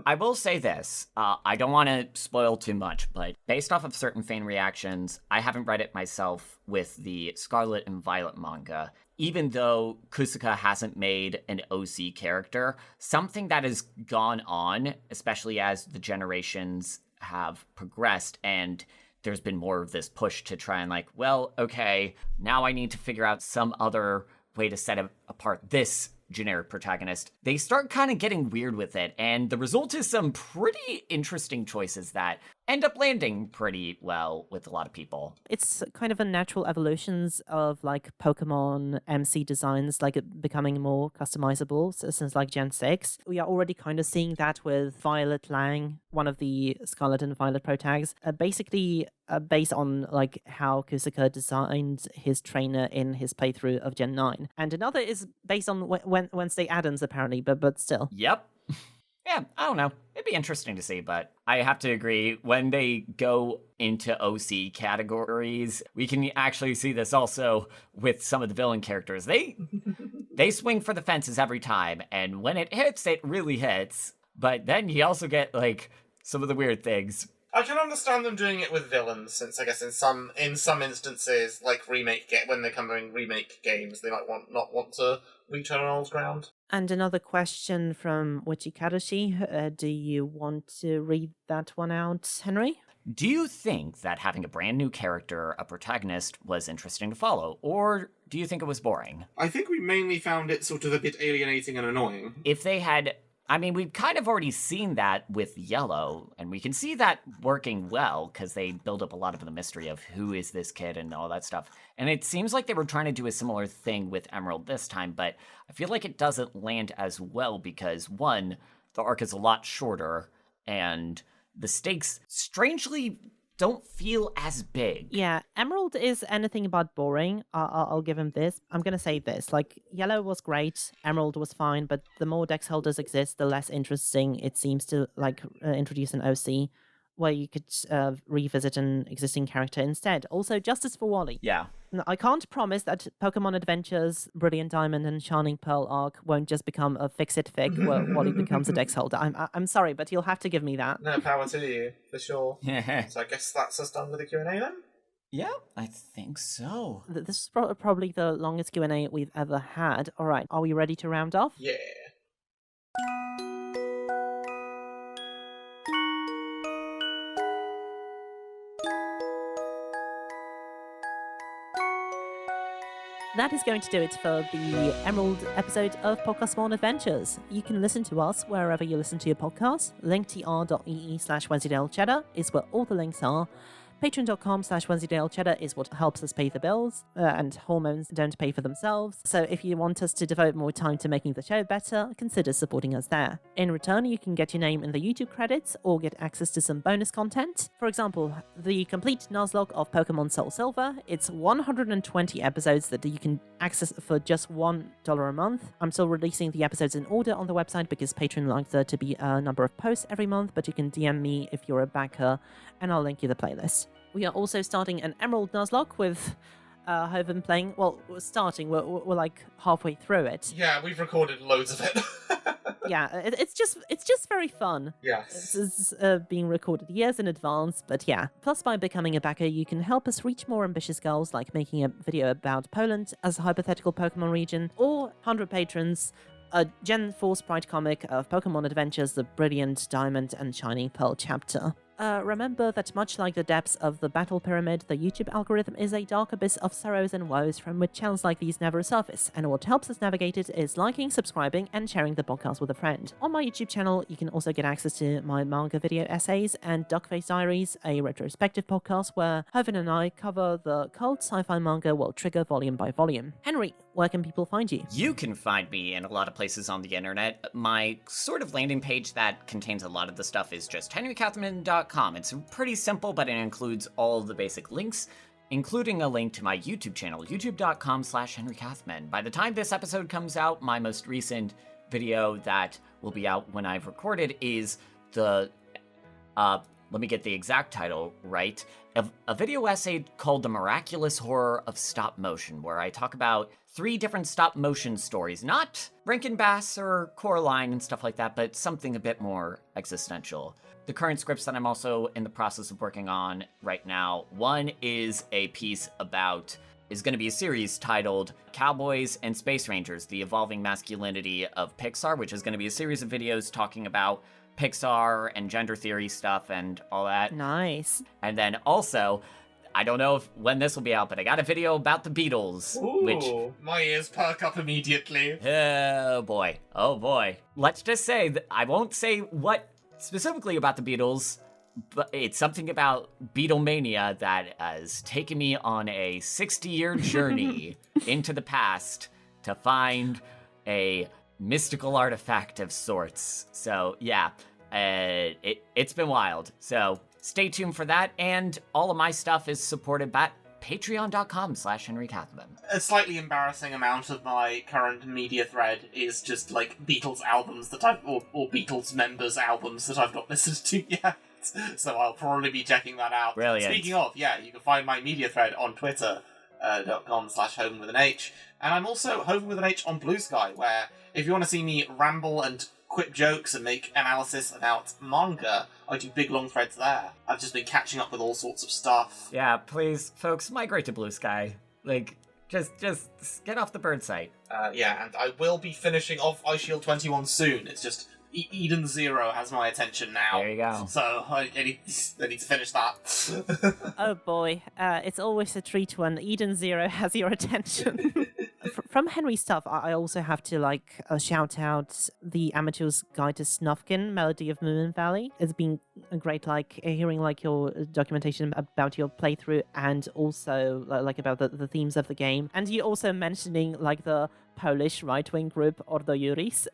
I will say this. I don't want to spoil too much, but based off of certain fan reactions, I haven't read it myself with the Scarlet and Violet manga. Even though Kusaka hasn't made an OC character, something that has gone on, especially as the generations have progressed and there's been more of this push to try and like, well, okay, now I need to figure out some other way to set apart this generic protagonist. They start kind of getting weird with it, and the result is some pretty interesting choices that end up landing pretty well with a lot of people. It's kind of a natural evolutions of like Pokemon MC designs, like it becoming more customizable since like Gen 6. We are already kind of seeing that with Violet Lang, one of the Scarlet and Violet protags, basically based on like how Kusaka designed his trainer in his playthrough of Gen 9. And another is based on Wednesday Addams apparently, but still. Yep. Yeah, I don't know. It'd be interesting to see, but I have to agree, when they go into OC categories, we can actually see this also with some of the villain characters. They swing for the fences every time, and when it hits, it really hits. But then you also get, like, some of the weird things. I can understand them doing it with villains, since I guess in some instances, like when they're coming remake games, they might not want to return on old ground. And another question from Wichikadashi. Do you want to read that one out, Henry? Do you think that having a brand new character, a protagonist, was interesting to follow, or do you think it was boring? I think we mainly found it sort of a bit alienating and annoying. If they had... I mean, we've kind of already seen that with Yellow, and we can see that working well, because they build up a lot of the mystery of who is this kid and all that stuff. And it seems like they were trying to do a similar thing with Emerald this time, but I feel like it doesn't land as well because, one, the arc is a lot shorter, and the stakes strangely don't feel as big. Yeah, Emerald is anything but boring. I'll give him this. I'm going to say this. Like, Yellow was great, Emerald was fine, but the more Dex Holders exist, the less interesting it seems to, introduce an OC where you could revisit an existing character instead. Also, justice for Wally. Yeah. I can't promise that Pokemon Adventures, Brilliant Diamond, and Shining Pearl arc won't just become a fix-it fic where Wally becomes a Dex Holder. I'm sorry, but you'll have to give me that. No, power to you, for sure. So I guess that's us done with the Q&A then? Yeah, I think so. This is probably the longest Q&A we've ever had. All right, are we ready to round off? Yeah. That is going to do it for the Emerald episode of Podcastmon Adventures. You can listen to us wherever you listen to your podcasts. linktr.ee/Wensleydale Cheddar is where all the links are. Patreon.com/Wensleydale Cheddar is what helps us pay the bills, and hormones don't pay for themselves. So if you want us to devote more time to making the show better, consider supporting us there. In return, you can get your name in the YouTube credits or get access to some bonus content. For example, the complete Nuzlocke of Pokemon Soul Silver. It's 120 episodes that you can access for just $1 a month. I'm still releasing the episodes in order on the website because Patreon likes there to be a number of posts every month, but you can DM me if you're a backer, and I'll link you the playlist. We are also starting an Emerald Nuzlocke with Hoven playing. Well, we're starting. We're like halfway through it. Yeah, we've recorded loads of it. Yeah, it's just very fun. Yes. It's being recorded years in advance, but yeah. Plus, by becoming a backer, you can help us reach more ambitious goals, like making a video about Poland as a hypothetical Pokemon region, or 100 patrons, a Gen 4 sprite comic of Pokemon Adventures, the Brilliant Diamond and Shining Pearl chapter. Remember that much like the depths of the battle pyramid, the YouTube algorithm is a dark abyss of sorrows and woes from which channels like these never surface, and what helps us navigate it is liking, subscribing, and sharing the podcast with a friend. On my YouTube channel, you can also get access to my manga video essays and Duckface Diaries, a retrospective podcast where Hoven and I cover the cult sci-fi manga World Trigger volume by volume. Henry, where can people find you? You can find me in a lot of places on the internet. My sort of landing page that contains a lot of the stuff is just henrykathman.com. It's pretty simple, but it includes all the basic links, including a link to my YouTube channel, youtube.com/henrykathman. By the time this episode comes out, my most recent video that will be out when I've recorded is the, let me get the exact title right, a video essay called The Miraculous Horror of Stop Motion, where I talk about 3 different stop motion stories, not Rankin Bass or Coraline and stuff like that, but something a bit more existential. The current scripts that I'm also in the process of working on right now, one is a piece is going to be a series titled Cowboys and Space Rangers, the Evolving Masculinity of Pixar, which is going to be a series of videos talking about Pixar and gender theory stuff and all that. Nice. And then also, I don't know when this will be out, but I got a video about the Beatles. Ooh, my ears perk up immediately. Oh boy. Let's just say that I won't say what specifically about the Beatles, but it's something about Beatlemania that has taken me on a 60-year journey into the past to find a mystical artifact of sorts. So yeah, it's been wild. So stay tuned for that, and all of my stuff is supported by patreon.com/henrykathman. A slightly embarrassing amount of my current media thread is just like Beatles albums that or Beatles members albums that I've not listened to yet. So I'll probably be checking that out. Brilliant. Speaking of, yeah, you can find my media thread on Twitter, .com/Hoven with an H. And I'm also Hoven with an H on Blue Sky, where if you want to see me ramble and quip jokes and make analysis about manga, I do big long threads there. I've just been catching up with all sorts of stuff. Yeah, please, folks, migrate to Blue Sky. Like, just get off the bird site. Yeah, and I will be finishing off Ice Shield 21 soon. It's just Eden Zero has my attention now. There you go. So I need to finish that. Oh boy, it's always a treat when Eden Zero has your attention. From Henry's stuff, I also have to shout out the Amateur's Guide to Snufkin, Melody of Moon Valley. It's been great, hearing your documentation about your playthrough and also about the themes of the game. And you also mentioning the Polish right-wing group Ordo Juris.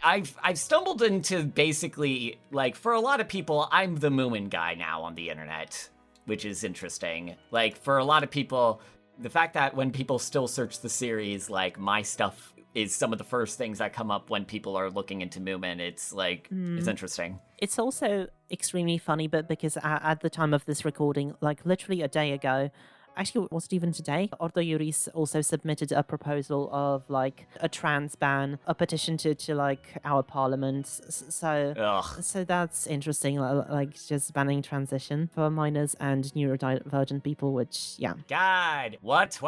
I've stumbled into basically, for a lot of people, I'm the Moomin guy now on the internet, which is interesting. For a lot of people, the fact that when people still search the series, my stuff is some of the first things that come up when people are looking into Moomin, it's it's interesting. It's also extremely funny, but because at the time of this recording, literally a day ago, actually, was it even today? Ordo Juris also submitted a proposal of a trans ban, a petition to our parliament. So that's interesting, just banning transition for minors and neurodivergent people, which, yeah. God, what?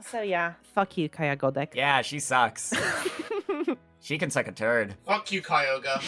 So yeah, fuck you, Kaya Godek. Yeah, she sucks. She can suck a turd. Fuck you, Kyogre.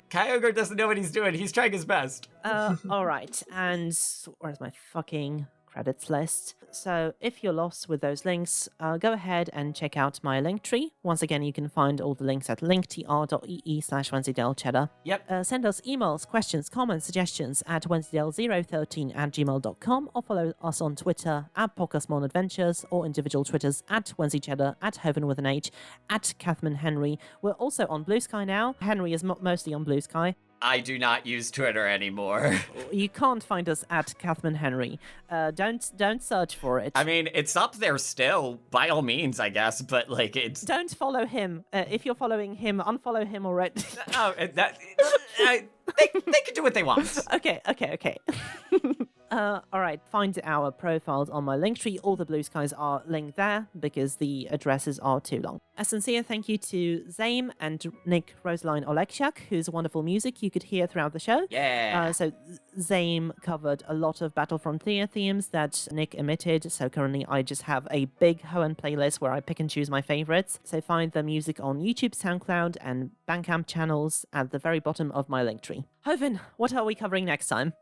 Kyogre doesn't know what he's doing. He's trying his best. All right. And where's my fucking credits list? So if you're lost with those links, go ahead and check out my link tree. Once again, you can find all the links at linktr.ee/Wensleydale Cheddar. Yep. Send us emails, questions, comments, suggestions at wensleydale013@gmail.com or follow us on Twitter at Podcastmon Adventures or individual Twitters at WensleyCheddar, at Hoven with an H, at Kathman Henry. We're also on Blue Sky now. Henry is mostly on Blue Sky. I do not use Twitter anymore. You can't find us at Kathman Henry. Don't search for it. I mean, it's up there still, by all means, I guess, but it's... Don't follow him. If you're following him, unfollow him already. They can do what they want. Okay. All right, find our profiles on my Linktree. All the Blue Skies are linked there because the addresses are too long. A sincere thank you to Zame and Nick Rosaline Oleksiak, whose wonderful music you could hear throughout the show. Yeah. So Zame covered a lot of Battle Frontier themes that Nick emitted, so currently I just have a big Hoenn playlist where I pick and choose my favorites. So find the music on YouTube, SoundCloud, and Bandcamp channels at the very bottom of my Linktree. Hoven, what are we covering next time?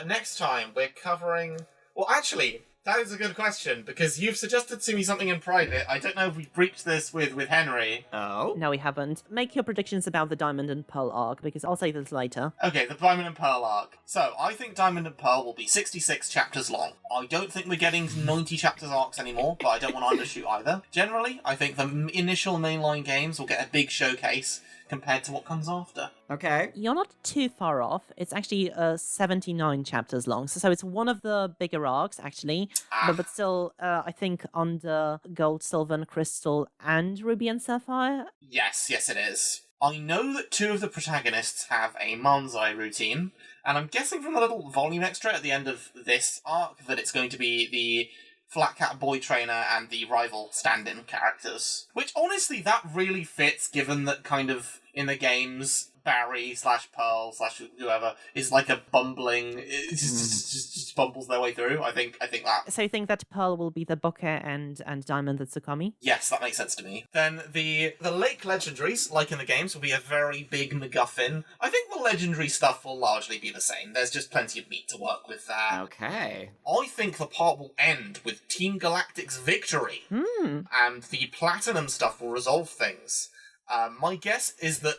Next time, we're covering... Well, actually, that is a good question, because you've suggested to me something in private. I don't know if we breached this with Henry. Oh? No, we haven't. Make your predictions about the Diamond and Pearl arc, because I'll say this later. Okay, the Diamond and Pearl arc. So, I think Diamond and Pearl will be 66 chapters long. I don't think we're getting 90 chapters arcs anymore, but I don't want to undershoot either. Generally, I think the initial mainline games will get a big showcase compared to what comes after. Okay. You're not too far off. It's actually 79 chapters long. So it's one of the bigger arcs, actually. But still, I think under Gold, Silver, and Crystal and Ruby and Sapphire. Yes, it is. I know that two of the protagonists have a manzai routine, and I'm guessing from the little volume extra at the end of this arc that it's going to be the Flat Cat Boy Trainer and the rival stand-in characters. Which, honestly, that really fits, given that kind of, in the games, Barry/Pearl/whoever is like a bumbling... just bumbles their way through. I think that... So you think that Pearl will be the Bokeh and Diamond the Tsukami? Yes, that makes sense to me. Then the Lake Legendaries, like in the games, will be a very big MacGuffin. I think the Legendary stuff will largely be the same. There's just plenty of meat to work with there. Okay. I think the part will end with Team Galactic's victory. And the Platinum stuff will resolve things. My guess is that,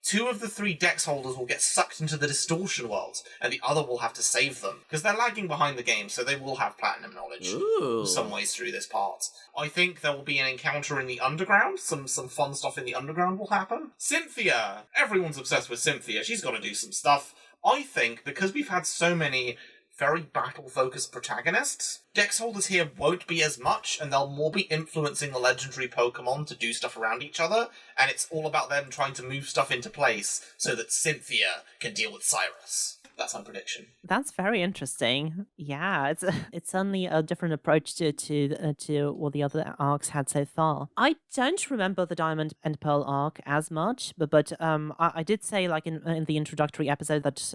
two of the three Dex Holders will get sucked into the Distortion world, and the other will have to save them. Because they're lagging behind the game, so they will have Platinum knowledge. Ooh. Some ways through this part. I think there will be an encounter in the Underground. Some fun stuff in the Underground will happen. Cynthia! Everyone's obsessed with Cynthia. She's got to do some stuff. I think, because we've had so many very battle-focused protagonists, Dex Holders here won't be as much, and they'll more be influencing the legendary Pokemon to do stuff around each other, and it's all about them trying to move stuff into place so that Cynthia can deal with Cyrus. That's my prediction. That's very interesting. Yeah, it's certainly a different approach to what the other arcs had so far. I don't remember the Diamond and Pearl arc as much, but I did say like in the introductory episode that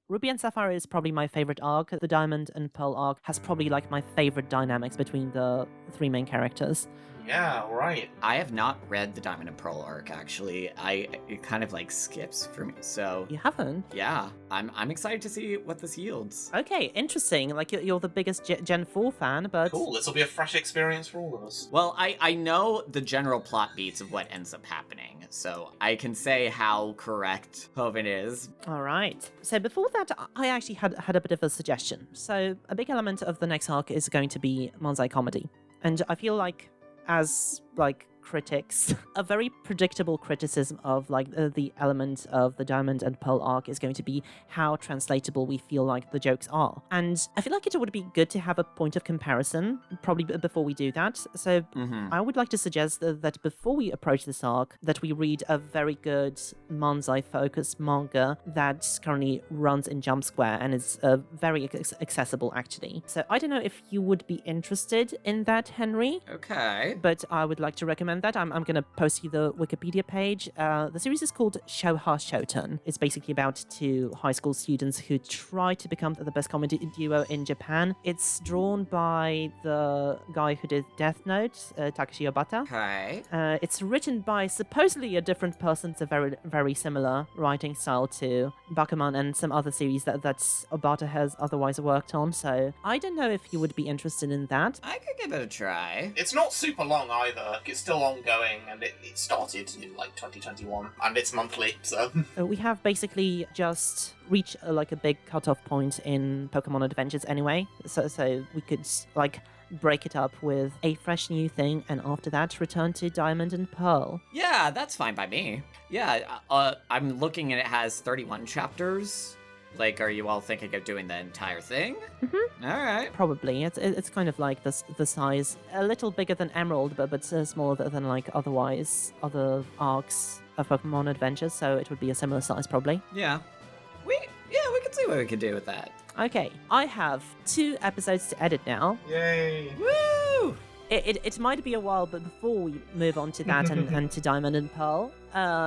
Ruby and Sapphire is probably my favorite arc. The Diamond and Pearl arc has probably like my favorite dynamics between the three main characters. Yeah, right. I have not read the Diamond and Pearl arc, actually. It kind of like skips for me, so... You haven't? Yeah, I'm excited to see what this yields. Okay, interesting. Like, you're the biggest Gen 4 fan, but... Cool, this will be a fresh experience for all of us. Well, I know the general plot beats of what ends up happening, so I can say how correct Hoven is. All right. So before that, I actually had a bit of a suggestion. So a big element of the next arc is going to be Manzai comedy. And I feel like as like critics, a very predictable criticism of like the element of the Diamond and Pearl arc is going to be how translatable we feel like the jokes are. And I feel like it would be good to have a point of comparison probably before we do that. So I would like to suggest that before we approach this arc, that we read a very good Manzai focused manga that currently runs in Jump Square and is very accessible actually. So I don't know if you would be interested in that, Henry. Okay. But I would like to recommend that. I'm going to post you the Wikipedia page. The series is called Shouha Shoten. It's basically about two high school students who try to become the best comedy duo in Japan. It's drawn by the guy who did Death Note, Takashi Obata. Okay. It's written by supposedly a different person. It's a very, very similar writing style to Bakuman and some other series that Obata has otherwise worked on. So I don't know if you would be interested in that. I could give it a try. It's not super long either. It's still ongoing, and it started in like 2021, and it's monthly, so... We have basically just reached like a big cutoff point in Pokemon Adventures anyway, so we could like break it up with a fresh new thing, and after that return to Diamond and Pearl. Yeah, that's fine by me. Yeah, I'm looking and it has 31 chapters. Like, are you all thinking of doing the entire thing? Mm-hmm. All right. Probably. It's kind of like the size, a little bigger than Emerald, but smaller than like other arcs of Pokemon Adventures, so it would be a similar size probably. Yeah. We can see what we can do with that. Okay, I have 2 episodes to edit now. Yay! Woo! It might be a while, but before we move on to that and to Diamond and Pearl,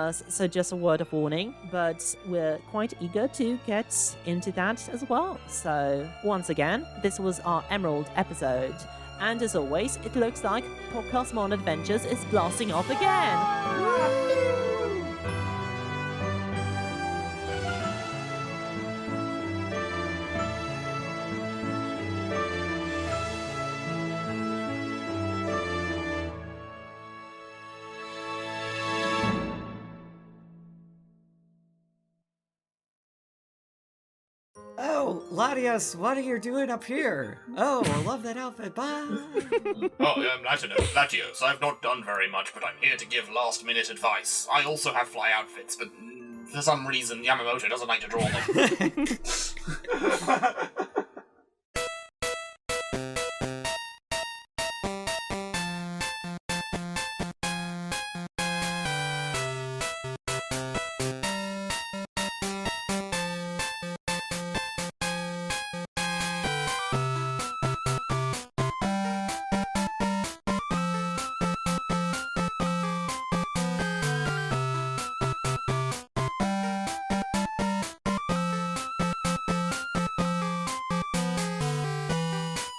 so just a word of warning, but we're quite eager to get into that as well. So once again, this was our Emerald episode, and as always, it looks like Podcastmon Adventures is blasting off again. Woo! Oh, Latias, what are you doing up here? Oh, I love that outfit. Bye. Latias, I've not done very much, but I'm here to give last-minute advice. I also have fly outfits, but for some reason Yamamoto doesn't like to draw them.